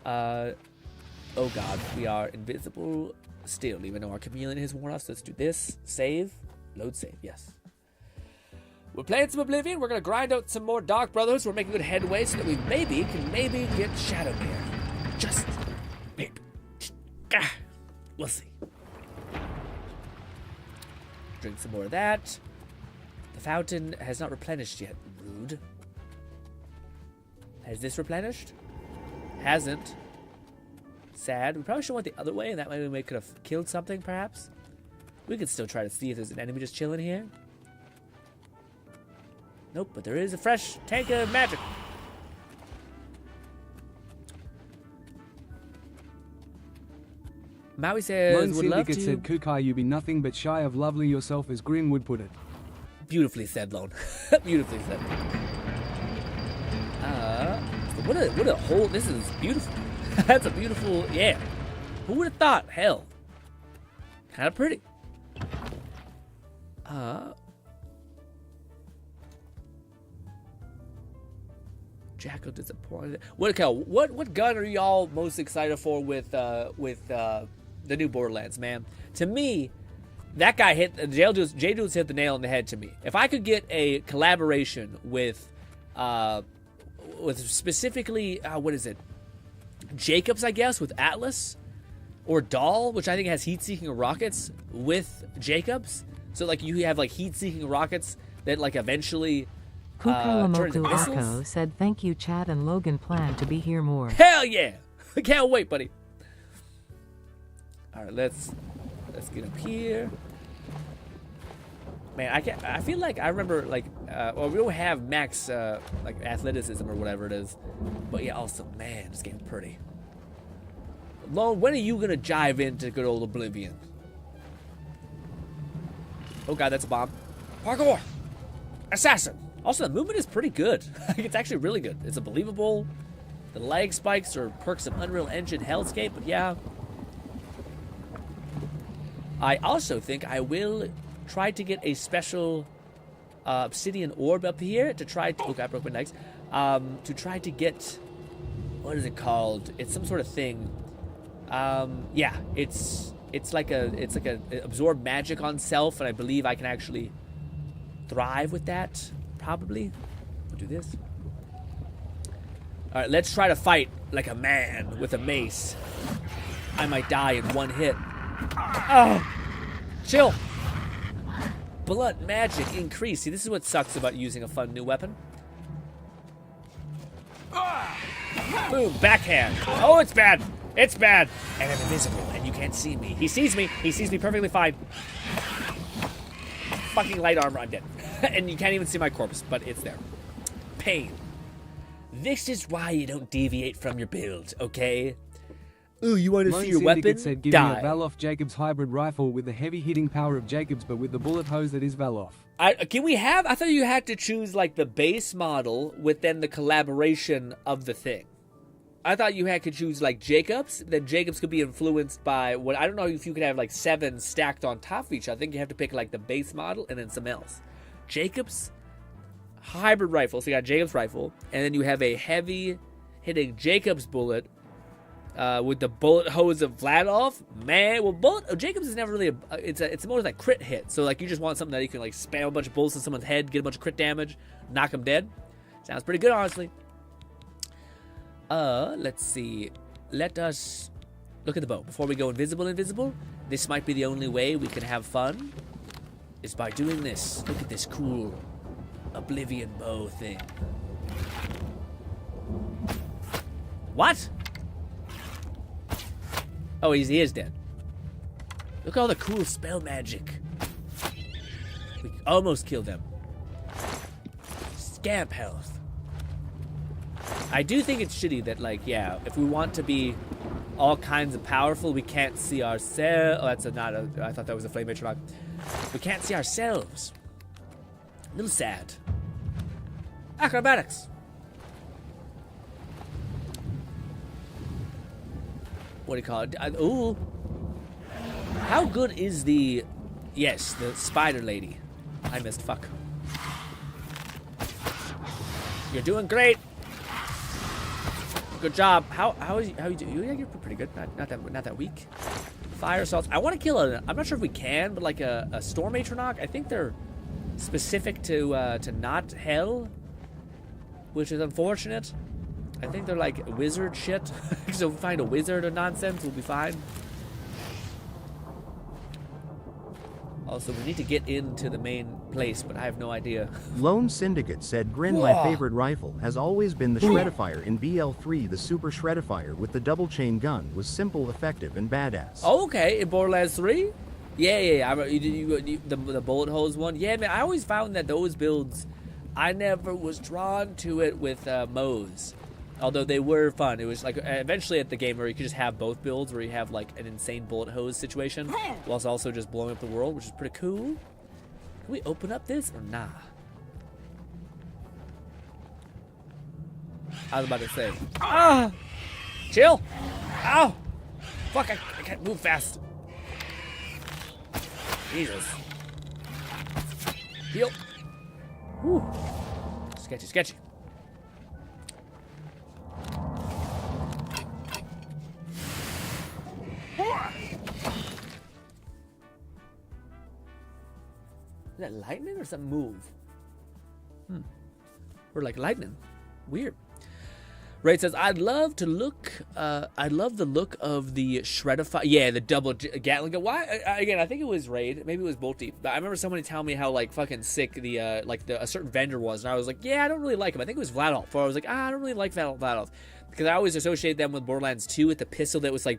Oh god, we are invisible still, even though our chameleon has worn us. Let's do this. Save. Load save. Yes. We're playing some Oblivion. We're gonna grind out some more Dark Brothers. We're making good headway so that we can maybe get Shadowmere. Just maybe. We'll see. Drink some more of that. The fountain has not replenished yet. Rude. Has this replenished? Hasn't. Sad. We probably should went the other way, and that way we could have killed something, perhaps. We could still try to see if there's an enemy just chilling here. Nope, but there is a fresh tank of magic. Maui says, Lone would love Syndicate to... said, Kukai, you be nothing but shy of lovely yourself, as Grin would put it. Beautifully said, Lone. Beautifully said. What a whole... This is beautiful. That's a beautiful... Yeah. Who would have thought? Hell. Kind of pretty. Jacko disappointed. What gun are y'all most excited for with the new Borderlands, man? To me, that guy hit J-Dudes hit the nail on the head to me. If I could get a collaboration with specifically what is it? Jacobs, I guess, with Atlas, or Dahl, which I think has heat-seeking rockets with Jacobs. So like you have like heat-seeking rockets that like eventually Kukalamoku Akko said, thank you, Chad and Logan plan to be here more. Hell yeah! Can't wait, buddy. All right, let's get up here. Man, I feel like I remember like well, we don't have max like athleticism or whatever it is, but yeah, also man, this game's pretty. Lone, when are you gonna jive into good old Oblivion? Oh god, that's a bomb. Parkour! Assassin! Also, the movement is pretty good. It's actually really good. It's a believable. The lag spikes are perks of Unreal Engine hellscape, but yeah. I also think I will try to get a special obsidian orb up here to try to... Oh god, I broke my legs. To try to get... What is it called? It's some sort of thing. Yeah, it's like a absorb magic on self, and I believe I can actually thrive with that. Probably. We'll do this. Alright, let's try to fight like a man with a mace. I might die in one hit. Oh! Chill! Blood magic increase. See, this is what sucks about using a fun new weapon. Boom, backhand. Oh, it's bad. It's bad. And I'm invisible, and you can't see me. He sees me. He sees me perfectly fine. Fucking light armor, I'm dead. And you can't even see my corpse, but it's there. Pain. This is why you don't deviate from your build, okay? Ooh, you want to see your weapon? Said, give me a Valoff Jacobs hybrid rifle with the heavy hitting power of Jacobs, but with the bullet hose that is Valoff. Can we have... I thought you had to choose, like, the base model with then the collaboration of the thing. I thought you could choose, like, Jacobs. Then Jacobs could be influenced by what... I don't know if you could have, like, 7 stacked on top of each other. I think you have to pick, like, the base model and then something else. Jacobs hybrid rifle. So you got Jacobs rifle. And then you have a heavy hitting Jacobs bullet with the bullet hose of Vladov. Man, well, Jacobs is never really it's more like crit hit. So like you just want something that you can like spam a bunch of bullets in someone's head, get a bunch of crit damage, knock them dead. Sounds pretty good, honestly. Let's see. Let us look at the bow before we go invisible. This might be the only way we can have fun. Is by doing this. Look at this cool Oblivion bow thing. What? Oh, he is dead. Look at all the cool spell magic. We almost killed him. Scamp health. I do think it's shitty that, like, yeah, if we want to be all kinds of powerful, we can't see ourselves. Oh, that's I thought that was a flame rock. We can't see ourselves. A little sad. Acrobatics. What do you call it? Ooh. How good is the... Yes, the spider lady. I missed. Fuck. You're doing great. Good job. How you doing? You're pretty good. Not that weak. Fire assaults. I want to kill a... I'm not sure if we can, but like a storm atronach. I think they're specific to not hell, which is unfortunate. I think they're like wizard shit. So if we find a wizard or nonsense, we'll be fine. Also, we need to get into the main place, but I have no idea. Lone Syndicate said, Grin, my favorite rifle has always been the Shredifier. In BL3, the Super Shredifier with the double chain gun was simple, effective, and badass. Oh, okay. In Borderlands 3? Yeah. The bullet holes one? Yeah, man, I always found that those builds, I never was drawn to it with Moe's. Although they were fun. It was like eventually at the game where you could just have both builds where you have like an insane bullet hose situation whilst also just blowing up the world, which is pretty cool. Can we open up this or nah? I was about to say. Ah! Chill! Ow! Fuck, I can't move fast. Jesus. Heal. Whew. Sketchy. Is that lightning or something move? Or like lightning. Weird. Ray says, I'd love the look of the Shredify. Yeah, the double Gatling gun. Why? Again, I think it was Raid. Maybe it was Bolty. But I remember somebody telling me how like fucking sick the a certain vendor was, and I was like, yeah, I don't really like him. I think it was Vladolf. Or I was like, I don't really like Vladolf because I always associate them with Borderlands 2 with the pistol that was like,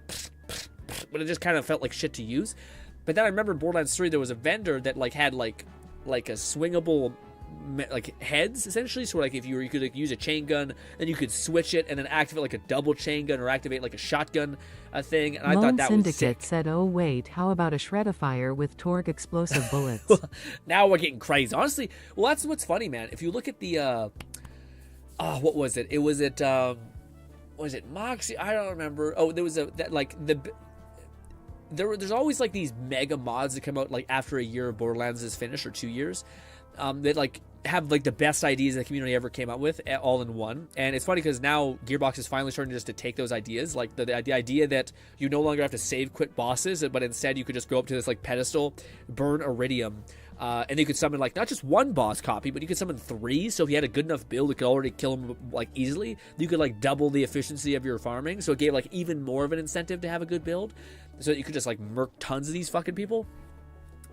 but it just kind of felt like shit to use. But then I remember in Borderlands 3 there was a vendor that like had like a swingable like heads essentially, so like if you could like use a chain gun, then you could switch it and then activate like a double chain gun or activate like a shotgun thing, and I thought that was sick. Syndicate said, oh wait, how about a Shredifier with Torgue explosive bullets? Now we're getting crazy, honestly. Well, that's what's funny, man. If you look at the what was it? Was it Moxie? I don't remember. Oh, there was there's always like these mega mods that come out like after a year of Borderlands is finished or 2 years. That like have like the best ideas the community ever came up with all in one. And it's funny because now Gearbox is finally starting just to take those ideas, like the idea that you no longer have to save quit bosses, but instead you could just go up to this like pedestal, burn iridium, and you could summon like not just one boss copy, but you could summon 3. So if you had a good enough build, it could already kill them like easily. You could like double the efficiency of your farming, so it gave like even more of an incentive to have a good build, so that you could just like murk tons of these fucking people.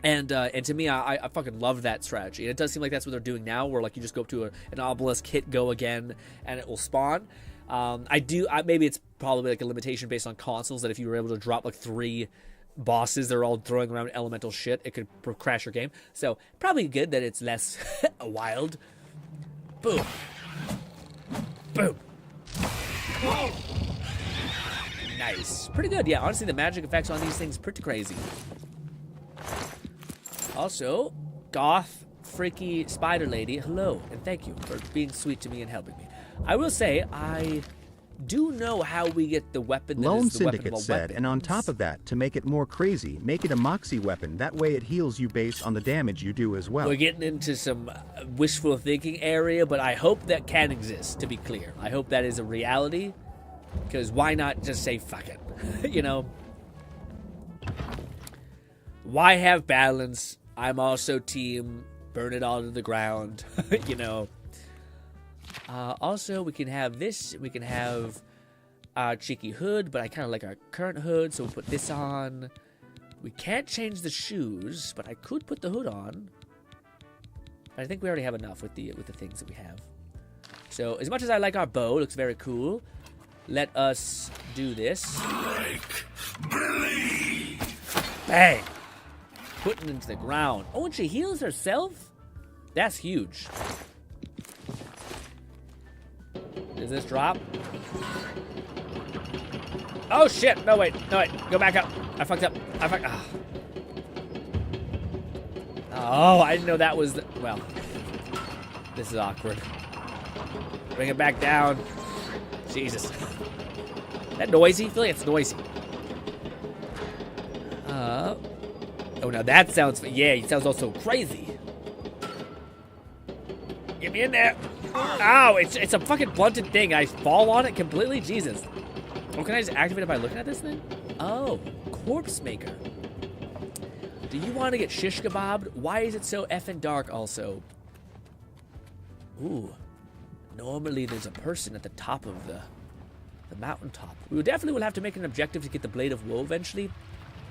And to me, I fucking love that strategy. And it does seem like that's what they're doing now, where like you just go up to an obelisk, hit go again, and it will spawn. Maybe it's probably like a limitation based on consoles that if you were able to drop like 3 bosses, they're all throwing around elemental shit, it could crash your game. So probably good that it's less wild. Boom. Boom. Nice. Pretty good. Yeah, honestly, the magic effects on these things pretty crazy. Also, goth, freaky spider lady, hello, and thank you for being sweet to me and helping me. I will say, I do know how we get the weapon that Lone is the weapon Syndicate of all said, weapons. and on top of that, to make it more crazy, make it a Moxie weapon. That way it heals you based on the damage you do as well. We're getting into some wishful thinking area, but I hope that can exist, to be clear. I hope that is a reality, because why not just say fuck it, you know? Why have balance? I'm also team burn it all to the ground, you know. Also, we can have this. We can have our cheeky hood, but I kind of like our current hood, so we'll put this on. We can't change the shoes, but I could put the hood on. But I think we already have enough with the things that we have. So, as much as I like our bow, it looks very cool. Let us do this. Bang! Putting into the ground. Oh, and she heals herself? That's huge. Does this drop? Oh, shit. No, wait. Go back up. I fucked up. Oh, I didn't know that was well, this is awkward. Bring it back down. Jesus. Is that noisy? I feel like it's noisy. Oh, now that sounds... Yeah, he sounds also crazy. Get me in there. Ow, it's a fucking blunted thing. I fall on it completely? Jesus. Oh, can I just activate it by looking at this thing? Oh, corpse maker. Do you want to get shish kebabbed? Why is it so effing dark also? Ooh. Normally there's a person at the top of the mountaintop. We definitely will have to make an objective to get the Blade of Woe eventually.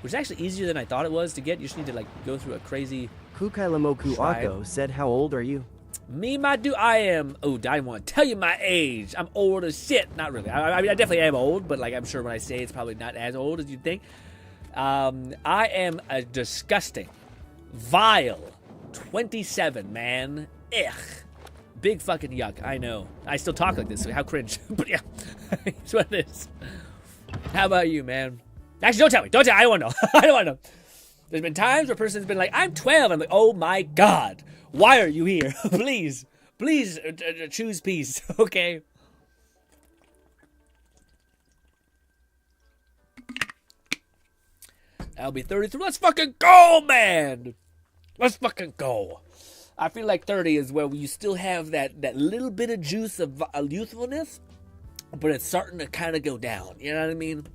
Which is actually easier than I thought it was to get. You just need to like go through a crazy Kukailamoku Ako said, how old are you? Me, my dude, I am... Oh, I want to tell you my age. I'm old as shit. Not really. I mean, I definitely am old, but like I'm sure when I say it's probably not as old as you'd think. I am a disgusting, vile 27, man. Ugh. Big fucking yuck, I know. I still talk like this, so how cringe. But yeah, it's what it is. How about you, man? Actually, don't tell me. Don't tell me. I don't want to know. I don't want to know. There's been times where a person's been like, I'm 12. I'm like, oh my God. Why are you here? Please. Please choose peace, okay? I'll be 33. Let's fucking go, man. Let's fucking go. I feel like 30 is where you still have that little bit of juice of youthfulness, but it's starting to kind of go down. You know what I mean?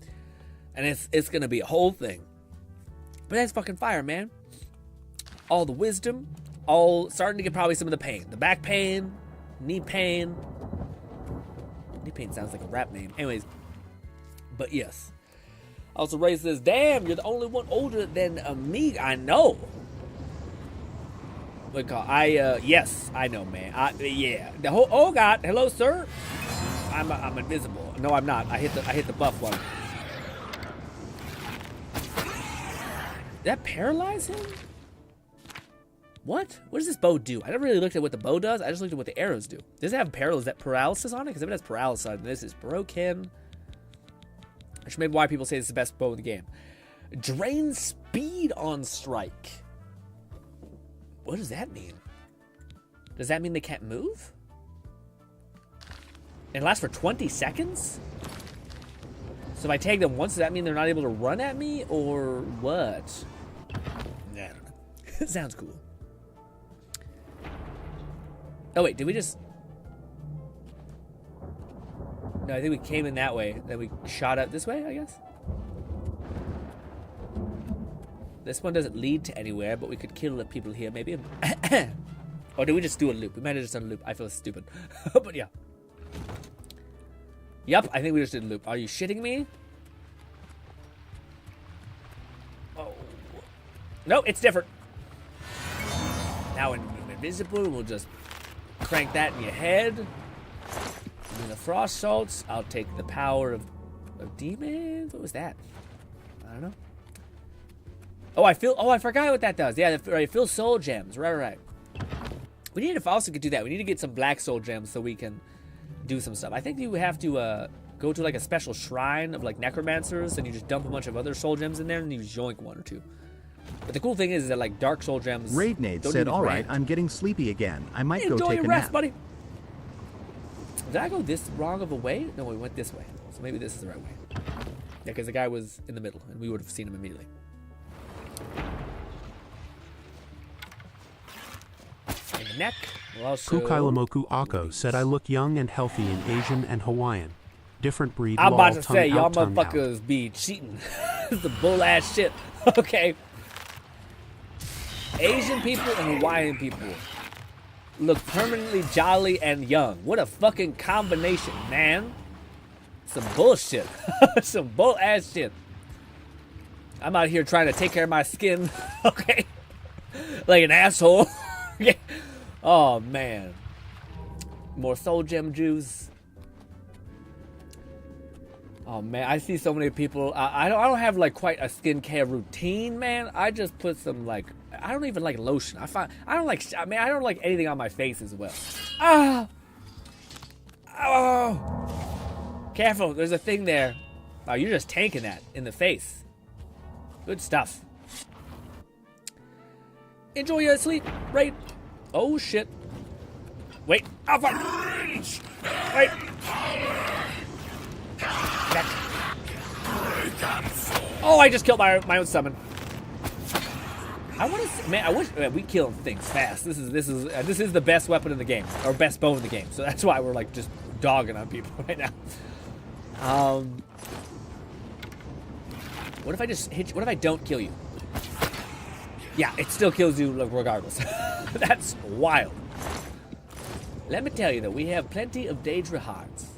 And it's going to be a whole thing. But that's fucking fire, man. All the wisdom, all starting to get probably some of the pain. The back pain, knee pain. Knee pain sounds like a rap name. Anyways, but yes. Also, Ray says, damn, you're the only one older than me. I know. Yes, I know, man. Yeah. Oh God, hello, sir. I'm invisible. No, I'm not. I hit the buff one. Did that paralyze him? What? What does this bow do? I never really looked at what the bow does. I just looked at what the arrows do. Does it have paralysis on it? Because if it has paralysis on it, this is broken. Which may be why people say it's the best bow in the game. Drain speed on strike. What does that mean? Does that mean they can't move? It lasts for 20 seconds? So if I tag them once, does that mean they're not able to run at me? Or what? I don't know. It sounds cool. Oh wait, did we just... No, I think we came in that way. Then we shot out this way, I guess? This one doesn't lead to anywhere, but we could kill the people here, maybe. Or did we just do a loop? We might have just done a loop. I feel stupid. But yeah. Yep, I think we just did a loop. Are you shitting me? Oh. No, it's different. Now when we're invisible, we'll just crank that in your head. And the frost salts. I'll take the power of demons. What was that? I don't know. Oh, I forgot what that does. Yeah, right, fill soul gems. Right. We need to also do that. We need to get some black soul gems so we can do some stuff. I think you have to go to like a special shrine of like necromancers, and you just dump a bunch of other soul gems in there, and you joink one or two. But the cool thing is that like dark soul gems. Raidnade said, "All right, I'm getting sleepy again. I might go take a rest, nap." Buddy. Did I go this wrong of a way? No, we went this way. So maybe this is the right way. Yeah, because the guy was in the middle, and we would have seen him immediately. In the neck. We'll also... Kukailamoku Ako said, I look young and healthy in Asian and Hawaiian. Different breed. I'm about to tongue say, y'all out, tongue out. motherfuckers be cheating. This is the bull ass shit. Okay. Asian people and Hawaiian people look permanently jolly and young. What a fucking combination, man. Some bullshit. Some bull ass shit. I'm out here trying to take care of my skin. Okay. Like an asshole. Okay. Oh, man. More soul gem juice. Oh, man. I see so many people. I don't have, like, quite a skincare routine, man. I just put some, like... I don't even like lotion. I don't like anything on my face as well. Ah! Oh! Careful. There's a thing there. Oh, you're just tanking that in the face. Good stuff. Enjoy your sleep, right? Oh shit! Wait, Alpha! Wait! Back. Oh, I just killed my own summon. I want to, man. I wish we kill things fast. This is the best weapon in the game, or best bow in the game. So that's why we're like just dogging on people right now. What if I just hit you? What if I don't kill you? Yeah, it still kills you regardless. That's wild. Let me tell you though, we have plenty of Daedra hearts.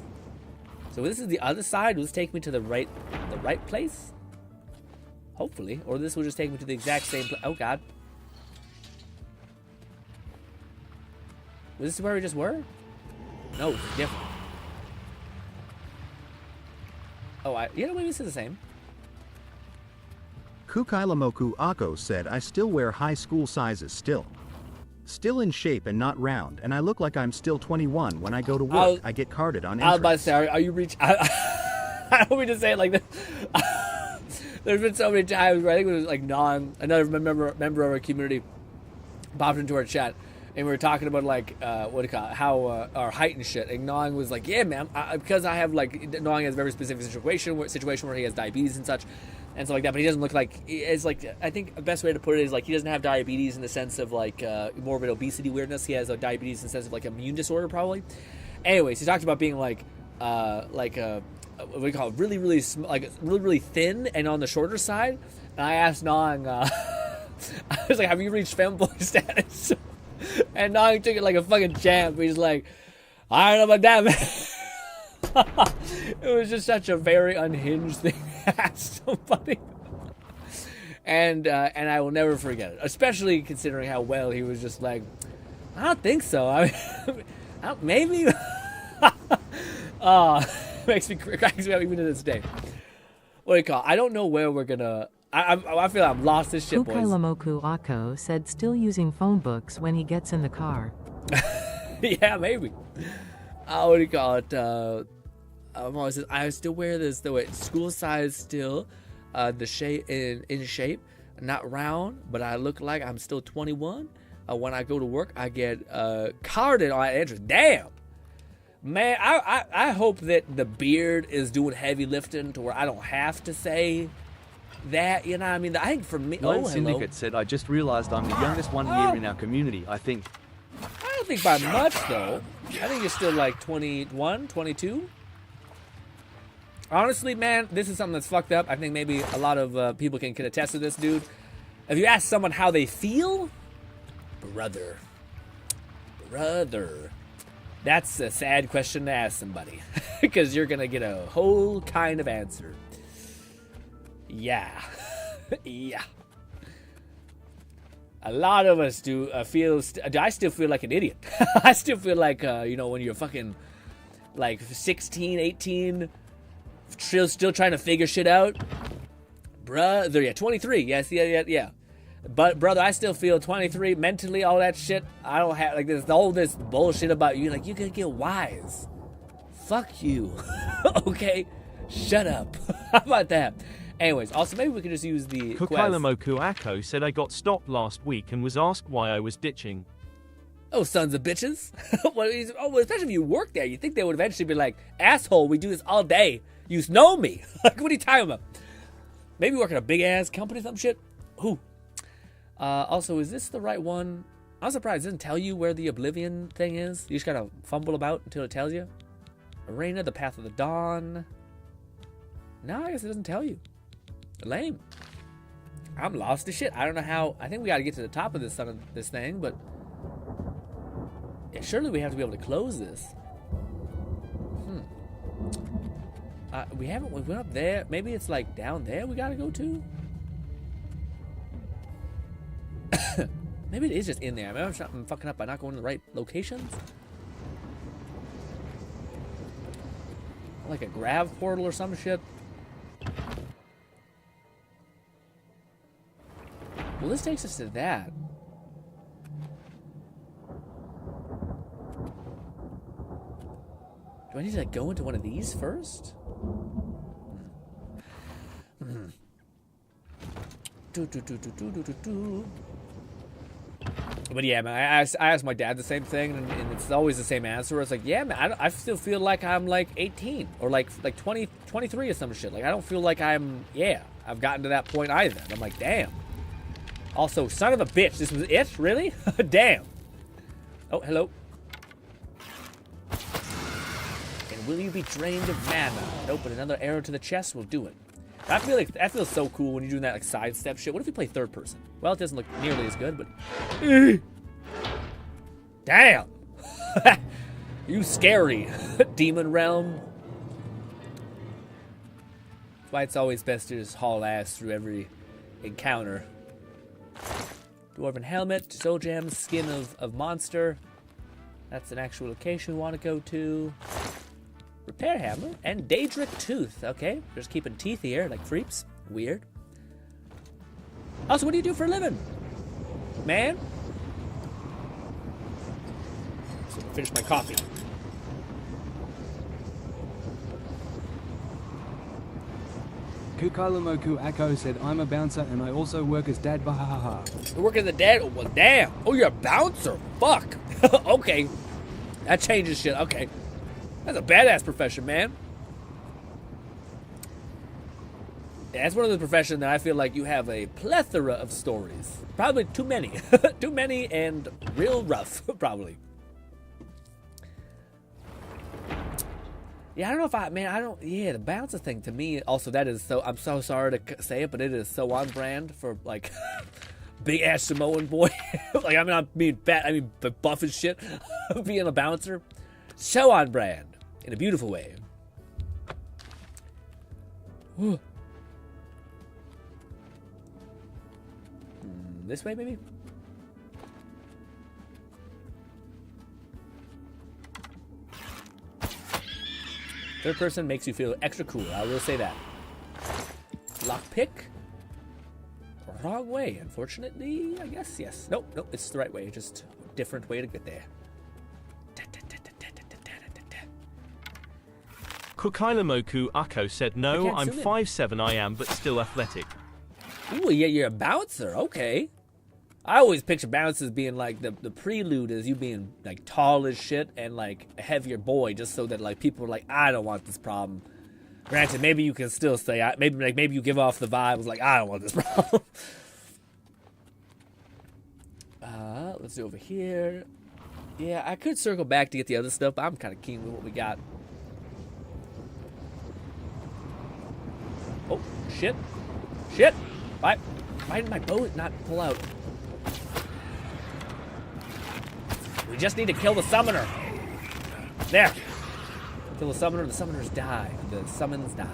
So this is the other side. Will this take me to the right place? Hopefully, or this will just take me to the exact same place. Oh God. Was this where we just were? No, it's different. Oh, maybe this is the same. Kukailamoku Ako said, I still wear high school sizes still. Still in shape and not round, and I look like I'm still 21 when I go to work. I get carded on entrance. I was about to say, are you reach? I don't mean to say it like this. There's been so many times where I think it was like another member of our community popped into our chat, and we were talking about like how our height and shit. And Nong was like, "Yeah, man, because I have like Nong has a very specific situation where he has diabetes and such, and stuff like that. But he doesn't look like it's like I think the best way to put it is like he doesn't have diabetes in the sense of like morbid obesity weirdness. He has a diabetes in the sense of like immune disorder probably. Anyways, he talked about being like what do you call it? Really thin and on the shorter side. And I asked Nong, I was like, "Have you reached femboy status?" And Nong took it like a fucking champ. He's like, "I don't know about that, man." It was just such a very unhinged thing to ask somebody. And I will never forget it, especially considering how well he was just like, "I don't think so. I mean, maybe." Cracks me up even to this day. What do you call it? I don't know where we're gonna. I feel I'm lost this shit, boys. Kukailamoku Ako said still using phone books when he gets in the car. Yeah, maybe. What do you call it? I still wear this the way school size still, the shape in shape, not round, but I look like I'm still 21. When I go to work, I get carded on entrance. Damn. Man, I hope that the beard is doing heavy lifting to where I don't have to say that, you know what I mean? I think for me... Lone Syndicate said, I just realized I'm the youngest one here in our community, I think. I don't think by much, though. I think you're still like 21, 22. Honestly, man, this is something that's fucked up. I think maybe a lot of people can attest to this, dude. If you ask someone how they feel, brother. That's a sad question to ask somebody. Because you're going to get a whole kind of answer. Yeah. Yeah. A lot of us do feel... I still feel like an idiot. I still feel like, when you're fucking like 16, 18, still trying to figure shit out. Brother, yeah, 23. Yes, yeah. But brother, I still feel 23 mentally, all that shit. I don't have like all this bullshit about you. Like, you can get wise. Fuck you. Okay? Shut up. How about that? Anyways, also maybe we could just use the Kukailamoku Ako said I got stopped last week and was asked why I was ditching. Oh, sons of bitches. Well, especially if you work there, you think they would eventually be like, asshole, we do this all day. You know me. Like, what are you talking about? Maybe work at a big ass company or some shit. Who? Also, is this the right one? I'm surprised it doesn't tell you where the Oblivion thing is. You just gotta fumble about until it tells you. Arena, the Path of the Dawn. No, I guess it doesn't tell you. Lame. I'm lost as shit. I don't know how. I think we gotta get to the top of this thing, but yeah, surely we have to be able to close this. We went up there. Maybe it's like down there we gotta go to? Maybe it is just in there. Maybe I'm fucking up by not going to the right locations. Like a grav portal or some shit. Well, this takes us to that. Do I need to like, go into one of these first? But yeah, man, I asked my dad the same thing, and it's always the same answer. It's like, yeah, man, I still feel like I'm like 18 or like 20, 23 or some shit. Like, I don't feel like I've gotten to that point either. And I'm like, damn. Also, son of a bitch, this was it? Really? Damn. Oh, hello. And will you be drained of mana? Nope, but another arrow to the chest will do it. I feel like that feels so cool when you're doing that like sidestep shit. What if we play third person? Well, it doesn't look nearly as good, but damn. You scary. Demon realm. That's why it's always best to just haul ass through every encounter. Dwarven helmet, soul gems, skin of monster. That's an actual location we want to go to. Repair hammer and Daedric tooth. Okay, just keeping teeth here like creeps. Weird. Also, what do you do for a living, man? So finish my coffee. Kukailamoku Akko said, I'm a bouncer and I also work as dad, bahahaha. You're working as a dad? Oh, well, damn. Oh, you're a bouncer? Fuck. Okay. That changes shit. Okay. That's a badass profession, man. Yeah, that's one of the professions that I feel like you have a plethora of stories. Probably too many. Too many and real rough, probably. Yeah, I don't know if the bouncer thing to me, also that is so, I'm so sorry to say it, but it is so on brand for, like, big ass Samoan boy. Like, I mean, I'm being fat, I mean, buff as shit, being a bouncer. So on brand, in a beautiful way. This way, maybe? Third person makes you feel extra cool, I will say that. Lockpick? Wrong way, unfortunately, I guess, yes. Nope, it's the right way, just a different way to get there. Kukailamoku Akko said, no, I'm 5'7", I am, but still athletic. Ooh, yeah, you're a bouncer, okay. I always picture bouncers being like the prelude is you being like tall as shit and like a heavier boy, just so that like people are like, I don't want this problem. Granted, maybe you can still say maybe you give off the vibe of like, I don't want this problem. Let's do over here. Yeah, I could circle back to get the other stuff, but I'm kind of keen with what we got. Oh, shit. Why did my bow not pull out? We just need to kill the summoner. There. Kill the summoner. The summoners die. The summons die.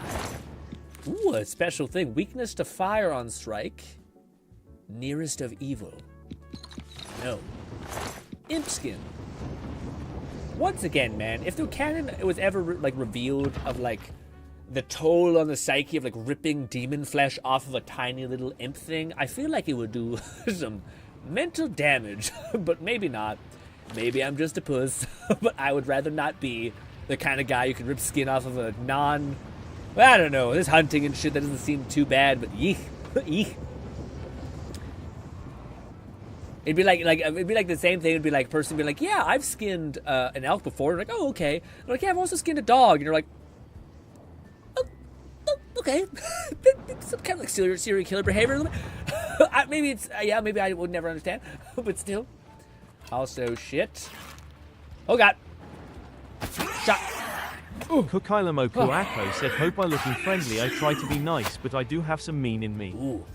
Ooh, a special thing. Weakness to fire on strike. Nearest of evil. No. Imp skin. Once again, man, if the canon was ever like revealed of like the toll on the psyche of like ripping demon flesh off of a tiny little imp thing, I feel like it would do some mental damage, but maybe not. Maybe I'm just a puss, but I would rather not be the kind of guy who can rip skin off of a I don't know, this hunting and shit, that doesn't seem too bad, but yeesh. It'd be like the same thing. It'd be like a person being like, yeah, I've skinned an elk before. And like, oh, okay. And like, yeah, I've also skinned a dog. And you're like, oh okay. Some kind of like serial killer behavior. Maybe I would never understand, but still. Also, shit. Oh, God. Shot. Kukailamoku Akko said, hope by looking friendly I try to be nice, but I do have some mean in me. Ooh.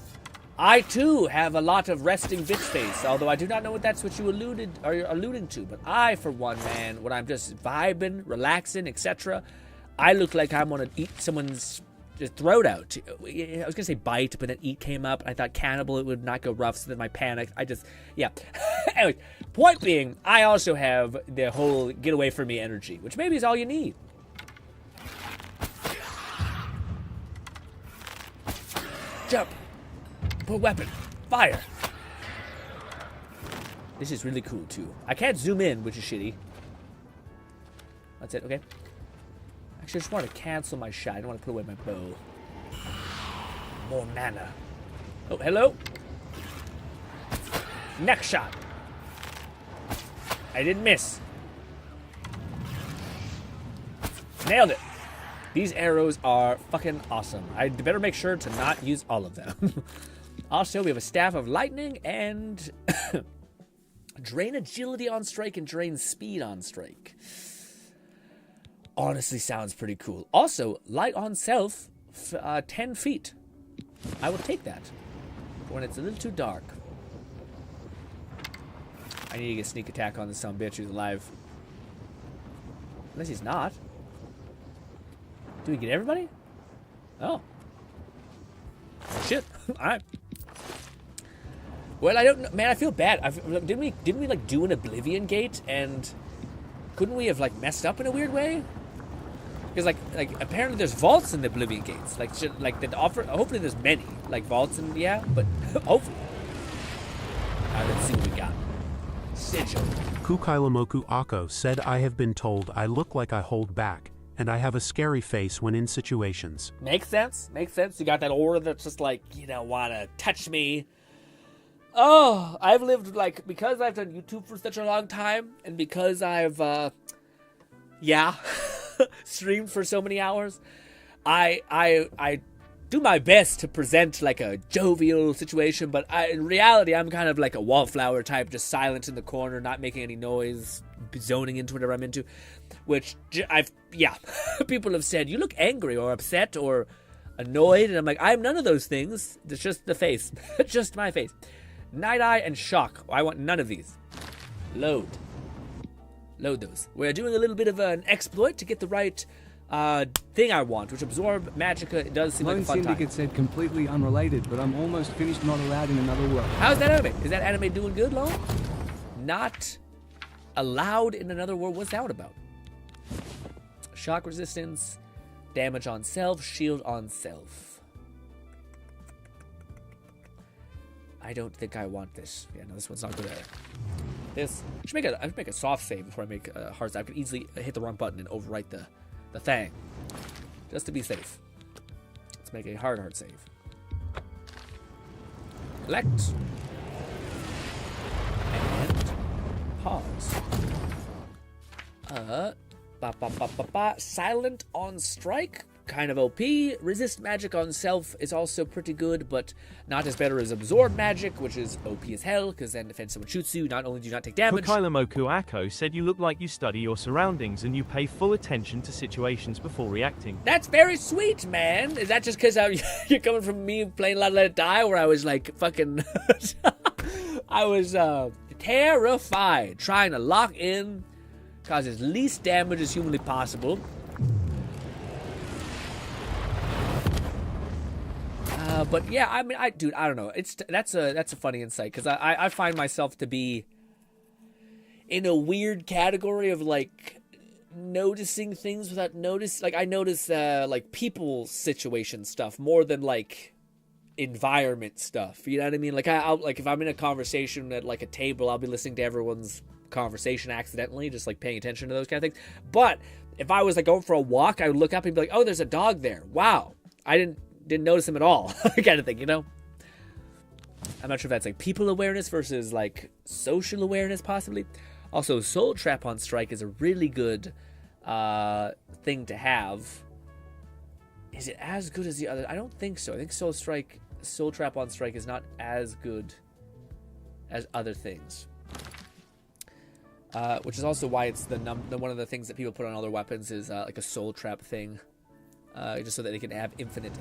I, too, have a lot of resting bitch face, although I do not know what that's what you are alluding to. But I, for one, man, when I'm just vibing, relaxing, etc., I look like I want to eat someone's throat out. I was going to say bite, but then eat came up. I thought cannibal, it would not go rough, so then I panicked. Yeah. Anyway, point being, I also have the whole get away from me energy, which maybe is all you need. Jump. Pull weapon. Fire. This is really cool, too. I can't zoom in, which is shitty. That's it, okay. Actually, I just want to cancel my shot. I don't want to put away my bow. More mana. Oh, hello. Next shot. I didn't miss. Nailed it. These arrows are fucking awesome. I better make sure to not use all of them. Also, we have a Staff of Lightning and drain agility on strike and drain speed on strike. Honestly, sounds pretty cool. Also, light on self, 10 feet. I will take that when it's a little too dark. I need to get sneak attack on this son of a bitch who's alive. Unless he's not. Do we get everybody? Oh. Shit. Alright. Well, I don't know. Man, I feel bad. Didn't we like do an Oblivion gate and couldn't we have like messed up in a weird way? Because like apparently there's vaults in the Oblivion gates. Like that offer. Hopefully there's many like vaults and yeah, but hopefully. Alright, let's see what we got. Sigil. Kukailamoku Akko said, I have been told I look like I hold back, and I have a scary face when in situations. Makes sense. Makes sense. You got that aura that's just like, you know, want to touch me. Oh, I've lived like, because I've done YouTube for such a long time, and because I've, streamed for so many hours, I do my best to present like a jovial situation, but in reality, I'm kind of like a wallflower type, just silent in the corner, not making any noise, zoning into whatever I'm into, which people have said, you look angry or upset or annoyed, and I'm like, I'm none of those things. It's just the face. Just my face. Night Eye and Shock. I want none of these. Load those. We're doing a little bit of an exploit to get the right thing I want, which absorb magicka. It does seem like a fun time. Syndicate said completely unrelated, but I'm almost finished Not Allowed in Another World. How's that anime? Is that anime doing good, Lone? Not Allowed in Another World. What's that one about? Shock resistance, damage on self, shield on self. I don't think I want this. Yeah, no, this one's not good either. This I should make a soft save before I make a hard save. I could easily hit the wrong button and overwrite the thing, just to be safe. Let's make a hard save. Select and pause. Silent on strike, kind of OP. Resist magic on self is also pretty good, but not as better as absorb magic, which is OP as hell, because then if someone shoots you, not only do you not take damage. Kukailamoku Akko said you look like you study your surroundings and you pay full attention to situations before reacting. That's very sweet, man. Is that just because you're coming from me playing Let It Die, where I was like fucking... I was terrified, trying to lock in, cause as least damage as humanly possible. But yeah, I mean, I don't know. That's a funny insight, because I find myself to be in a weird category of like noticing things without notice. Like I notice like people situation stuff more than like environment stuff. You know what I mean? Like I'll like if I'm in a conversation at like a table, I'll be listening to everyone's conversation accidentally, just like paying attention to those kind of things. But if I was like going for a walk, I would look up and be like, oh, there's a dog there. Wow, I didn't notice him at all. Kind of thing, you know? I'm not sure if that's like people awareness versus like social awareness, possibly. Also, Soul Trap on strike is a really good thing to have. Is it as good as the other? I don't think so. I think Soul Trap on strike is not as good as other things. Which is also why it's the one of the things that people put on all their weapons is like a Soul Trap thing. Just so that they can have infinite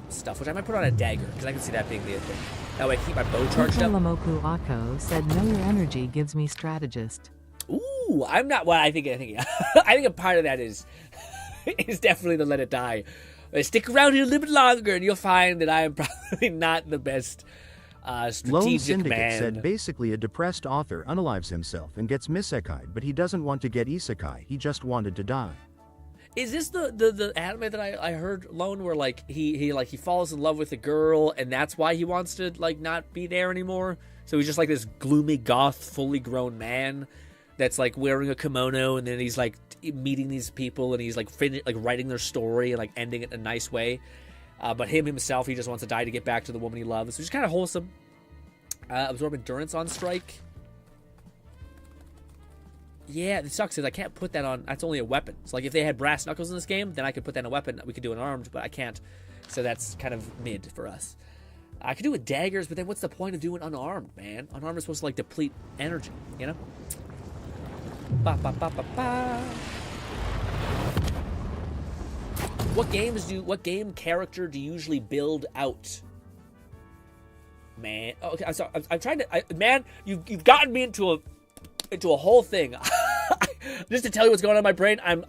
stuff, which I might put on a dagger, because I can see that being the thing. That way I keep my bow charged up. Lamoku Akko said, know your energy gives me strategist. Ooh, I'm not, well, I think I think a part of that is definitely the Let It Die. Stick around here a little bit longer, and you'll find that I am probably not the best strategic Lone Syndicate man. said basically a depressed author unalives himself and gets isekai'd, but he doesn't want to get isekai, he just wanted to die. Is this the anime that I heard, Lone, where like he falls in love with a girl and that's why he wants to like not be there anymore? So he's just like this gloomy goth, fully grown man that's like wearing a kimono, and then he's like meeting these people and he's like writing their story and like ending it in a nice way. But himself, he just wants to die to get back to the woman he loves, which is kind of wholesome. Absorb endurance on strike. Yeah, it sucks because I can't put that on. That's only a weapon. So like if they had brass knuckles in this game, then I could put that in a weapon. We could do an armed, but I can't. So that's kind of mid for us. I could do with daggers, but then what's the point of doing unarmed, man? Unarmed is supposed to, like, deplete energy, you know? Ba, ba, ba, ba, ba. What game character do you usually build out? Man, okay, I'm sorry. I'm trying to, man, you've gotten me into a whole thing. Just to tell you what's going on in my brain, I'm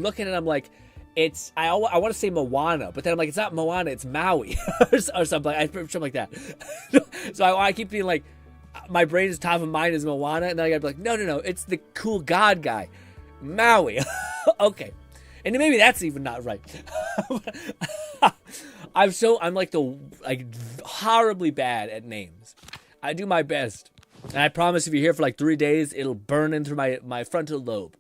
looking and I'm like, I want to say Moana, but then I'm like, it's not Moana, it's Maui or something like that. So I keep being like, my brain is top of mind is Moana, and then I gotta be like, no, it's the cool god guy, Maui. Okay, and maybe that's even not right. I'm like horribly bad at names. I do my best, and I promise if you're here for like 3 days, it'll burn into my frontal lobe.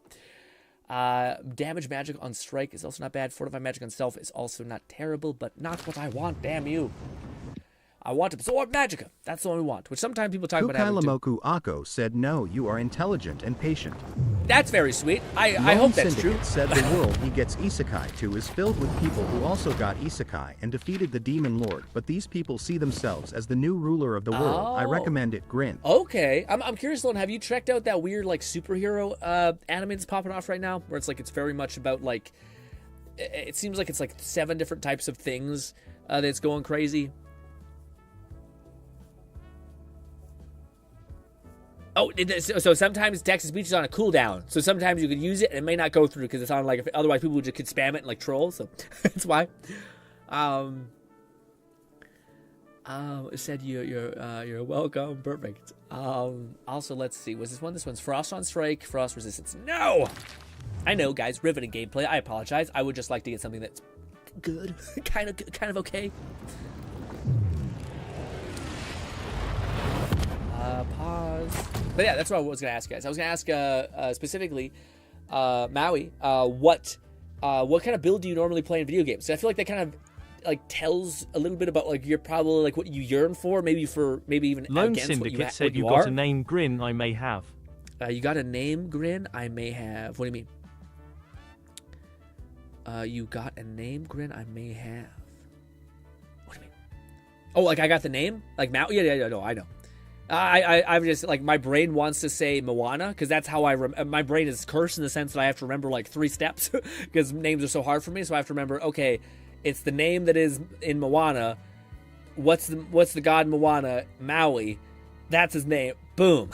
Damage magic on strike is also not bad. Fortify magic on stealth is also not terrible, but not what I want, damn you. I want to absorb magicka. That's the one we want, which sometimes people talk about having to. Kukailamoku Ako said, no, you are intelligent and patient. That's very sweet. I hope that's true. Said the world he gets isekai to is filled with people who also got isekai and defeated the demon lord, but these people see themselves as the new ruler of the world. I recommend it, GRINN. Okay. I'm curious, Lone, have you checked out that weird, like, superhero anime that's popping off right now? Where it's very much about, like, it seems like it's, like, 7 different types of things that's going crazy. Oh, so sometimes text to speech is on a cooldown. So sometimes you could use it and it may not go through because it's on like, otherwise people just could spam it and like troll. So that's why. It said you're welcome. Perfect. Also, let's see. Was this one? This one's Frost on Strike. Frost Resistance. No! I know, guys. Riveting gameplay. I apologize. I would just like to get something that's good. kind of okay. Pause. But yeah, that's what I was going to ask, guys. I was going to ask specifically, Maui, what kind of build do you normally play in video games? So I feel like that kind of like tells a little bit about like you're probably like what you yearn for, maybe even Lone against Syndicate what said you you got a name, GRINN, I may have. You got a name, GRINN, I may have. What do you mean? You got a name, GRINN, I may have. What do you mean? Oh, like I got the name, like Maui. Yeah, no, I know. I'm just like my brain wants to say Moana because that's how my brain is cursed in the sense that I have to remember like 3 steps because names are so hard for me. So I have to remember, okay, it's the name that is in Moana. What's the god Moana? Maui. That's his name. Boom.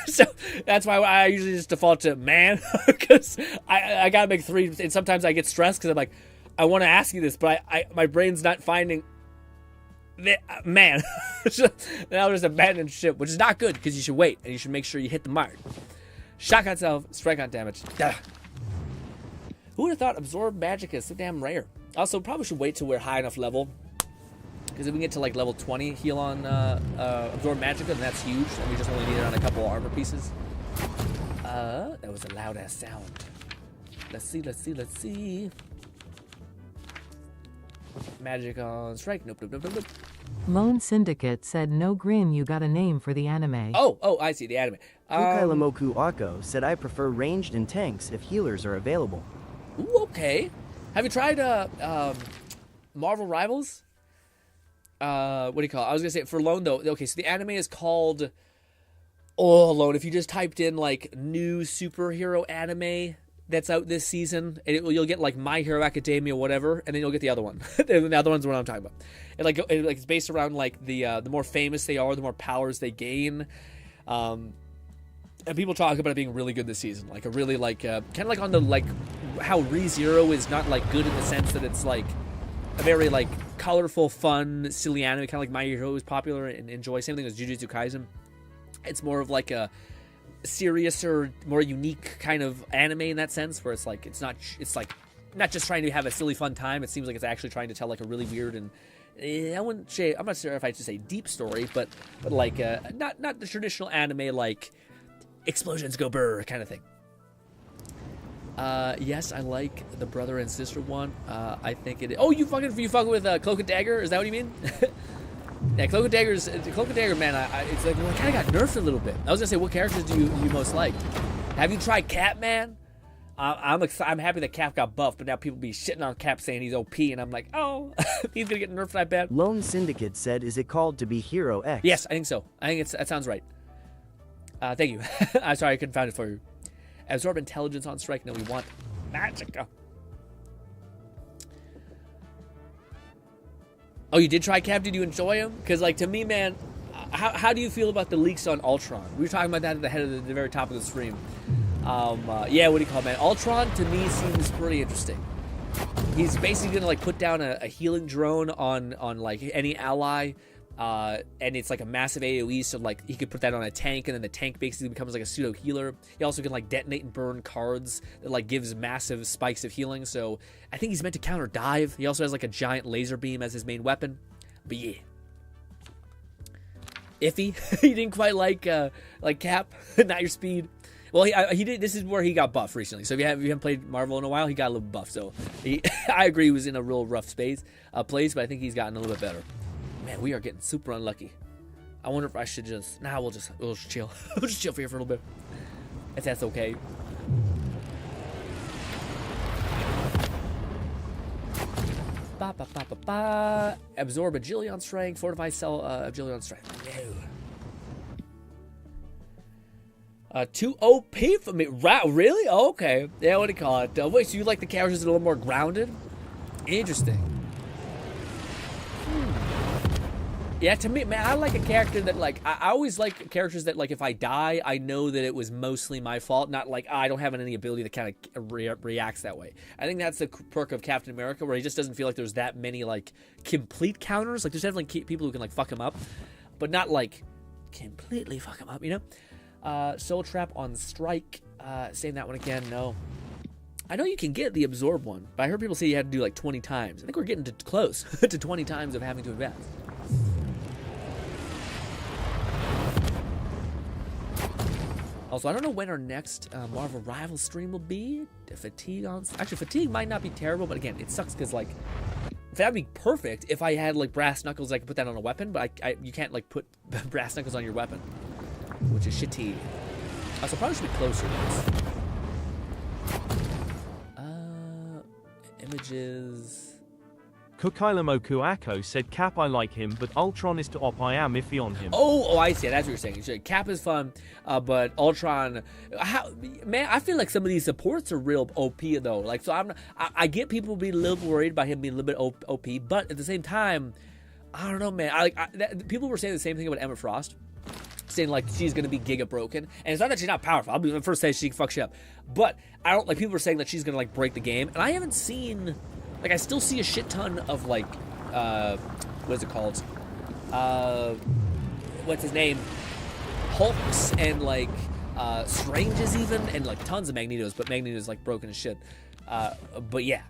So that's why I usually just default to man because I gotta make 3. And sometimes I get stressed because I'm like, I want to ask you this, but my brain's not finding. Man, now there's abandoned ship, which is not good because you should wait and you should make sure you hit the mark. Shotgun self, strike on damage. Duh. Who would have thought absorb magic is so damn rare? Also, probably should wait till we're high enough level because if we get to like level 20 heal on absorb magic, then that's huge, and we just only need it on a couple armor pieces. That was a loud ass sound. Let's see. Magic on strike. Nope. Lone Syndicate said, no, GRINN, you got a name for the anime. Oh, I see, the anime. Kukailamoku Ako said, I prefer ranged and tanks if healers are available. Ooh, okay. Have you tried Marvel Rivals? What do you call it? I was going to say, for Lone, though, okay, so the anime is called... Oh, Lone, if you just typed in, like, new superhero anime... that's out this season, and you'll get like My Hero Academia, whatever, and then you'll get the other one. The other one's what I'm talking about. And it's based around like the more famous they are, the more powers they gain. And people talk about it being really good this season, like a really like kind of like on the like how ReZero is not like good in the sense that it's like a very like colorful, fun, silly anime, kind of like My Hero is popular and enjoy. Same thing as Jujutsu Kaisen. It's more of like a serious or more unique kind of anime in that sense, where it's like not just trying to have a silly fun time. It seems like it's actually trying to tell like a really weird and I'm not sure if I should say deep story, but like not the traditional anime like explosions go brr kind of thing. Yes, I like the brother and sister one. I think it is. Oh, you fucking with Cloak and Dagger? Is that what you mean? Yeah, Cloak and Dagger, man, it's like, well, it kind of got nerfed a little bit. I was gonna say, what characters do you most like? Have you tried Catman? I'm happy that Cap got buffed, but now people be shitting on Cap saying he's OP, and I'm like, oh, he's gonna get nerfed that bad. Lone Syndicate said, is it called to be Hero X? Yes, I think so. I think that sounds right. Thank you. I'm sorry I couldn't find it for you. Absorb intelligence on strike. No, we want Magicka. Oh, you did try Cap? Did you enjoy him? Because, like, to me, man, how do you feel about the leaks on Ultron? We were talking about that at the head of the very top of the stream. Yeah, what do you call it, man? Ultron, to me, seems pretty interesting. He's basically gonna, like, put down a healing drone on like, any ally. And it's like a massive AoE, so like he could put that on a tank, and then the tank basically becomes like a pseudo healer. He also can like detonate and burn cards that like gives massive spikes of healing. So I think he's meant to counter dive. He also has like a giant laser beam as his main weapon. But yeah, iffy. He didn't quite like Cap, not your speed. Well, he did. This is where he got buffed recently. So if you haven't played Marvel in a while, he got a little buff. So I agree, he was in a real rough place, but I think he's gotten a little bit better. Man, we are getting super unlucky. I wonder if I should just... Nah, we'll just chill. We'll just chill for here for a little bit. If that's okay. Absorb agility on strength. Fortify cell agility on strength. No. Too OP for me. Really? Oh, okay. Yeah, what do you call it? Wait, so you like the characters that are a little more grounded? Interesting. Yeah, to me, man, I like a character that, like, I always like characters that, like, if I die, I know that it was mostly my fault, not like, I don't have any ability that kind of reacts that way. I think that's the perk of Captain America, where he just doesn't feel like there's that many, like, complete counters. Like, there's definitely people who can, like, fuck him up, but not, like, completely fuck him up, you know? Soul Trap on strike. Saying that one again, no. I know you can get the absorb one, but I heard people say you had to do, like, 20 times. I think we're getting close to 20 times of having to advance. Also, I don't know when our next Marvel Rival stream will be. Fatigue on... Actually, Fatigue might not be terrible, but again, it sucks because, like, that'd be perfect if I had, like, brass knuckles. I could put that on a weapon, but you can't, like, put brass knuckles on your weapon, which is shitty. Also, probably should be closer to this. Images... Kukailamoku Ako said, Cap, I like him, but Ultron is to op. I am iffy on him. Oh, I see. That's what you're saying. Cap is fun, but Ultron... Man, I feel like some of these supports are real OP, though. Like, so I get people being a little worried about him being a little bit OP, but at the same time, I don't know, man. People were saying the same thing about Emma Frost, saying, like, she's going to be giga broken. And it's not that she's not powerful. I'll be the first to say she fucks you up. But I don't... Like, people were saying that she's going to, like, break the game. And I haven't seen... Like, I still see a shit ton of, like, what is it called? What's his name? Hulks and, like, Stranges even, and, like, tons of Magnetos, but Magneto's, like, broken as shit. But, yeah.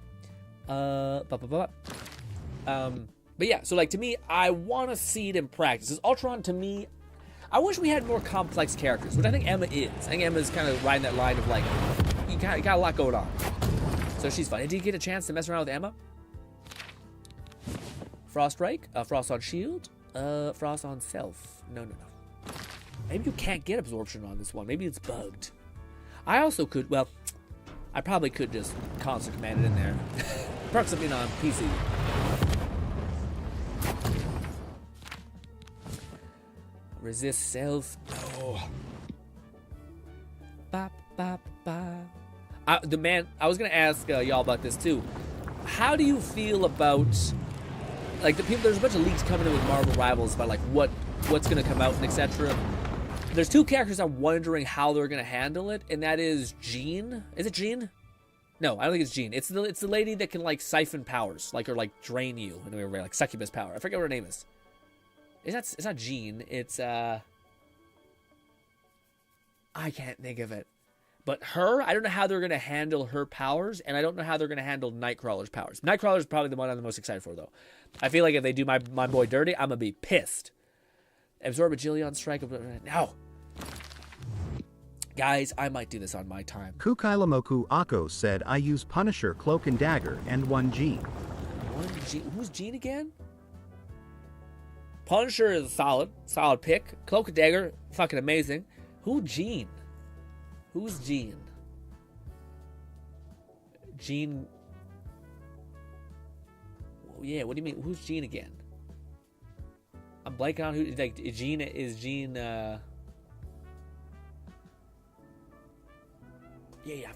But, yeah, so, like, to me, I want to see it in practice. Because Ultron, to me, I wish we had more complex characters, which I think Emma is. I think Emma's kind of riding that line of, like, you got a lot going on. So she's fun. Did you get a chance to mess around with Emma? Frost Strike? Frost on Shield? Frost on Self. No. Maybe you can't get absorption on this one. Maybe it's bugged. I also could, well, I probably could just console command it in there. Perk something on PC. Resist Self. No. Bop, bop, bop. I was gonna ask y'all about this too. How do you feel about, like, the people? There's a bunch of leaks coming in with Marvel Rivals about, like, what's gonna come out and etc. There's two characters I'm wondering how they're gonna handle it, and that is Jean. Is it Jean? No, I don't think it's Jean. It's the lady that can, like, siphon powers, like, or, like, drain you in a way, like succubus power. I forget what her name is. It's not Jean. It's I can't think of it. But her, I don't know how they're going to handle her powers, and I don't know how they're going to handle Nightcrawler's powers. Nightcrawler's probably the one I'm the most excited for, though. I feel like if they do my boy dirty, I'm going to be pissed. Absorb agility on strike. No. Guys, I might do this on my time. Kukailamoku Ako said, I use Punisher, Cloak and Dagger, and 1 Gene. 1 Gene? Who's Gene again? Punisher is solid pick. Cloak and Dagger, fucking amazing. Who Gene? Who's Jean? Jean. Yeah, what do you mean? Who's Jean again? I'm blanking on who. Like Jean is Jean. Yeah,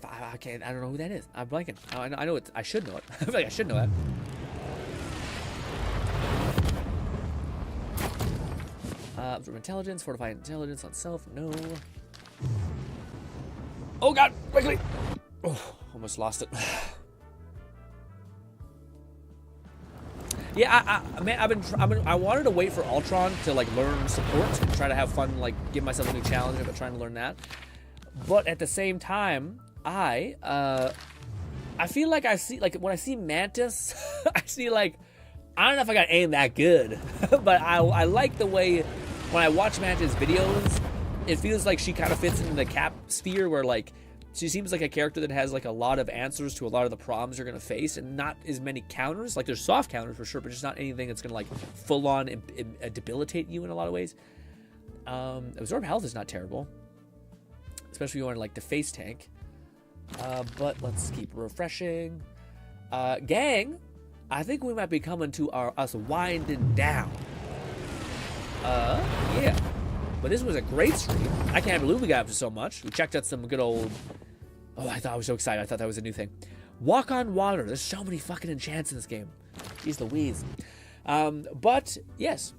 I can't. I don't know who that is. I'm blanking. I know it. I should know it. I feel like I should know that. Absorb intelligence, fortify intelligence on self. No. Oh God! Quickly! Oh, almost lost it. Yeah, I wanted to wait for Ultron to like learn support and try to have fun, like give myself a new challenge about trying to learn that. But at the same time, I feel like I see, like when I see Mantis, I see like, I don't know if I got aim that good, but I like the way when I watch Mantis videos, it feels like she kind of fits into the Cap sphere where like, she seems like a character that has like a lot of answers to a lot of the problems you're going to face and not as many counters. Like there's soft counters for sure, but just not anything that's going to like full on debilitate you in a lot of ways. Absorb health is not terrible. Especially if you want to like the face tank. But let's keep refreshing. Gang, I think we might be coming to us winding down. Yeah. But this was a great stream. I can't believe we got up to so much. We checked out some good old... Oh, I was so excited. I thought that was a new thing. Walk on water. There's so many fucking enchants in this game. Jeez Louise. But, yes.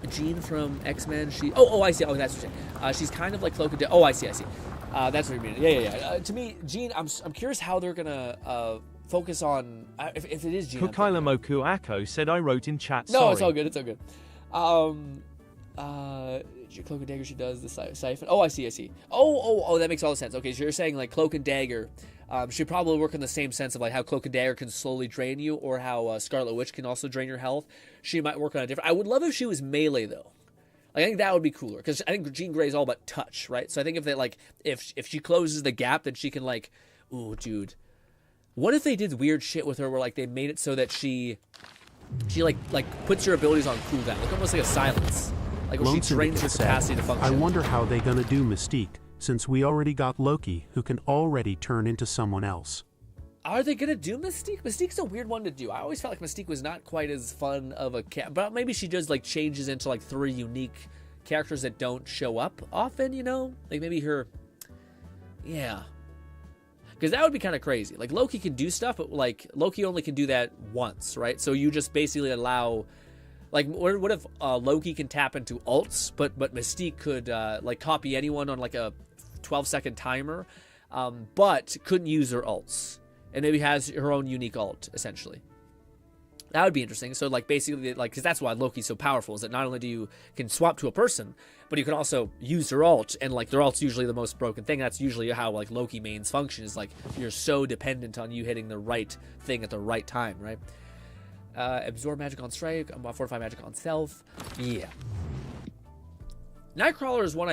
Jean from X-Men. I see. Oh, that's what she's kind of like Cloak and Dagger. Oh, I see. That's what you mean. Yeah. To me, Jean, I'm curious how they're gonna focus on if it is Jean. Kukailamoku Ako said I wrote in chat. No, sorry. it's all good. It's all good. Cloak and Dagger. She does the siphon. Oh, I see. Oh, that makes all the sense. Okay, so you're saying like Cloak and Dagger. Should probably work in the same sense of like how Cloak and Dagger can slowly drain you, or how Scarlet Witch can also drain your health. She might work on a different. I would love if she was melee though. Like, I think that would be cooler because I think Jean Grey is all about touch, right? So I think if they like if she closes the gap, then she can like, ooh, dude. What if they did weird shit with her where like they made it so that she like puts your abilities on cooldown, like almost like a silence, like where she drains your capacity to function. I wonder how they're gonna do Mystique, since we already got Loki, who can already turn into someone else. Are they gonna do Mystique? Mystique's a weird one to do. I always felt like Mystique was not quite as fun of a but maybe she just like changes into like 3 unique characters that don't show up often, you know? Like maybe her, yeah. Because that would be kind of crazy. Like Loki can do stuff, but like Loki only can do that once, right? So you just basically allow, like, what if Loki can tap into ults, but Mystique could like copy anyone on like a 12-second timer, but couldn't use her ults, and maybe has her own unique ult essentially. That would be interesting. So like basically like, because that's why Loki's so powerful, is that not only do you can swap to a person, but you can also use their ult, and like their ult's usually the most broken thing. That's usually how like Loki mains function, is like you're so dependent on you hitting the right thing at the right time, right? Absorb magic on strike, fortify magic on self. Yeah. Nightcrawler is one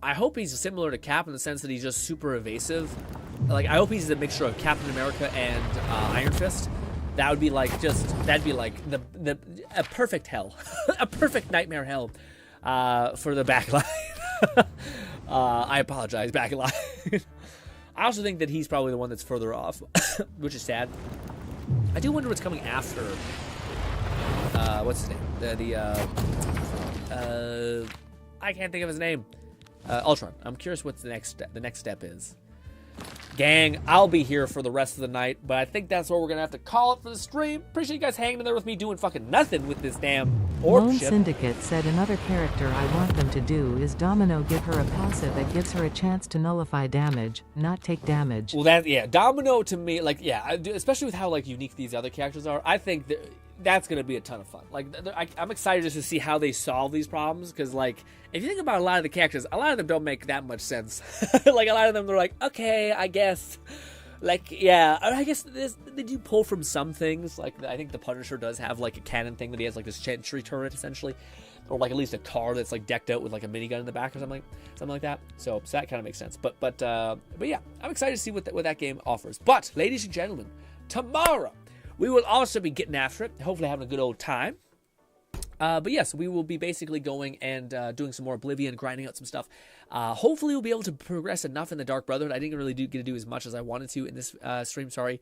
I hope he's similar to Cap in the sense that he's just super evasive. Like I hope he's a mixture of Captain America and Iron Fist. That would be like that'd be like a perfect hell, a perfect nightmare hell for the backline. I apologize, backline. I also think that he's probably the one that's further off, which is sad. I do wonder what's coming after. What's his name? I can't think of his name. Ultron. I'm curious what the next step is. Gang, I'll be here for the rest of the night, but I think that's what we're gonna have to call it for the stream. Appreciate you guys hanging in there with me doing fucking nothing with this damn orb Lone ship. Syndicate said another character I want them to do is Domino, give her a passive that gives her a chance to nullify damage, not take damage. Well, Domino to me, like, yeah, especially with how like unique these other characters are, I think that's gonna be a ton of fun. Like, I'm excited just to see how they solve these problems, because like, if you think about a lot of the characters, a lot of them don't make that much sense. Like, a lot of them, they're like, okay, I guess. Like, yeah, I guess they do pull from some things. Like, I think the Punisher does have like a cannon thing that he has like this Sentry turret essentially, or like at least a car that's like decked out with like a minigun in the back or something like that. So that kind of makes sense. But yeah, I'm excited to see what that game offers. But ladies and gentlemen, tomorrow we will also be getting after it, hopefully having a good old time. But yes, we will be basically going and doing some more Oblivion, grinding out some stuff. Hopefully we'll be able to progress enough in the Dark Brotherhood. I didn't really get to do as much as I wanted to in this stream, sorry.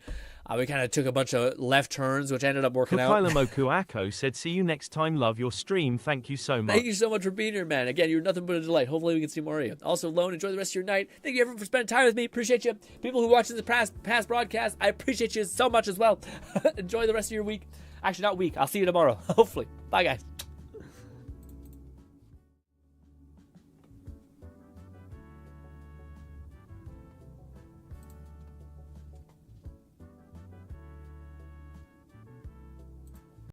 We kind of took a bunch of left turns, which ended up working out. Mokuako said, see you next time, love your stream, thank you so much. Thank you so much for being here, man. Again, you're nothing but a delight. Hopefully we can see more of you. Also, Lone, enjoy the rest of your night. Thank you everyone for spending time with me. Appreciate you. People who watch this past broadcast, I appreciate you so much as well. Enjoy the rest of your week. Actually, not week. I'll see you tomorrow, hopefully. Bye, guys.